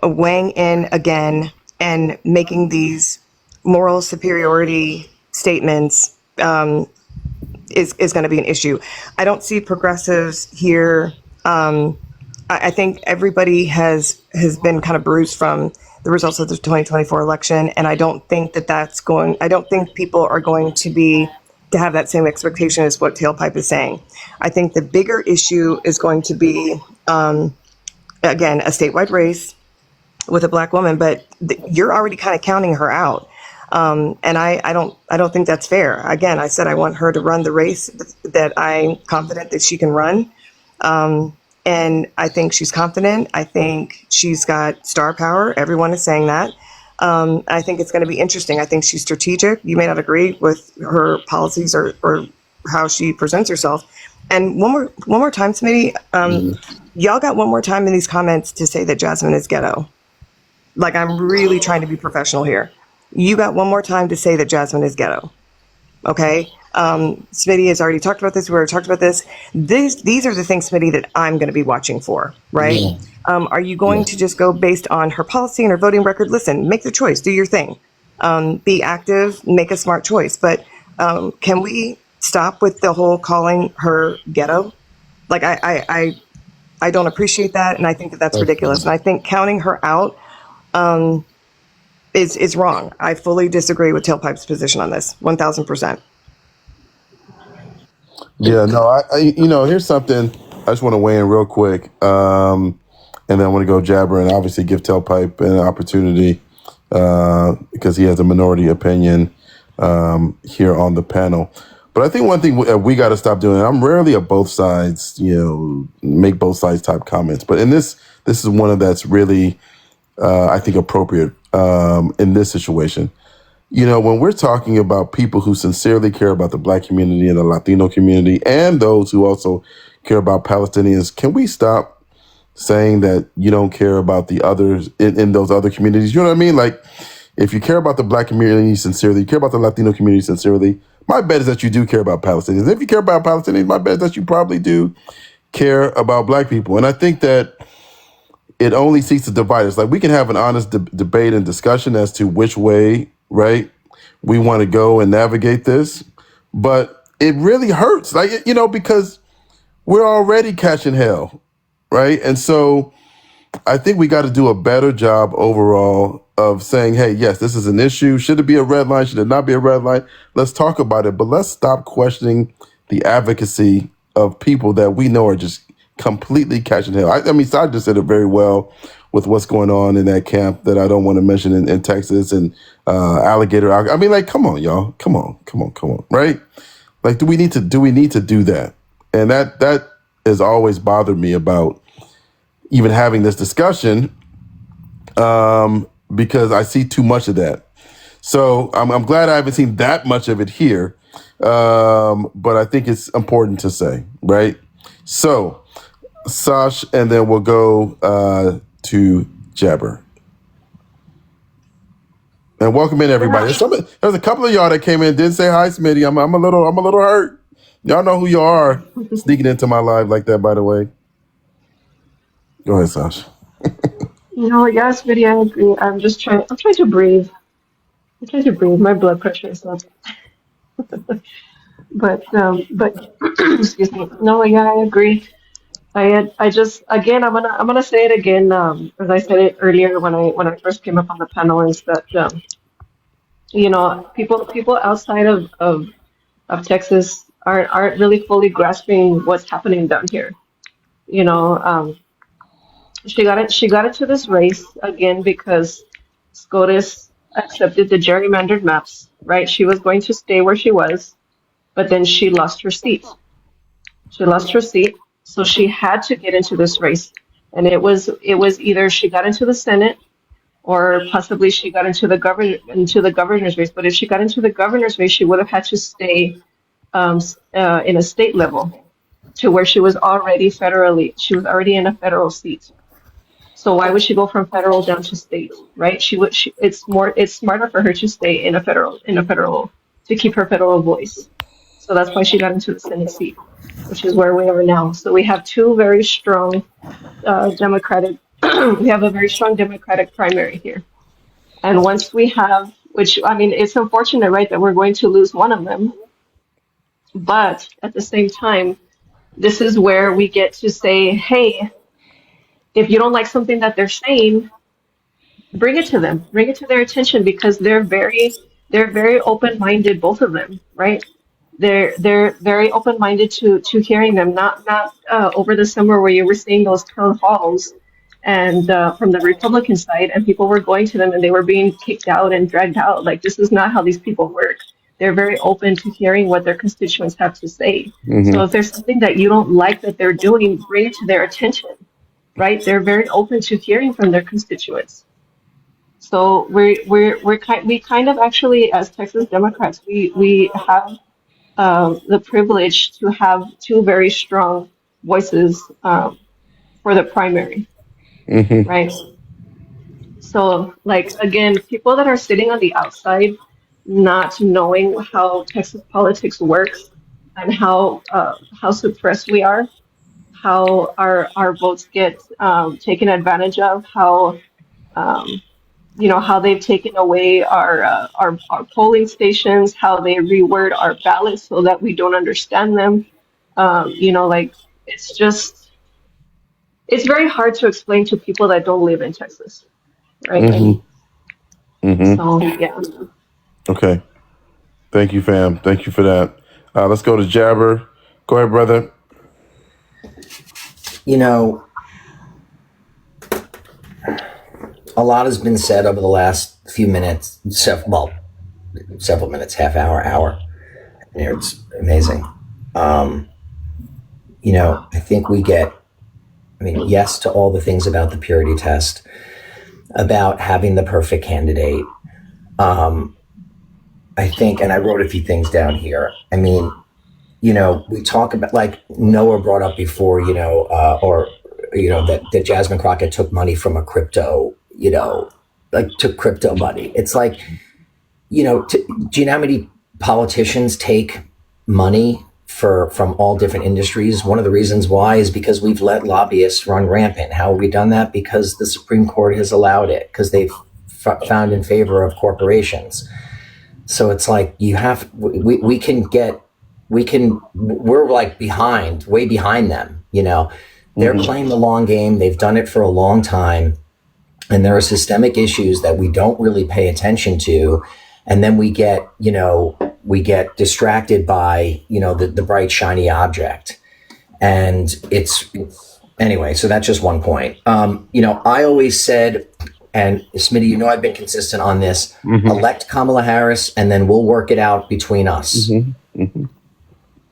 weighing in again and making these moral superiority statements is going to be an issue. I don't see progressives here. I think everybody has been kind of bruised from the results of the 2024 election, and I don't think I don't think people are going to be to have that same expectation as what Tailpipe is saying. I think the bigger issue is going to be, again, a statewide race with a black woman, but you're already kind of counting her out. And I don't think that's fair. Again, I said I want her to run the race that I'm confident that she can run. And I think she's confident. I think she's got star power. Everyone is saying that. I think it's going to be interesting. I think she's strategic. You may not agree with her policies or how she presents herself. And one more time, Smitty, y'all got one more time in these comments to say that Jasmine is ghetto. Like, I'm really trying to be professional here. You got one more time to say that Jasmine is ghetto. Okay? Smitty has already talked about this. We already talked about this. These are the things, Smitty, that I'm going to be watching for, right? Yeah. Are you going to just go based on her policy and her voting record? Listen, make the choice. Do your thing. Be active. Make a smart choice. But can we stop with the whole calling her ghetto? Like, I don't appreciate that, and I think that that's ridiculous. And I think counting her out is wrong. I fully disagree with Tailpipe's position on this, 1,000%. Yeah, no, I here's something I just want to weigh in real quick, and then I want to go Jabber and obviously give Tailpipe an opportunity because he has a minority opinion here on the panel. But I think one thing we got to stop doing, and I'm rarely at both sides, make both sides type comments, but in this is one of that's really, I think, appropriate in this situation. When we're talking about people who sincerely care about the Black community and the Latino community and those who also care about Palestinians, can we stop saying that you don't care about the others in those other communities? You know what I mean? Like, if you care about the Black community sincerely, you care about the Latino community sincerely, my bet is that you do care about Palestinians. If you care about Palestinians, my bet is that you probably do care about Black people. And I think that it only seeks to divide us. Like, we can have an honest debate and discussion as to which way, right, we want to go and navigate this. But it really hurts, like, because we're already catching hell, right? And so I think we got to do a better job overall of saying, hey, yes, this is an issue. Should it be a red line? Should it not be a red line? Let's talk about it. But let's stop questioning the advocacy of people that we know are just completely catching hell. I mean, Sai just said it very well with what's going on in that camp that I don't want to mention in Texas and Alligator. I mean, like, come on, y'all. Come on. Right? Like, do we need to do that? And that has always bothered me about even having this discussion because I see too much of that. So I'm glad I haven't seen that much of it here. But I think it's important to say, right? So, Sash, and then we'll go to Jabber. And welcome in, everybody. There's a couple of y'all that came in, didn't say hi, Smitty. I'm a little hurt. Y'all know who you are, sneaking into my live like that, by the way. Go ahead, Sash. Yes, Smitty, I agree. I'm trying to breathe. I'm trying to breathe. My blood pressure is up. But excuse me. No, yeah, I agree. I just, again, I'm gonna say it again, as I said it earlier when I first came up on the panel, is that people outside of Texas aren't really fully grasping what's happening down here. She got into this race again because SCOTUS accepted the gerrymandered maps, right? She was going to stay where she was, but then she lost her seat. So she had to get into this race. And it was either she got into the Senate or possibly she got into the governor's race. But if she got into the governor's race, she would have had to stay in a state level to where she was already in a federal seat. So why would she go from federal down to state, right? It's smarter for her to stay in a federal to keep her federal voice. So that's why she got into the Senate seat, which is where we are now. So we have two very strong Democratic. We have a very strong Democratic primary here, and once we have, which I mean, it's unfortunate, right, that we're going to lose one of them. But at the same time, this is where we get to say, hey, if you don't like something that they're saying, bring it to them, bring it to their attention, because they're very open-minded, both of them, right? they're very open-minded to hearing them. Not over the summer where you were seeing those town halls and from the Republican side, and people were going to them and they were being kicked out and dragged out. Like, this is not how these people work. They're very open to hearing what their constituents have to say. So if there's something that you don't like that they're doing, bring it to their attention, right? They're very open to hearing from their constituents. So we kind of actually, as Texas Democrats, we have the privilege to have two very strong voices for the primary, right? So, like, again, people that are sitting on the outside, not knowing how Texas politics works and how suppressed we are, how our votes get taken advantage of, how how they've taken away our polling stations, how they reword our ballots so that we don't understand them. Like, it's very hard to explain to people that don't live in Texas, right? So yeah. Okay. Thank you, fam. Thank you for that. Let's go to Jabber. Go ahead, brother. A lot has been said over the last few minutes, several minutes, half hour. It's amazing. I think yes to all the things about the purity test, about having the perfect candidate. I think, and I wrote a few things down here. We talk about, like Noah brought up before, that Jasmine Crockett took money from a crypto, took crypto money. It's like, do you know how many politicians take money from all different industries? One of the reasons why is because we've let lobbyists run rampant. How have we done that? Because the Supreme Court has allowed it, because they've found in favor of corporations. So it's like we're like way behind them, They're playing the long game. They've done it for a long time. And there are systemic issues that we don't really pay attention to. And then we get distracted by, the bright, shiny object. And anyway, so that's just one point. I always said, and Smitty, I've been consistent on this, elect Kamala Harris, and then we'll work it out between us.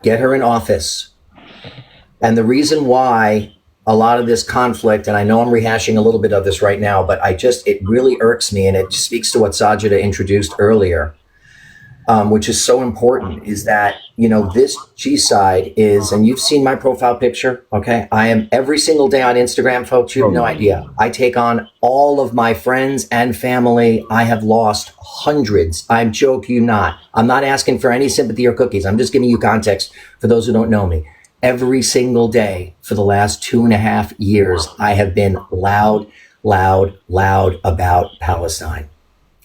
Get her in office. And the reason why a lot of this conflict, and I know I'm rehashing a little bit of this right now, but it really irks me, and it speaks to what Sajida introduced earlier, which is so important, is that, this G side is, and you've seen my profile picture, okay? I am every single day on Instagram, folks. You have no idea. I take on all of my friends and family. I have lost hundreds. I'm joking you not. I'm not asking for any sympathy or cookies. I'm just giving you context for those who don't know me. Every single day for the last 2.5 years, I have been loud about Palestine.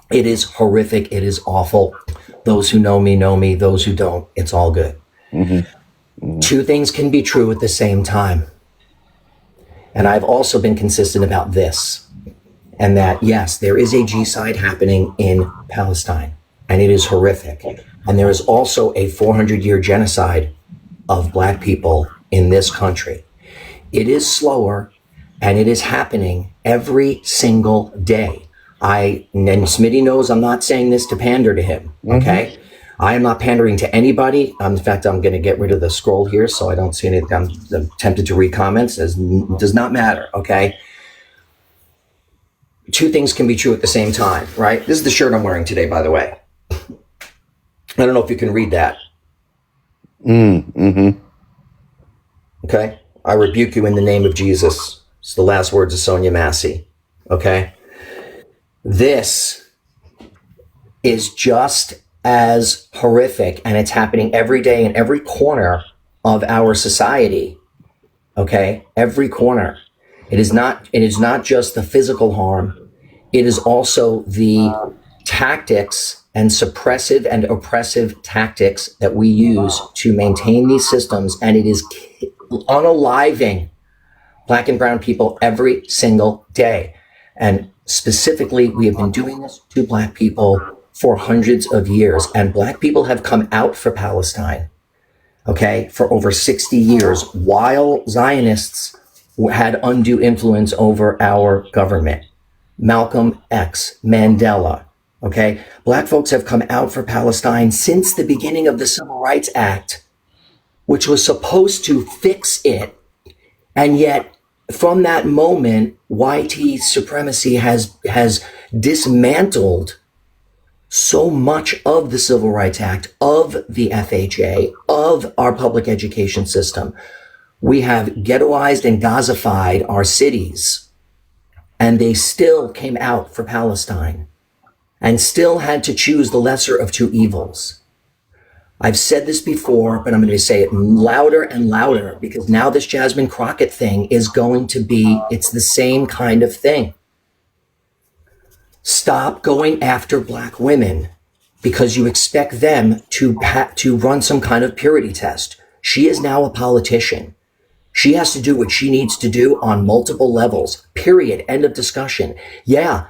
It is horrific. It is awful. Those who know me. Those who don't, it's all good. Two things can be true at the same time. And I've also been consistent about this, and that, yes, there is a G-side happening in Palestine, and it is horrific. And there is also a 400-year genocide of Black people in this country. It is slower, and it is happening every single day. And Smitty knows I'm not saying this to pander to him, okay? I am not pandering to anybody. In fact, I'm going to get rid of the scroll here so I don't see anything. I'm tempted to read comments. It does not matter, okay? Two things can be true at the same time, right? This is the shirt I'm wearing today, by the way. I don't know if you can read that. Okay? I rebuke you in the name of Jesus. It's the last words of Sonia Massey, okay? This is just as horrific, and it's happening every day in every corner of our society. Okay? Every corner. It is not just the physical harm. It is also the tactics and suppressive and oppressive tactics that we use to maintain these systems, and it is unaliving Black and brown people every single day. And specifically, we have been doing this to Black people for hundreds of years, and Black people have come out for Palestine. okay, for over 60 years, while Zionists had undue influence over our government. Malcolm X, Mandela, okay? Black folks have come out for Palestine since the beginning of the Civil Rights Act, which was supposed to fix it. And yet, from that moment, YT supremacy has dismantled so much of the Civil Rights Act, of the FHA, of our public education system. We have ghettoized and Gazified our cities, and they still came out for Palestine and still had to choose the lesser of two evils. I've said this before, but I'm going to say it louder and louder, because now this Jasmine Crockett thing is going to be, it's the same kind of thing. Stop going after Black women because you expect them to run some kind of purity test. She is now a politician. She has to do what she needs to do on multiple levels, period, end of discussion. Yeah,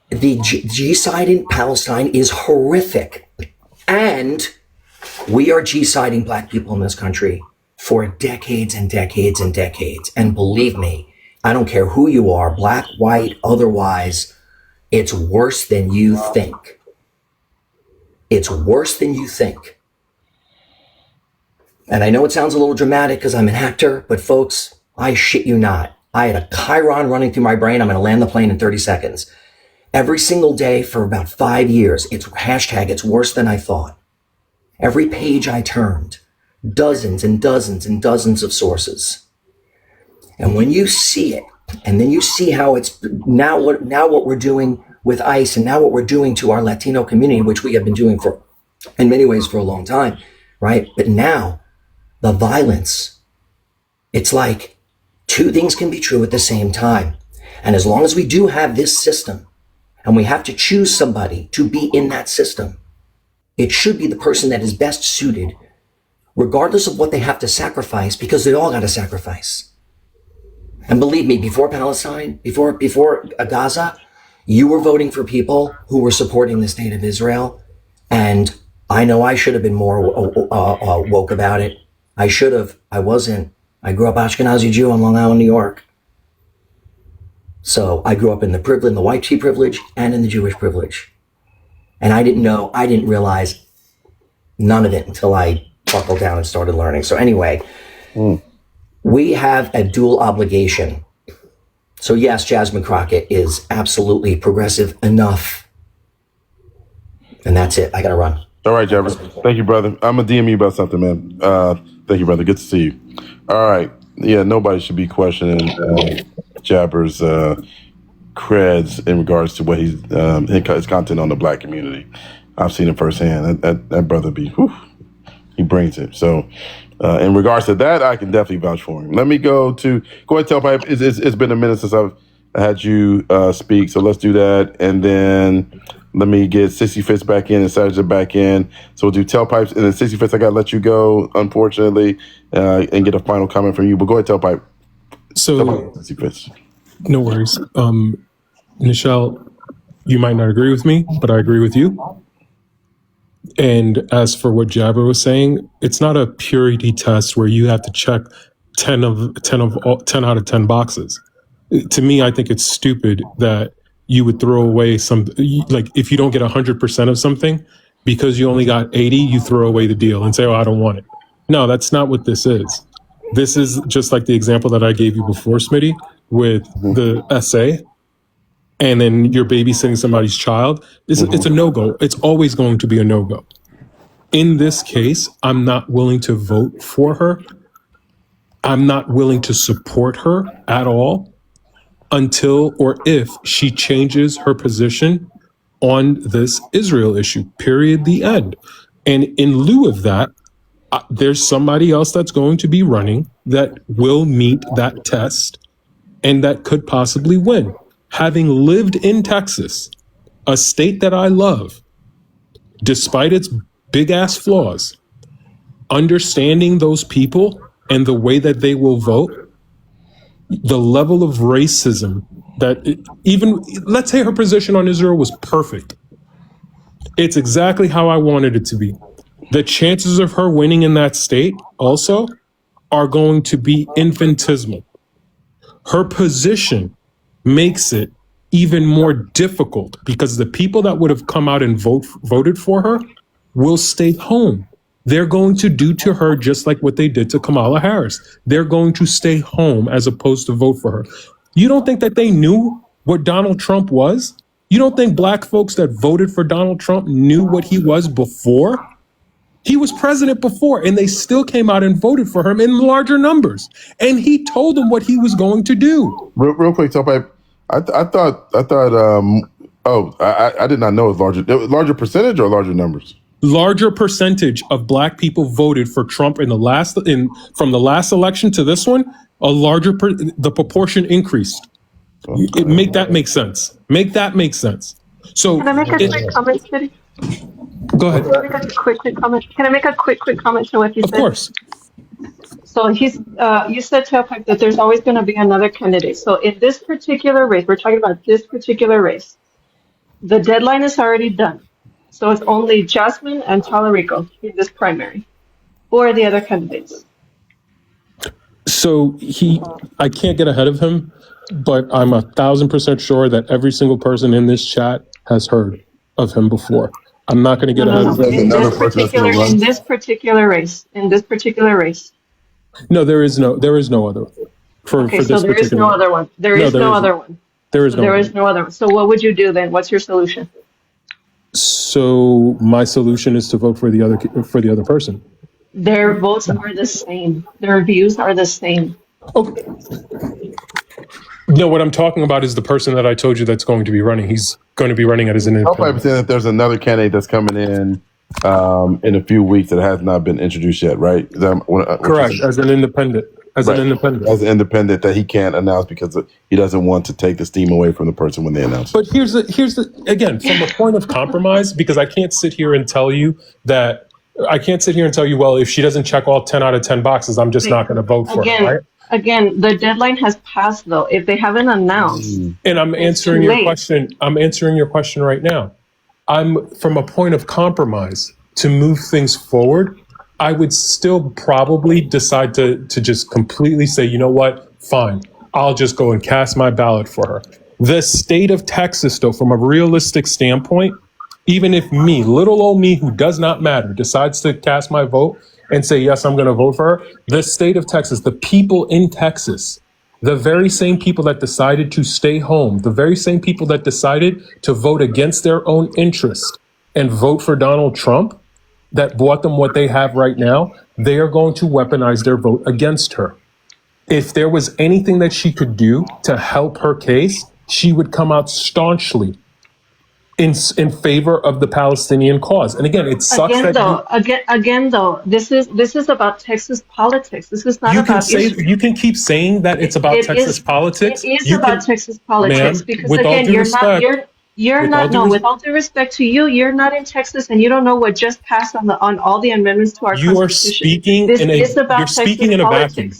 the G-side in Palestine is horrific. And we are G-siding Black people in this country for decades and decades and decades. And believe me, I don't care who you are, Black, white, otherwise, it's worse than you think. It's worse than you think. And I know it sounds a little dramatic because I'm an actor, but folks, I shit you not. I had a chyron running through my brain. I'm going to land the plane in 30 seconds. Every single day for about 5 years, it's hashtag, it's worse than I thought. Every page I turned, dozens and dozens and dozens of sources. And when you see it, and then you see how it's now what we're doing with ICE, and now what we're doing to our Latino community, which we have been doing for, in many ways, for a long time, right? But now, the violence, it's like two things can be true at the same time. And as long as we do have this system, and we have to choose somebody to be in that system, it should be the person that is best suited, regardless of what they have to sacrifice, because they all got to sacrifice. And believe me, before Palestine, before Gaza, you were voting for people who were supporting the state of Israel. And I know I should have been more woke about it. I should have. I wasn't. I grew up Ashkenazi Jew on Long Island, New York. So I grew up in the privilege, in the white privilege, and in the Jewish privilege. And I didn't realize none of it until I buckled down and started learning. So anyway, we have a dual obligation. So yes, Jasmine Crockett is absolutely progressive enough. And that's it. I got to run. All right, Jabbers. Thank you, brother. I'm going to DM you about something, man. Thank you, brother. Good to see you. All right. Yeah, nobody should be questioning Jabber's creds in regards to what his content on the Black community. I've seen it firsthand. That brother he brings it. So in regards to that, I can definitely vouch for him. Let me go ahead, Tailpipe. It's been a minute since I've had you speak, so let's do that. And then let me get Sissy Fitz back in and Saturday back in. So we'll do Tailpipes, and then Sissy Fitz, I got to let you go, unfortunately, and get a final comment from you. But go ahead, Tailpipe. So, Sissy Fitz. No worries. Nichelle, you might not agree with me, but I agree with you. And as for what Jabber was saying, it's not a purity test where you have to check 10 out of 10 boxes. To me, I think it's stupid that you would throw away if you don't get 100% of something, because you only got 80, you throw away the deal and say, oh, I don't want it. No, that's not what this is. This is just like the example that I gave you before, Smitty, with the essay, and then you're babysitting somebody's child. It's a no-go. It's always going to be a no-go. In this case, I'm not willing to vote for her. I'm not willing to support her at all until or if she changes her position on this Israel issue, period, the end. And in lieu of that, there's somebody else that's going to be running that will meet that test and that could possibly win. Having lived in Texas, a state that I love, despite its big ass flaws, understanding those people and the way that they will vote, the level of racism that let's say her position on Israel was perfect. It's exactly how I wanted it to be. the chances of her winning in that state also are going to be infinitesimal. Her position makes it even more difficult because the people that would have come out and voted for her will stay home. They're going to do to her just like what they did to Kamala Harris. They're going to stay home as opposed to vote for her. You don't think that they knew what Donald Trump was? You don't think black folks that voted for Donald Trump knew what he was before? He was president before, and they still came out and voted for him in larger numbers. And he told them what he was going to do. Real quick, Top Pipe. I thought. I did not know it was larger percentage or larger numbers. Larger percentage of black people voted for Trump from the last election to this one. The proportion increased. Make that make sense. Make that make sense. So can I make a quick comment, Kitty? Go ahead. Can I make a quick comment? Can I make a quick comment to what you said? Of course. So you said, Tailpipe, that there's always going to be another candidate. So in this particular race, we're talking about this particular race, the deadline is already done. So it's only Jasmine and Tallarico in this primary. Who are the other candidates? So I can't get ahead of him, but I'm 1,000% sure that every single person in this chat has heard of him before. I'm not going to get ahead of him. In this particular race. No, there is no other. So there is no other one. There is no other one. So what would you do then? What's your solution? So my solution is to vote for the other person. Their votes are the same. Their views are the same. Okay. No, what I'm talking about is the person that I told you that's going to be running. He's going to be running as an independent. I'm saying that there's another candidate that's coming in a few weeks that has not been introduced yet, right? Correct. As an independent. As an independent that he can't announce because he doesn't want to take the steam away from the person when they announce it. But here's the again, from a point of compromise, because I can't sit here and tell you, well, if she doesn't check all 10 out of 10 boxes, I'm just not going to vote for her, right? Again, the deadline has passed though. If they haven't announced. And I'm answering your question. I'm answering your question right now. I'm from a point of compromise to move things forward. I would still probably decide to just completely say, you know what, fine, I'll just go and cast my ballot for her. The state of Texas, though, from a realistic standpoint, even if me, little old me who does not matter, decides to cast my vote and say, yes, I'm going to vote for her, the state of Texas, the people in Texas, the very same people that decided to stay home, the very same people that decided to vote against their own interest and vote for Donald Trump, that bought them what they have right now, they are going to weaponize their vote against her. If there was anything that she could do to help her case, she would come out staunchly in favor of the Palestinian cause. And again, it sucks Again, this is about Texas politics. This is not about Israel. You can keep saying that it's about Texas politics. It is about Texas politics because again, with all due respect to you, you're not in Texas and you don't know what just passed on all the amendments to our Constitution. You're speaking in a vacuum.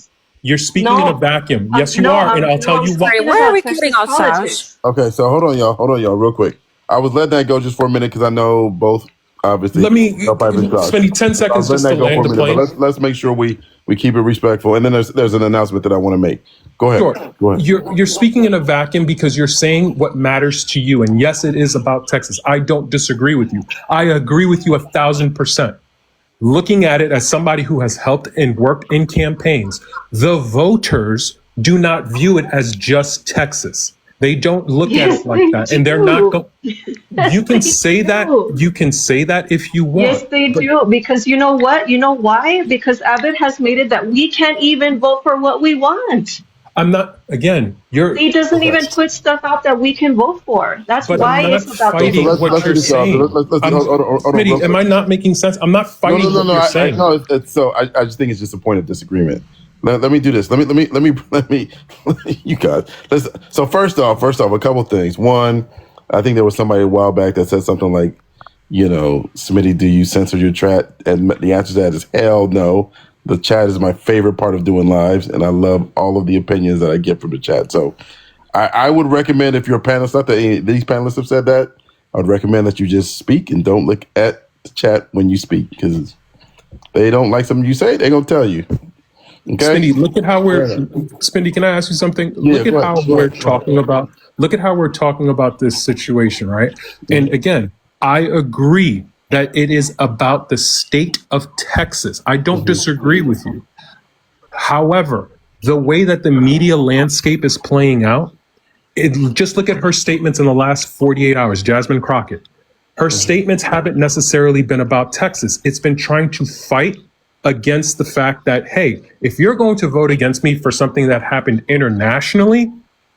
You're speaking in a vacuum. Yes, you are, and I'll tell you why. Where are we cutting off, Sash? Okay, so hold on, y'all, real quick. I was letting that go just for a minute because I know both obviously. Let me spend 10 seconds just to land the plane. Let's make sure we keep it respectful. And then there's an announcement that I want to make. Go ahead. Sure. Go ahead. You're speaking in a vacuum because you're saying what matters to you. And yes, it is about Texas. I don't disagree with you. I agree with you 1,000%. Looking at it as somebody who has helped and worked in campaigns, the voters do not view it as just Texas. They don't look at it like that, and they're not. You can say that. You can say that if you want. Yes, they do. Because you know what? You know why? Because Abbott has made it that we can't even vote for what we want. I'm not. Again, he doesn't even put stuff out that we can vote for. That's why it's about fighting what you're saying. Smitty, am I not making sense? I'm not fighting what you're saying. No, I just think it's just a point of disagreement. Let me do this. Let me. You guys. So first off, a couple things. One, I think there was somebody a while back that said something like, Smitty, do you censor your chat? And the answer to that is hell no. The chat is my favorite part of doing lives, and I love all of the opinions that I get from the chat. So I would recommend, if you're a panelist, not that these panelists have said that, I would recommend that you just speak and don't look at the chat when you speak, because They don't like something you say, they're gonna tell you. Okay. Spindy, look at how we're Spindy, can I ask you something? Look at how we're talking about this situation, right? And again, I agree that it is about the state of Texas. I don't disagree with you. However, the way that the media landscape is playing out, just look at her statements in the last 48 hours, Jasmine Crockett. Her statements haven't necessarily been about Texas. It's been trying to fight against the fact that, hey, if you're going to vote against me for something that happened internationally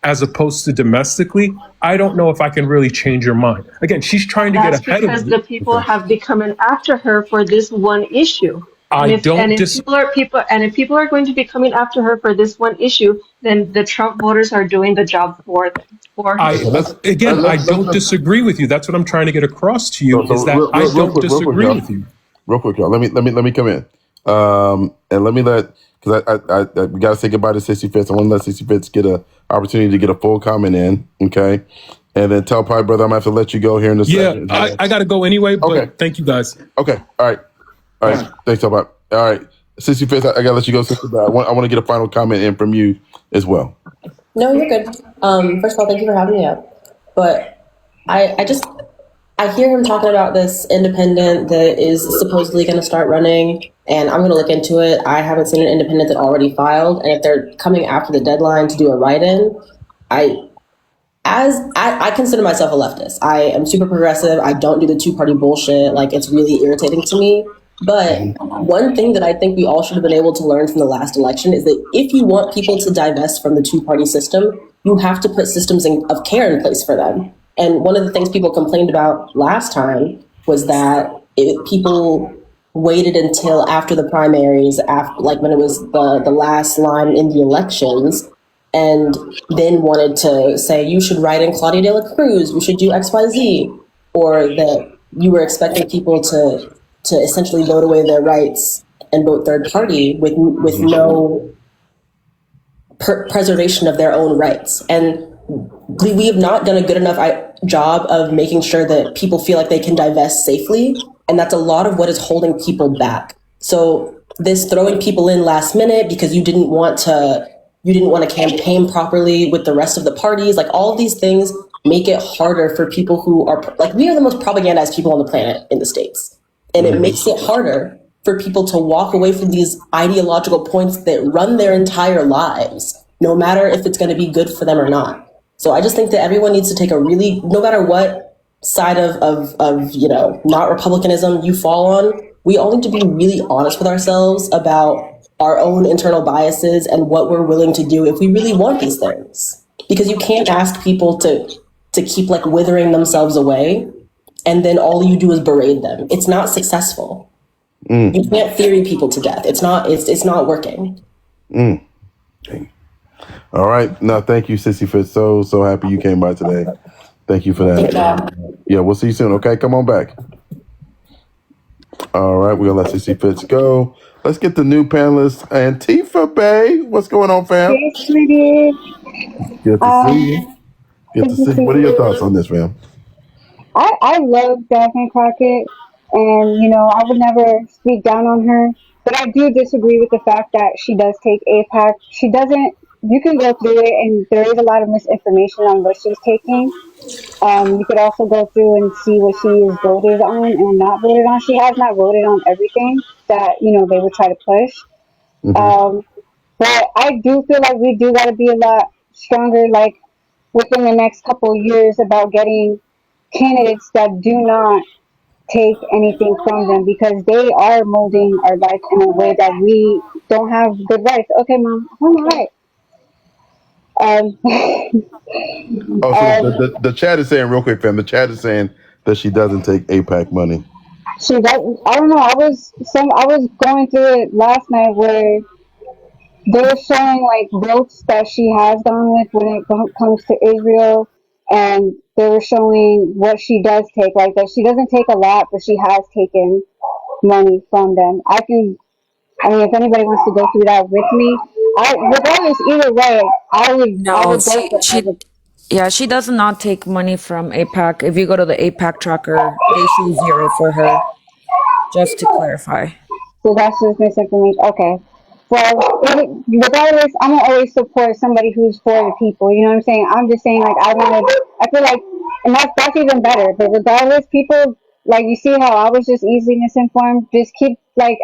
as opposed to domestically, I don't know if I can really change your mind. Again, she's trying to get ahead of because the people have been coming after her for this one issue. If people are going to be coming after her for this one issue, then the Trump voters are doing the job for them. I don't disagree with you. That's what I'm trying to get across to you. I don't disagree with you. Real quick, y'all. Let me come in. And let me because I we gotta say goodbye to 60 Fits. I want to let 60 Fits get an opportunity to get a full comment in, okay? And then tell Pie Brother I'm gonna have to let you go here in a second. Yeah, I gotta go anyway, but thank you guys. Okay, all right. Thanks, Tell Pie. All right, 60 Fits, I gotta let you go. I want to get a final comment in from you as well. No, you're good. First of all, thank you for having me up. But I hear him talking about this independent that is supposedly going to start running, and I'm going to look into it. I haven't seen an independent that already filed, and if they're coming after the deadline to do a write-in, I consider myself a leftist. I am super progressive. I don't do the two-party bullshit. Like, it's really irritating to me. But one thing that I think we all should have been able to learn from the last election is that if you want people to divest from the two-party system, you have to put systems of care in place for them. And one of the things people complained about last time was that people waited until after the primaries, like when it was the last line in the elections, and then wanted to say, you should write in Claudia de la Cruz, we should do XYZ, or that you were expecting people to essentially vote away their rights and vote third party with no preservation of their own rights. And we have not done a good enough job of making sure that people feel like they can divest safely. And that's a lot of what is holding people back. So this throwing people in last minute because you didn't want to campaign properly with the rest of the parties, like all of these things make it harder for people who are like, we are the most propagandized people on the planet in the States. And it makes it harder for people to walk away from these ideological points that run their entire lives, no matter if it's going to be good for them or not. So I just think that everyone needs to take no matter what side of not Republicanism you fall on, we all need to be really honest with ourselves about our own internal biases and what we're willing to do if we really want these things. Because you can't ask people to keep like withering themselves away and then all you do is berate them. It's not successful. You can't theory people to death. It's not working. All right. No, thank you, Sissy Fitz. So happy you came by today. Thank you for that. Yeah, we'll see you soon. Okay, come on back. All right, we're gonna let Sissy Fitz go. Let's get the new panelist, Antifa Bay. What's going on, fam? Hey, sweetie. Good to see you. Good to see you. What are your thoughts on this, fam? I love Jasmine Crockett, and I would never speak down on her, but I do disagree with the fact that she does take APAC. She doesn't. You can go through it, and there is a lot of misinformation on what she's taking. You could also go through and see what she is voted on and not voted on. She has not voted on everything that they would try to push. But I do feel like we do got to be a lot stronger, like within the next couple of years, about getting candidates that do not take anything from them, because they are molding our life in a way that we don't have good rights. Okay, Mom, I'm all right. The chat is saying real quick, fam. The chat is saying that she doesn't take APAC money. I don't know. I was going through it last night where they were showing like votes that she has gone with when it comes to Israel, and they were showing what she does take, like that she doesn't take a lot, but she has taken money from them. If anybody wants to go through that with me, regardless, either way, I would go for it. Yeah, she does not take money from APAC. If you go to the APAC tracker, they see 0 for her. Just to clarify. So that's just misinformation. Okay. Well, regardless, I'm gonna always support somebody who's for the people. You know what I'm saying? I'm just saying, like, I feel like, and that's even better. But regardless, people, like, you see how I was just easily misinformed. Just keep, like,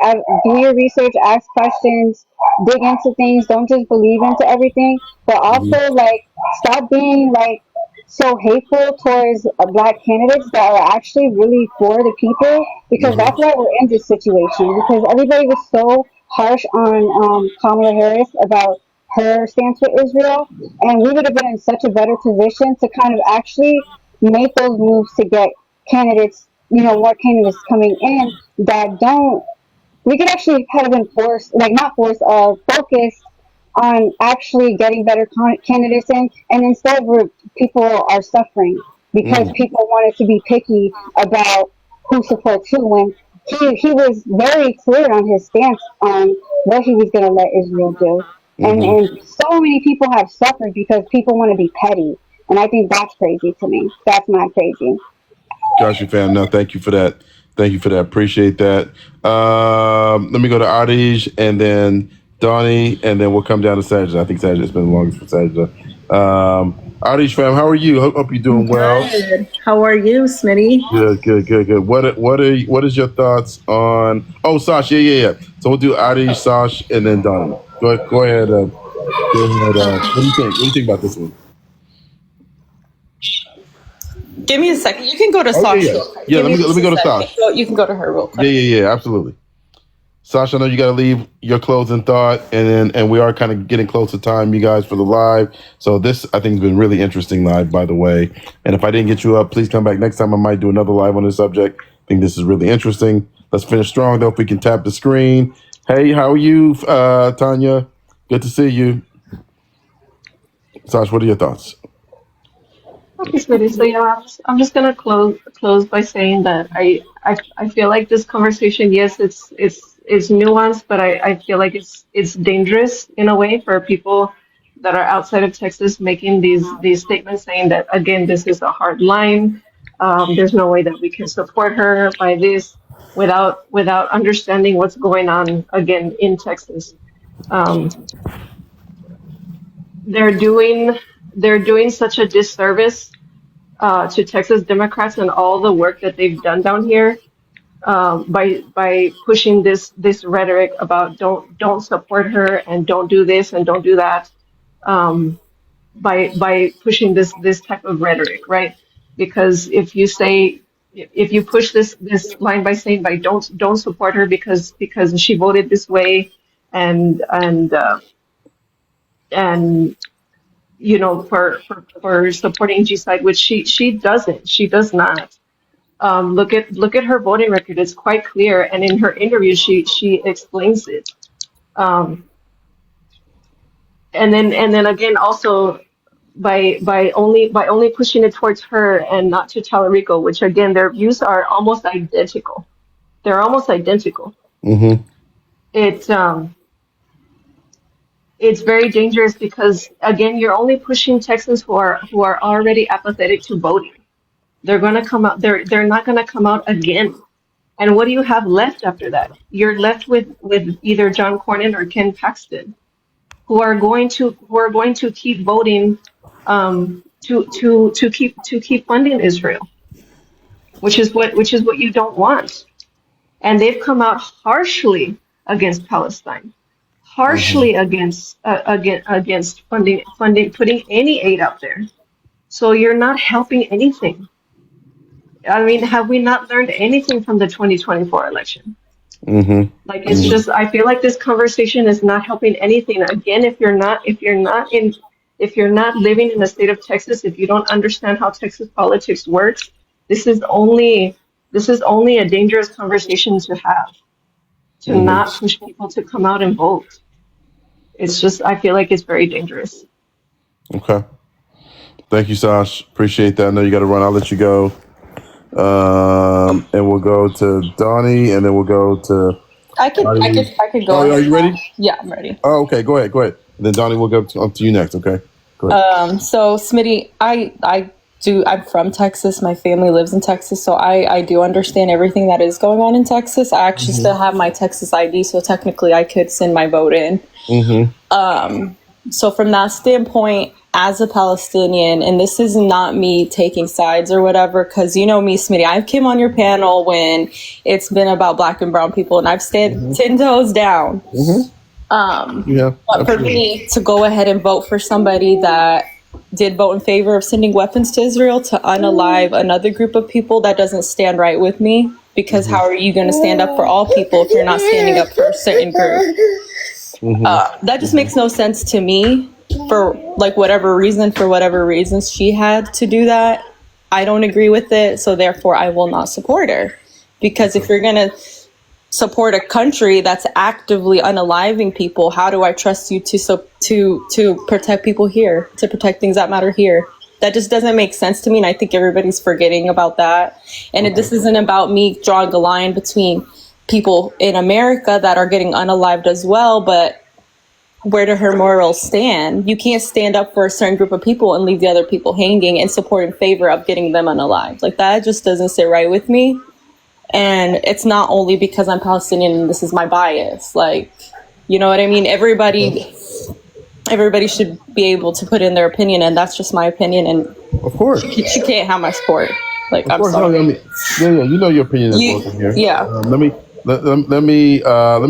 do your research, ask questions, dig into things. Don't just believe into everything. But also, like, stop being like so hateful towards black candidates that are actually really for the people, because that's why we're in this situation. Because everybody was so harsh on Kamala Harris about her stance with Israel, and we would have been in such a better position to kind of actually make those moves to get candidates, more candidates coming in that don't. We could actually have been forced, like not forced, focused on actually getting better candidates in, and instead people are suffering because people wanted to be picky about who supports who, when he was very clear on his stance on what he was going to let Israel do. And so many people have suffered because people want to be petty, and I think that's crazy to me. That's not crazy. Got you, fam. No, thank you for that. Thank you for that. Appreciate that. Let me go to Adij and then Donnie, and then we'll come down to Sajda. I think Sajda's been the longest for Sajda. Adij, fam, how are you? Hope you're doing well. Good. How are you, Smitty? Good. What is your thoughts on? Oh, Sash, yeah. So we'll do Adij, Sash, and then Donnie. Go ahead. What do you think? What do you think about this one? Give me a second. You can go to Sasha. Yeah, let me go to Sash. You can go to her real quick. Yeah, absolutely. Sasha, I know you got to leave your closing thought, and we are kind of getting close to time, you guys, for the live. So this, I think, has been really interesting live, by the way. And if I didn't get you up, please come back next time. I might do another live on this subject. I think this is really interesting. Let's finish strong, though, if we can tap the screen. Hey, how are you, Tanya? Good to see you. Sasha, what are your thoughts? Okay, Smitty. So yeah, I'm just gonna close by saying that I feel like this conversation, yes, it's nuanced, but I feel like it's dangerous in a way for people that are outside of Texas making these statements saying that, again, this is a hard line. There's no way that we can support her by this without understanding what's going on again in Texas. They're doing such a disservice to Texas Democrats and all the work that they've done down here by pushing this rhetoric about don't support her and don't do this and don't do that, by pushing this type of rhetoric, right? Because if you push this line by saying don't support her because she voted this way and for supporting G-side, which she doesn't. She does not. Look at her voting record. It's quite clear, and in her interview, she explains it. And then again, also by only pushing it towards her and not to Tallarico, which again their views are almost identical. They're almost identical. It's very dangerous because again you're only pushing Texans who are already apathetic to voting. They're going to come out. They're not going to come out again. And what do you have left after that? You're left with either John Cornyn or Ken Paxton, who are going to keep voting to keep funding Israel, which is what you don't want. And they've come out harshly against Palestine, harshly against funding, putting any aid out there. So you're not helping anything. I mean, have we not learned anything from the 2024 election? Like, it's just, I feel like this conversation is not helping anything. Again, if you're not living in the state of Texas, if you don't understand how Texas politics works, this is only a dangerous conversation to have, to not push people to come out and vote. It's just, I feel like it's very dangerous. Okay. Thank you, Sash. Appreciate that. I know you got to run. I'll let you go. And we'll go to Donnie, and then we'll go to. I could go. Oh, are you ready? Yeah, I'm ready. Oh, okay. Go ahead. And then Donnie, we'll go to you next. Okay. Go ahead. So Smitty, I I'm from Texas. My family lives in Texas, so I do understand everything that is going on in Texas. I actually still have my Texas ID, so technically I could send my vote in. So from that standpoint, as a Palestinian, and this is not me taking sides or whatever, because you know me, Smitty, I've came on your panel when it's been about Black and brown people, and I've stayed 10 toes down. But for me to go ahead and vote for somebody that did vote in favor of sending weapons to Israel to unalive another group of people, that doesn't stand right with me, because how are you going to stand up for all people if you're not standing up for a certain group? That just makes no sense to me. For like whatever reasons she had to do that, I don't agree with it, so therefore I will not support her. Because if you're gonna support a country that's actively unaliving people, how do I trust you to protect people here, to protect things that matter here? That just doesn't make sense to me, and I think everybody's forgetting about that. And this isn't about me drawing a line between people in America that are getting unalived as well, but where do her morals stand? You can't stand up for a certain group of people and leave the other people hanging and support in favor of getting them unalived. Like, that just doesn't sit right with me. And it's not only because I'm Palestinian and this is my bias. Like, you know what I mean? Everybody should be able to put in their opinion, and that's just my opinion. And of course, she can't have my support. Like, of I'm course, sorry. you know your opinion is welcome here. Yeah. Let me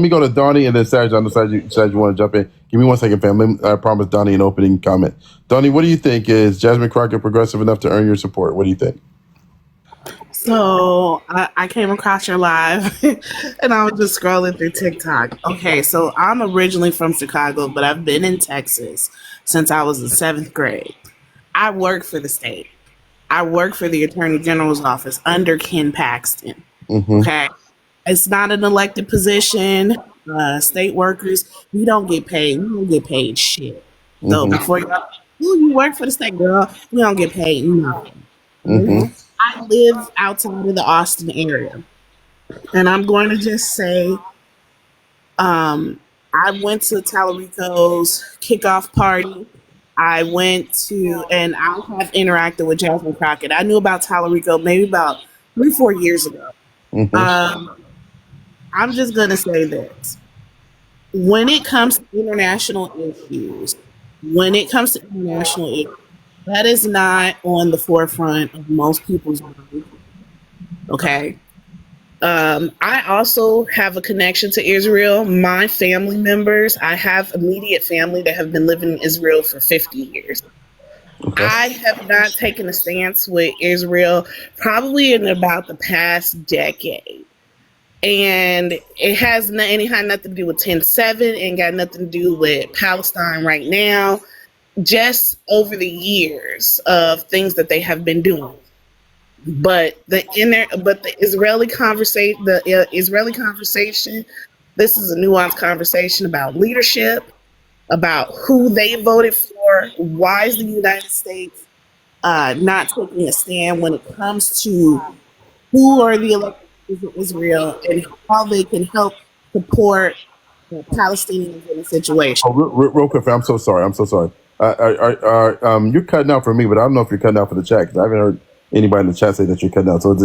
go to Donnie and then Serge. On the side you want to jump in. Give me 1 second, fam. I promised Donnie an opening comment. Donnie, what do you think? Is Jasmine Crockett progressive enough to earn your support? What do you think? So I came across your live and I was just scrolling through TikTok. Okay, so I'm originally from Chicago, but I've been in Texas since I was in 7th grade. I work for the state. I work for the Attorney General's office under Ken Paxton. Okay. It's not an elected position. State workers, we don't get paid. We don't get paid shit. So before you work for the state, girl, we don't get paid nothing. I live outside of the Austin area. And I'm going to just say, I went to Tallarico's kickoff party. I went to, and I have interacted with Jasmine Crockett. I knew about Tallarico maybe about 3-4 years ago. I'm just going to say this. When it comes to international issues, that is not on the forefront of most people's mind. Okay. I also have a connection to Israel. My family members, I have immediate family that have been living in Israel for 50 years. I have not taken a stance with Israel probably in about the past decade. And it had nothing to do with 10-7 and got nothing to do with Palestine right now, just over the years of things that they have been doing. But the Israeli conversation, this is a nuanced conversation about leadership, about who they voted for, why is the United States not taking a stand when it comes to who are the elected of Israel and how they can help support the Palestinians in the situation. Oh, real quick, fam. I'm so sorry. You're cutting out for me, but I don't know if you're cutting out for the chat, because I haven't heard anybody in the chat say that you're cutting out. So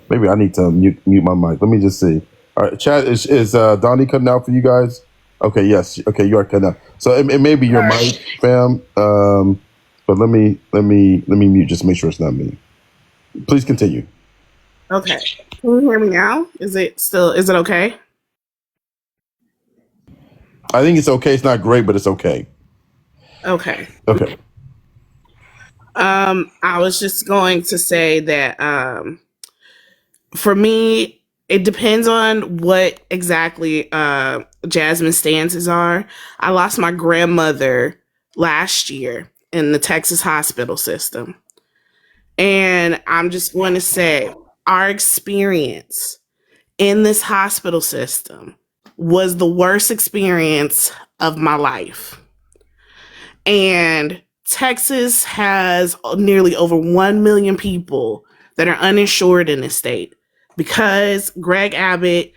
maybe I need to mute my mic. Let me just see. All right, chat, is Donnie cutting out for you guys? Okay, yes. Okay, you are cutting out. So it may be your mic, fam. But let me mute just to make sure it's not me. Please continue. Okay. Can you hear me now? Is it okay? I think it's okay. It's not great, but it's okay. Okay. Okay. I was just going to say that for me, it depends on what exactly Jasmine's stances are. I lost my grandmother last year in the Texas hospital system. And I'm just going to say our experience in this hospital system was the worst experience of my life. And Texas has nearly over 1 million people that are uninsured in this state because Greg Abbott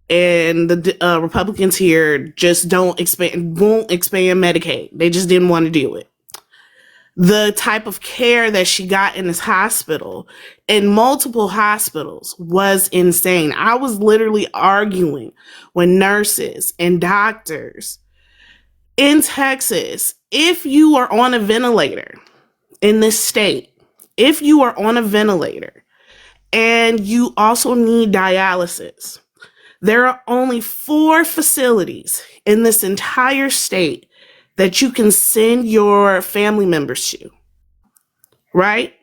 and the Republicans here just won't expand Medicaid. They just didn't want to do it. The type of care that she got in this hospital, in multiple hospitals, was insane. I was literally arguing with nurses and doctors in Texas. If you are on a ventilator in this state, if you are on a ventilator and you also need dialysis, there are only 4 facilities in this entire state that you can send your family members to, right?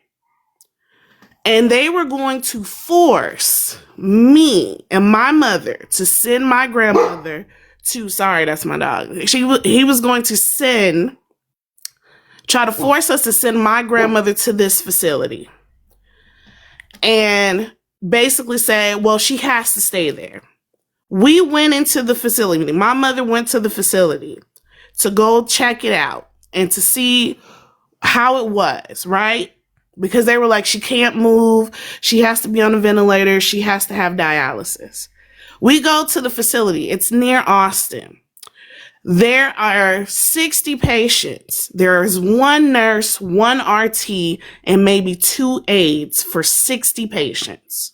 And they were going to force me and my mother to send my grandmother to, sorry, that's my dog. He was going to try to force us to send my grandmother to this facility and basically say, well, she has to stay there. We went into the facility. My mother went to the facility to go check it out and to see how it was, right? Because they were like, she can't move. She has to be on a ventilator. She has to have dialysis. We go to the facility. It's near Austin. There are 60 patients. There is 1 nurse, 1 RT, and maybe 2 aides for 60 patients.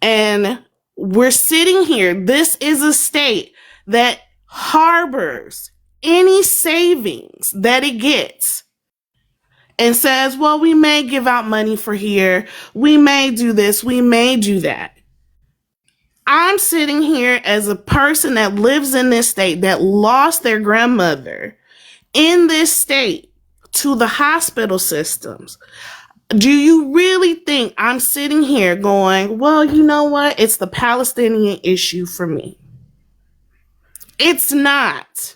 And we're sitting here. This is a state that harbors any savings that it gets and says, well, we may give out money for here. We may do this. We may do that. I'm sitting here as a person that lives in this state that lost their grandmother in this state to the hospital systems. Do you really think I'm sitting here going, well, you know what? It's the Palestinian issue for me. It's not.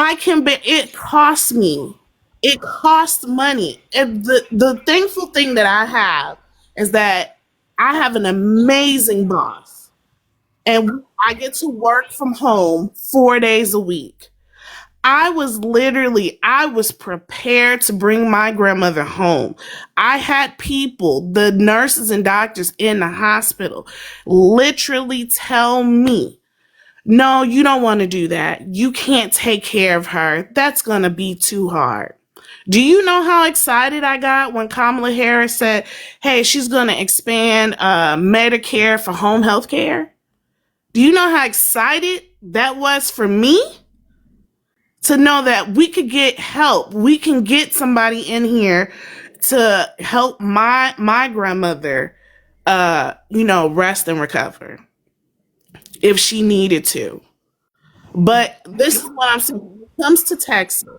It costs me. It costs money. And the thankful thing that I have is that I have an amazing boss. And I get to work from home 4 days a week. I was prepared to bring my grandmother home. I had people, the nurses and doctors in the hospital, literally tell me, no, you don't want to do that. You can't take care of her. That's going to be too hard. Do you know how excited I got when Kamala Harris said, hey, she's going to expand Medicare for home health care? Do you know how excited that was for me? To know that we could get help. We can get somebody in here to help my grandmother, rest and recover if she needed to. But this is what I'm saying. When it comes to Texas,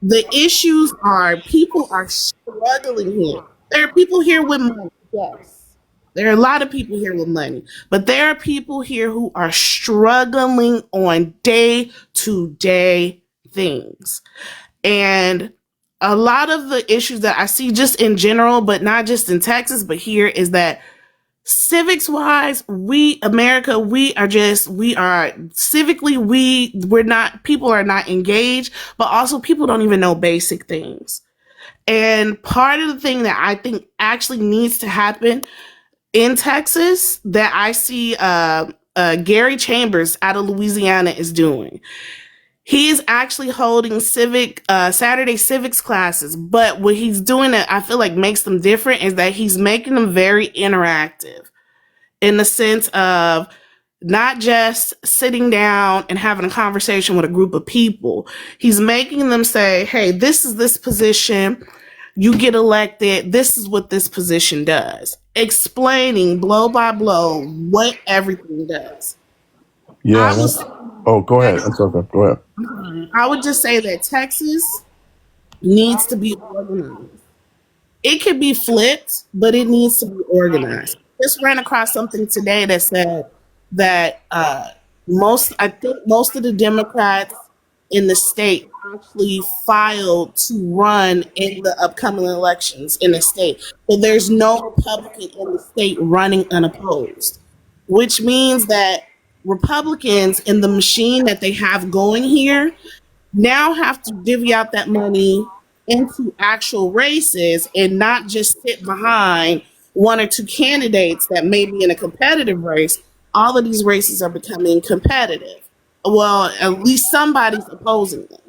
the issues are people are struggling here. There are people here with money, yes. There are a lot of people here with money, but there are people here who are struggling on day-to-day things. And a lot of the issues that I see just in general, but not just in Texas, but here, is that civics wise, people are not engaged, but also people don't even know basic things. And part of the thing that I think actually needs to happen in Texas that I see Gary Chambers out of Louisiana is doing. He is actually holding Saturday civics classes, but what he's doing that I feel like makes them different is that he's making them very interactive in the sense of not just sitting down and having a conversation with a group of people. He's making them say, hey, this is this position. You get elected. This is what this position does. Explaining blow by blow what everything does. Yeah. Go ahead. That's okay. Go ahead. I would just say that Texas needs to be organized. It could be flipped, but it needs to be organized. Just ran across something today that said that most of the Democrats in the state actually filed to run in the upcoming elections in the state. So there's no Republican in the state running unopposed, which means that Republicans in the machine that they have going here now have to divvy out that money into actual races and not just sit behind 1 or 2 candidates that may be in a competitive race. All of these races are becoming competitive. Well, at least somebody's opposing them.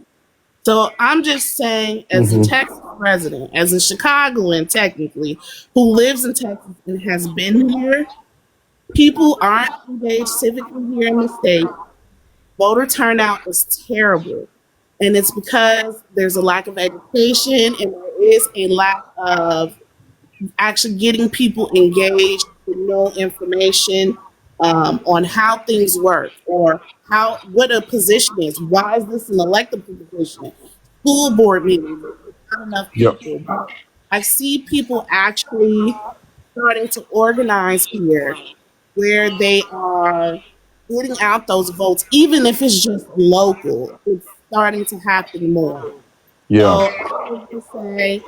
So I'm just saying, as a Texas resident, as a Chicagoan technically, who lives in Texas and has been here, people aren't engaged civically here in the state. Voter turnout is terrible. And it's because there's a lack of education and there is a lack of actually getting people engaged to know information on how things work or what a position is. Why is this an elected position? School board meetings, not enough people. But I see people actually starting to organize here where they are getting out those votes, even if it's just local. It's starting to happen more. Yeah. So I would say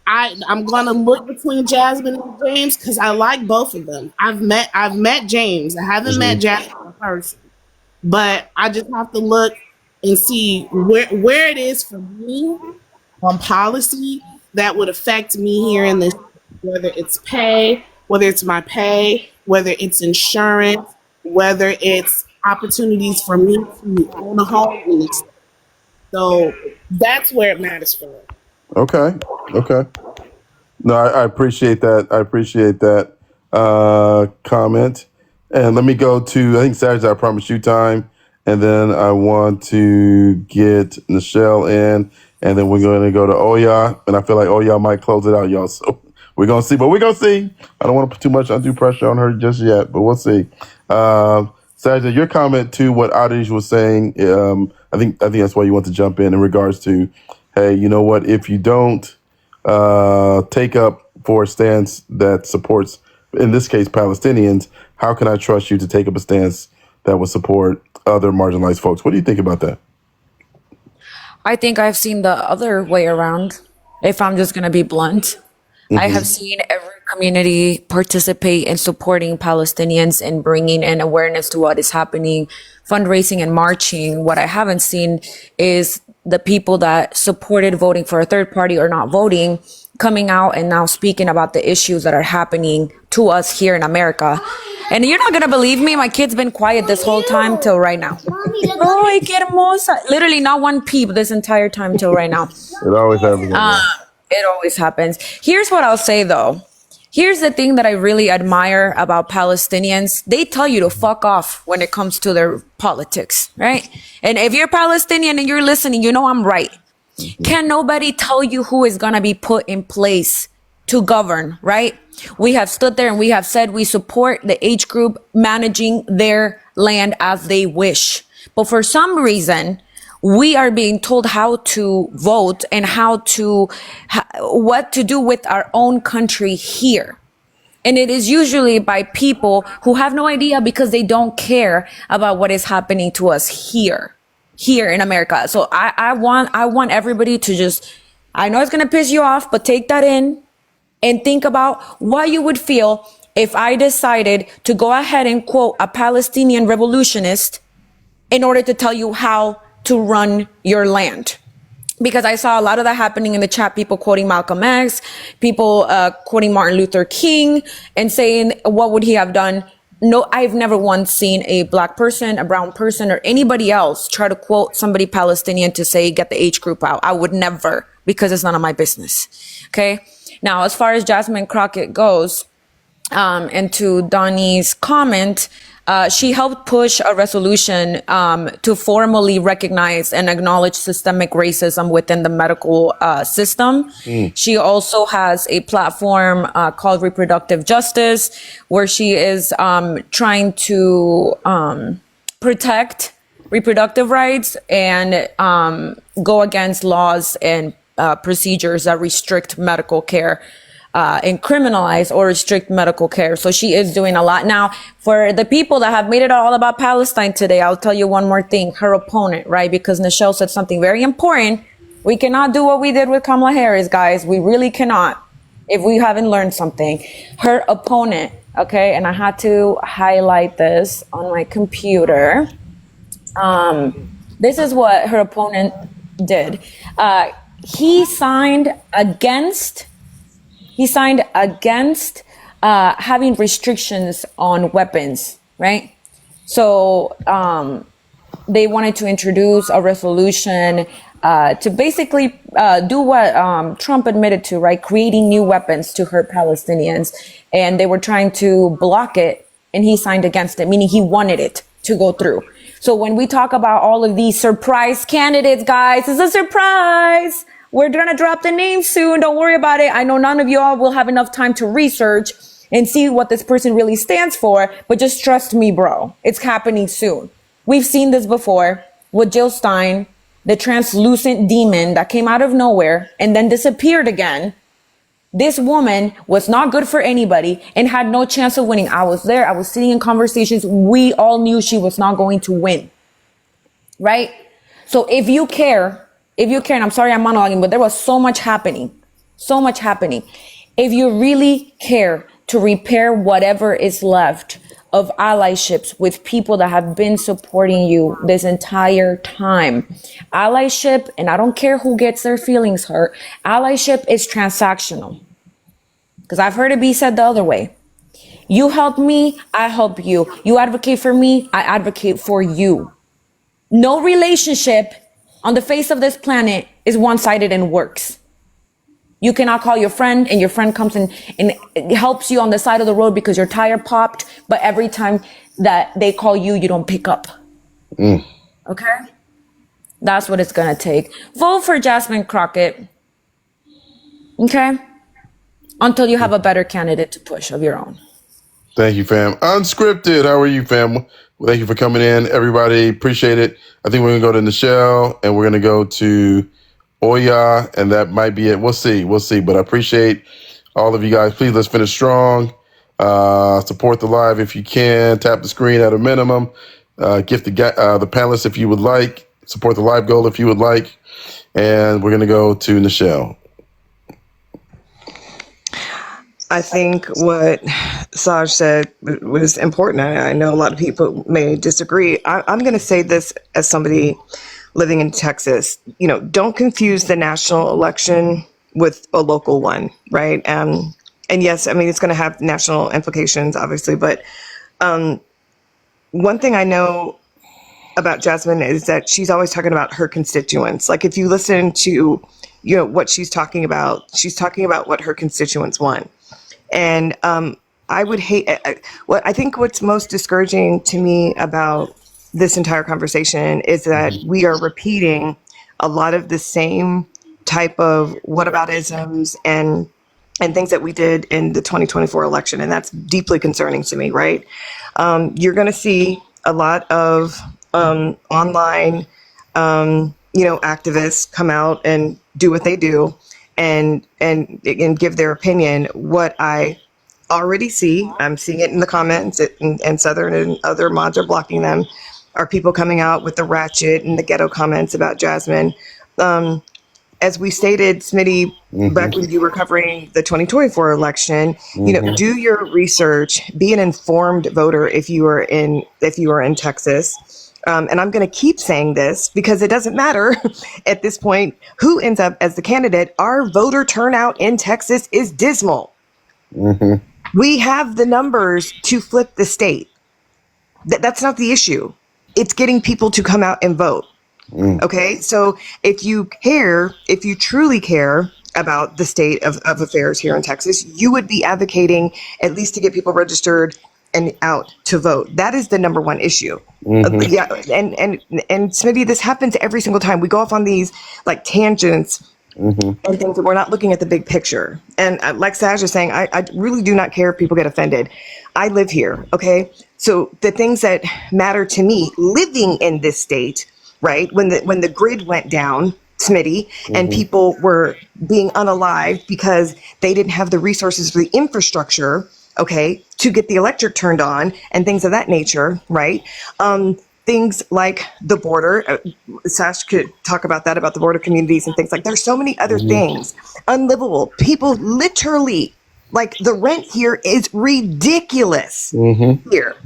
I'm gonna look between Jasmine and James because I like both of them. I've met James. I haven't met Jasmine in person, but I just have to look and see where it is for me on policy that would affect me here in this. Whether it's pay, whether it's my pay, whether it's insurance, whether it's opportunities for me to own a home in this. So that's where it matters for me. Okay. Okay. No, I appreciate that. I appreciate that comment. And let me go to, I think Saturday, I promised you time. And then I want to get Nichelle in. And then we're going to go to Oya. And I feel like Oya might close it out, y'all. So we're going to see. But we're going to see. I don't want to put too much undue pressure on her just yet. But we'll see. Saturday, your comment to what Adish was saying, I think that's why you want to jump in regards to, hey, you know what? If you don't take up for a stance that supports, in this case, Palestinians, how can I trust you to take up a stance that will support other marginalized folks? What do you think about that? I think I've seen the other way around, if I'm just going to be blunt. I have seen every community participate in supporting Palestinians and bringing in awareness to what is happening, fundraising and marching. What I haven't seen is the people that supported voting for a third party or not voting coming out and now speaking about the issues that are happening to us here in America. And you're not going to believe me, my kid's been quiet this whole time till right now. Oh, qué hermosa. Literally not one peep this entire time till right now. It always happens. It always happens. Here's what I'll say though. Here's the thing that I really admire about Palestinians. They tell you to fuck off when it comes to their politics, right? And if you're Palestinian and you're listening, you know I'm right. Can nobody tell you who is going to be put in place to govern, right? We have stood there and we have said we support the age group managing their land as they wish. But for some reason, we are being told how to vote and what to do with our own country here. And it is usually by people who have no idea because they don't care about what is happening to us here in America. So I want everybody to just, I know it's going to piss you off, but take that in and think about what you would feel if I decided to go ahead and quote a Palestinian revolutionist in order to tell you how to run your land. Because I saw a lot of that happening in the chat, people quoting Malcolm X, people quoting Martin Luther King and saying, what would he have done? No, I've never once seen a black person, a brown person, or anybody else try to quote somebody Palestinian to say, get the age group out. I would never, because it's none of my business. Okay. Now, as far as Jasmine Crockett goes, and to Donnie's comment, she helped push a resolution to formally recognize and acknowledge systemic racism within the medical system. She also has a platform called Reproductive Justice, where she is trying to protect reproductive rights and go against laws and procedures that restrict medical care. And criminalize or restrict medical care. So she is doing a lot. Now, for the people that have made it all about Palestine today, I'll tell you one more thing. Her opponent, right? Because Nichelle said something very important. We cannot do what we did with Kamala Harris, guys. We really cannot if we haven't learned something. Her opponent, okay? And I had to highlight this on my computer. This is what her opponent did. He signed against having restrictions on weapons, right? So they wanted to introduce a resolution to basically do what Trump admitted to, right? Creating new weapons to hurt Palestinians. And they were trying to block it, and he signed against it, meaning he wanted it to go through. So when we talk about all of these surprise candidates, guys, it's a surprise. We're going to drop the name soon. Don't worry about it. I know none of y'all will have enough time to research and see what this person really stands for, but just trust me, bro. It's happening soon. We've seen this before with Jill Stein, the translucent demon that came out of nowhere and then disappeared again. This woman was not good for anybody and had no chance of winning. I was there. I was sitting in conversations. We all knew she was not going to win. Right? So if you care, and I'm sorry I'm monologuing, but there was so much happening. If you really care to repair whatever is left of allyships with people that have been supporting you this entire time. Allyship, and I don't care who gets their feelings hurt, allyship is transactional. Because I've heard it be said the other way. You help me, I help you. You advocate for me, I advocate for you. No relationship on the face of this planet is one-sided and works. You cannot call your friend and your friend comes and helps you on the side of the road because your tire popped, but every time that they call you, you don't pick up. Okay? That's what it's gonna take. Vote for Jasmine Crockett. Okay? Until you have a better candidate to push of your own. Thank you, fam. Unscripted, how are you, fam? Well, thank you for coming in, everybody. Appreciate it. I think we're gonna go to Nichelle and we're gonna go to Oya, and that might be it. We'll see. But I appreciate all of you guys. Please, let's finish strong. Support the live if you can. Tap the screen at a minimum. Gift the panelists if you would like. Support the live goal if you would like. And we're going to go to Nichelle. I think what Saj said was important. I know a lot of people may disagree. I'm going to say this as somebody living in Texas. Don't confuse the national election with a local one, right? And yes, I mean, it's going to have national implications, obviously. But one thing I know about Jasmine is that she's always talking about her constituents. Like if you listen to, what she's talking about what her constituents want. And I would hate I think what's most discouraging to me about this entire conversation is that we are repeating a lot of the same type of whataboutisms and things that we did in the 2024 election. And that's deeply concerning to me, right? You're going to see a lot of online, activists come out and do what they do and give their opinion. What I already see, I'm seeing it in the comments, and Southern and other mods are blocking them, are people coming out with the ratchet and the ghetto comments about Jasmine. As we stated, Smitty, back when you were covering the 2024 election, do your research, be an informed voter if you are in Texas. And I'm going to keep saying this because it doesn't matter at this point who ends up as the candidate. Our voter turnout in Texas is dismal. We have the numbers to flip the state. That's not the issue. It's getting people to come out and vote. Okay, so if you truly care about the state of affairs here in Texas, you would be advocating at least to get people registered and out to vote. That is the number one issue. Yeah, and Smitty, this happens every single time. We go off on these like tangents and things that we're not looking at the big picture. And like Saj is saying, I really do not care if people get offended. I live here, okay? So the things that matter to me living in this state, right? When the grid went down, Smitty, and people were being unalived because they didn't have the resources for the infrastructure, okay, to get the electric turned on and things of that nature, right? Things like the border, Sash could talk about that, about the border communities and things like, there's so many other things, unlivable. People literally, like the rent here is ridiculous here.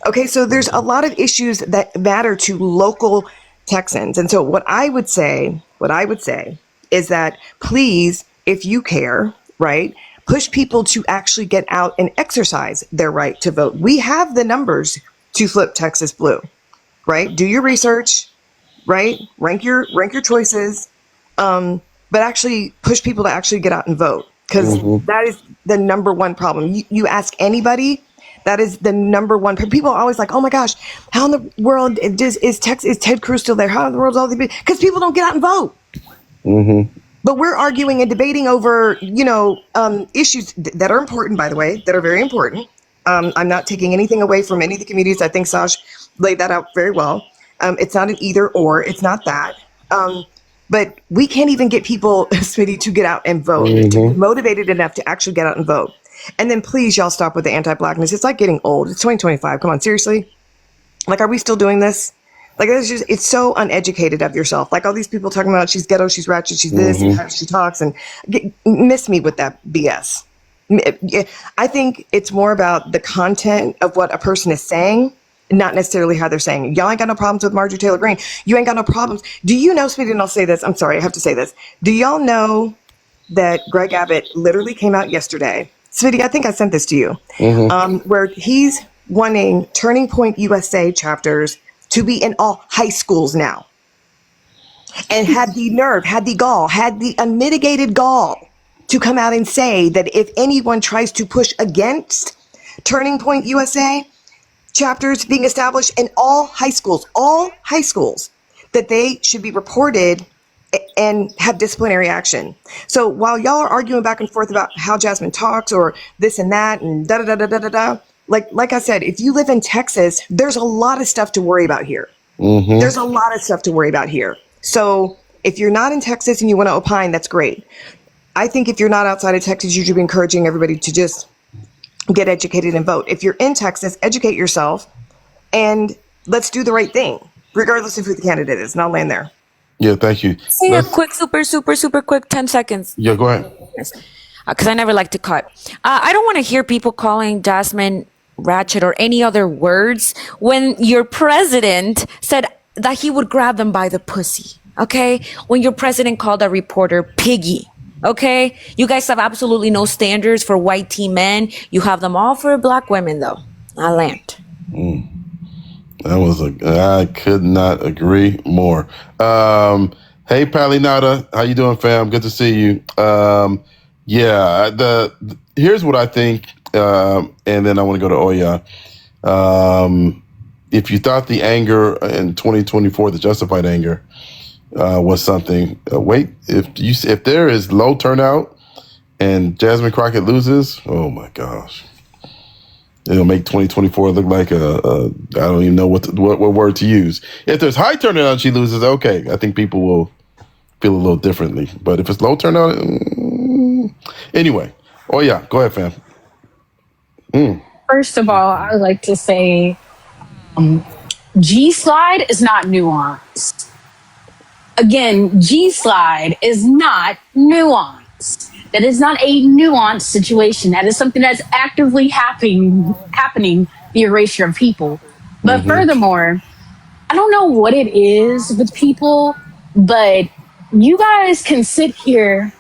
Okay, so there's a lot of issues that matter to local Texans. And so what I would say is that please, if you care, right, push people to actually get out and exercise their right to vote. We have the numbers to flip Texas blue. right? Do your research, right? Rank your choices, but actually push people to actually get out and vote, because that is the number one problem. You ask anybody, that is the number one. People are always like, "Oh my gosh, how in the world is Ted Cruz still there? How in the world is all these people?" Because people don't get out and vote. But we're arguing and debating over, issues that are important, by the way, that are very important. I'm not taking anything away from any of the communities. I think Sash laid that out very well. It's not an either or. It's not that. But we can't even get people, Smitty, to get out and vote, to be motivated enough to actually get out and vote. And then please, y'all, stop with the anti-blackness. It's like getting old. It's 2025. Come on, seriously? Like, are we still doing this? Like, it's so uneducated of yourself. Like, all these people talking about she's ghetto, she's ratchet, she's this, and how she talks, and miss me with that BS. I think it's more about the content of what a person is saying, not necessarily how they're saying it. Y'all ain't got no problems with Marjorie Taylor Greene. You ain't got no problems. Do you know, Speedy, and I'll say this, I'm sorry, I have to say this. Do y'all know that Greg Abbott literally came out yesterday? Speedy, I think I sent this to you, where he's wanting Turning Point USA chapters to be in all high schools now, and had the nerve, had the gall, had the unmitigated gall to come out and say that if anyone tries to push against Turning Point USA chapters being established in all high schools, that they should be reported and have disciplinary action. So while y'all are arguing back and forth about how Jasmine talks or this and that and da-da-da-da-da-da, like I said, if you live in Texas, there's a lot of stuff to worry about here. There's a lot of stuff to worry about here. So if you're not in Texas and you want to opine, that's great. I think if you're not outside of Texas, you should be encouraging everybody to just get educated and vote. If you're in Texas, educate yourself and let's do the right thing, regardless of who the candidate is. And I'll land there. Yeah, thank you. Say a quick, super quick 10 seconds. Yeah, go ahead. Because I never like to cut. I don't want to hear people calling Jasmine ratchet or any other words when your president said that he would grab them by the pussy. Okay? When your president called a reporter piggy. Okay? You guys have absolutely no standards for white teen men. You have them all for black women, though. I land. I could not agree more. Hey, Palinata, how you doing, fam? Good to see you. Here's what I think, and then I want to go to Oya. If you thought the anger in 2024, the justified anger, was something, if there is low turnout and Jasmine Crockett loses, oh my gosh. It'll make 2024 look like I don't even know what word to use. If there's high turnout and she loses, okay, I think people will feel a little differently. But if it's low turnout, anyway. Oh yeah, go ahead, fam. First of all, I would like to say G-slide is not nuanced. Again, G-slide is not nuanced. That is not a nuanced situation. That is something that's actively happening, the erasure of people. But furthermore, I don't know what it is with people, but you guys can sit here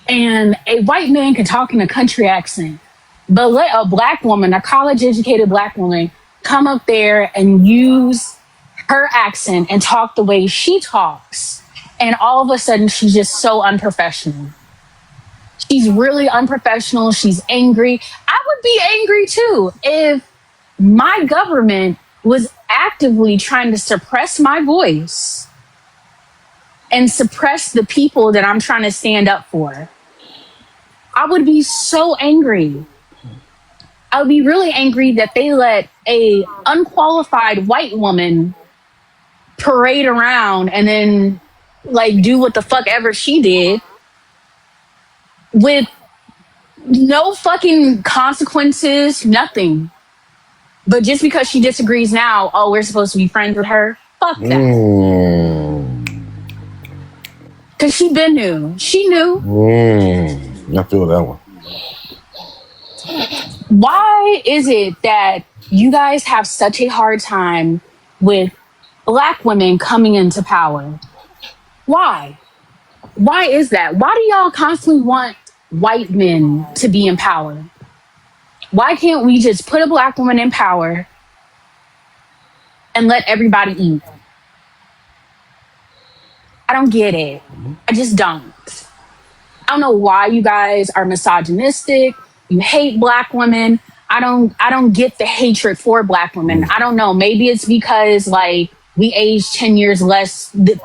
and a white man can talk in a country accent, but let a black woman, a college-educated black woman, come up there and use her accent and talk the way she talks. And all of a sudden, she's just so unprofessional. She's really unprofessional. She's angry. I would be angry too if my government was actively trying to suppress my voice and suppress the people that I'm trying to stand up for. I would be so angry. I would be really angry that they let a unqualified white woman parade around and then do what the fuck ever she did with no fucking consequences, nothing. But just because she disagrees now, we're supposed to be friends with her? Fuck that. Because she been new. She knew. I feel that one. Why is it that you guys have such a hard time with black women coming into power? Why? Why is that? Why do y'all constantly want white men to be in power? Why can't we just put a black woman in power and let everybody eat. I don't get it. I just don't. I don't know why you guys are misogynistic. You hate black women. I don't get the hatred for black women. I don't know. Maybe it's because like we age 10 years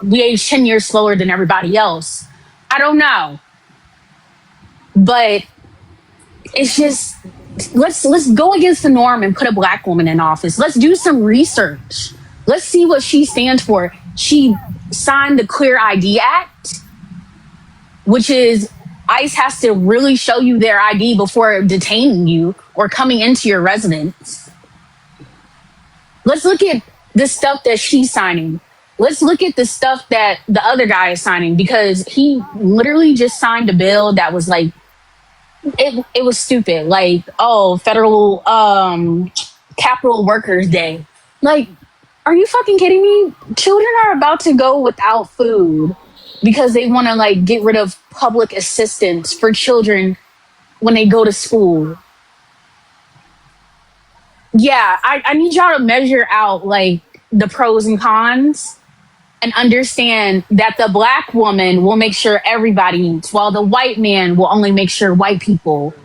we age 10 years slower than everybody else. I don't know. But it's just let's go against the norm and put a black woman in office. Let's do some research. Let's see what she stands for. She signed the Clear ID Act, which is ICE has to really show you their ID before detaining you or coming into your residence. Let's look at the stuff that she's signing. Let's look at the stuff that the other guy is signing, because he literally just signed a bill that was like, it was stupid. Like, oh, federal capital workers day. Like, are you fucking kidding me? Children are about to go without food because they want to like get rid of public assistance for children when they go to school. Yeah, I need y'all to measure out like the pros and cons and understand that the black woman will make sure everybody eats, while the white man will only make sure white people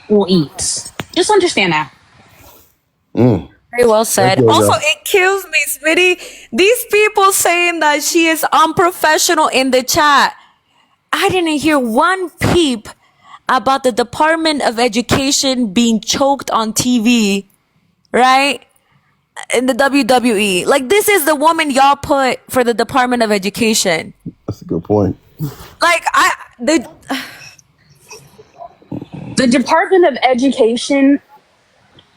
will eat. Just understand that. Very well said. Thank you, Also, Olga. it kills me, Smitty. These people saying that she is unprofessional in the chat. I didn't hear one peep about the Department of Education being choked on TV, right? In the WWE. Like, this is the woman y'all put for the Department of Education. That's a good point. Like, The Department of Education,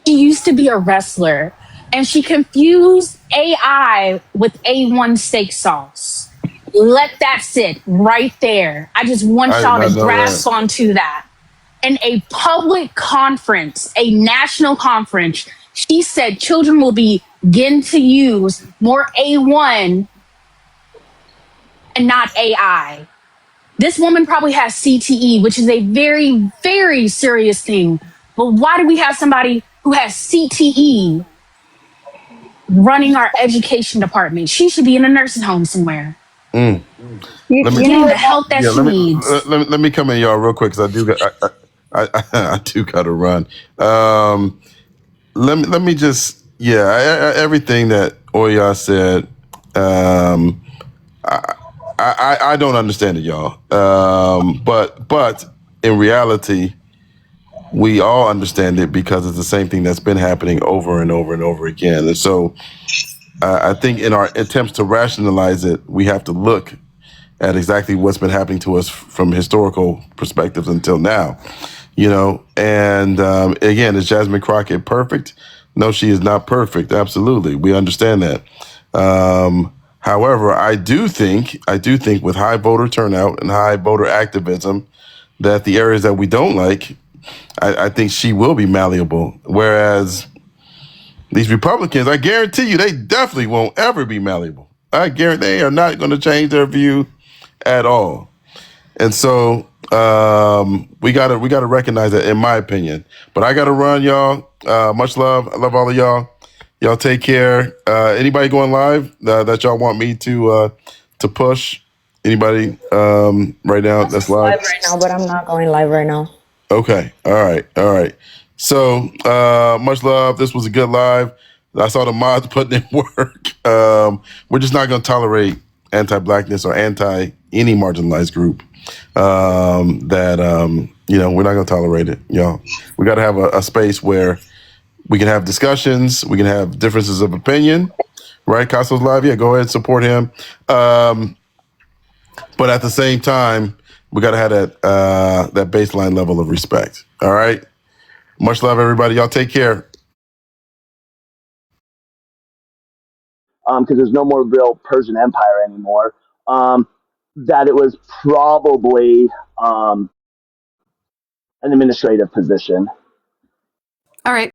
she used to be a wrestler, and she confused AI with A1 steak sauce. Let that sit right there. I just want I did y'all not to know grasp that. onto that. In a public conference, a national conference, she said children will begin to use more A1 and not AI. This woman probably has CTE, which is a very, very serious thing. But why do we have somebody who has CTE running our education department? She should be in a nursing home somewhere, Let me, getting the help that yeah, she needs. let me come in, y'all, real quick, because I do got I do got to run. Let me just everything that Oya said. I don't understand it, y'all. But in reality, we all understand it because it's the same thing that's been happening over and over and over again. And so I think in our attempts to rationalize it, we have to look at exactly what's been happening to us from historical perspectives until now. And again, is Jasmine Crockett perfect? No, she is not perfect. Absolutely. We understand that. However, I do think with high voter turnout and high voter activism, that the areas that we don't like, I think she will be malleable. Whereas these Republicans, I guarantee you, they definitely won't ever be malleable. I guarantee they are not going to change their view at all. And so we gotta recognize that, in my opinion. But I gotta run, y'all. Much love. I love all of y'all. Y'all take care. Anybody going live that y'all want me to push? Anybody right now that's live? live right now, but I'm not going live right now. Okay. All right. So much love. This was a good live. I saw the mods putting in work. We're just not going to tolerate anti-blackness or anti any marginalized group. We're not going to tolerate it. We got to have a space where we can have discussions. We can have differences of opinion. Right? Caso's live. Yeah, go ahead and support him. But at the same time, we got to have that baseline level of respect. All right. Much love, everybody. Y'all take care. Because there's no more real Persian Empire anymore. That it was probably an administrative position. All right.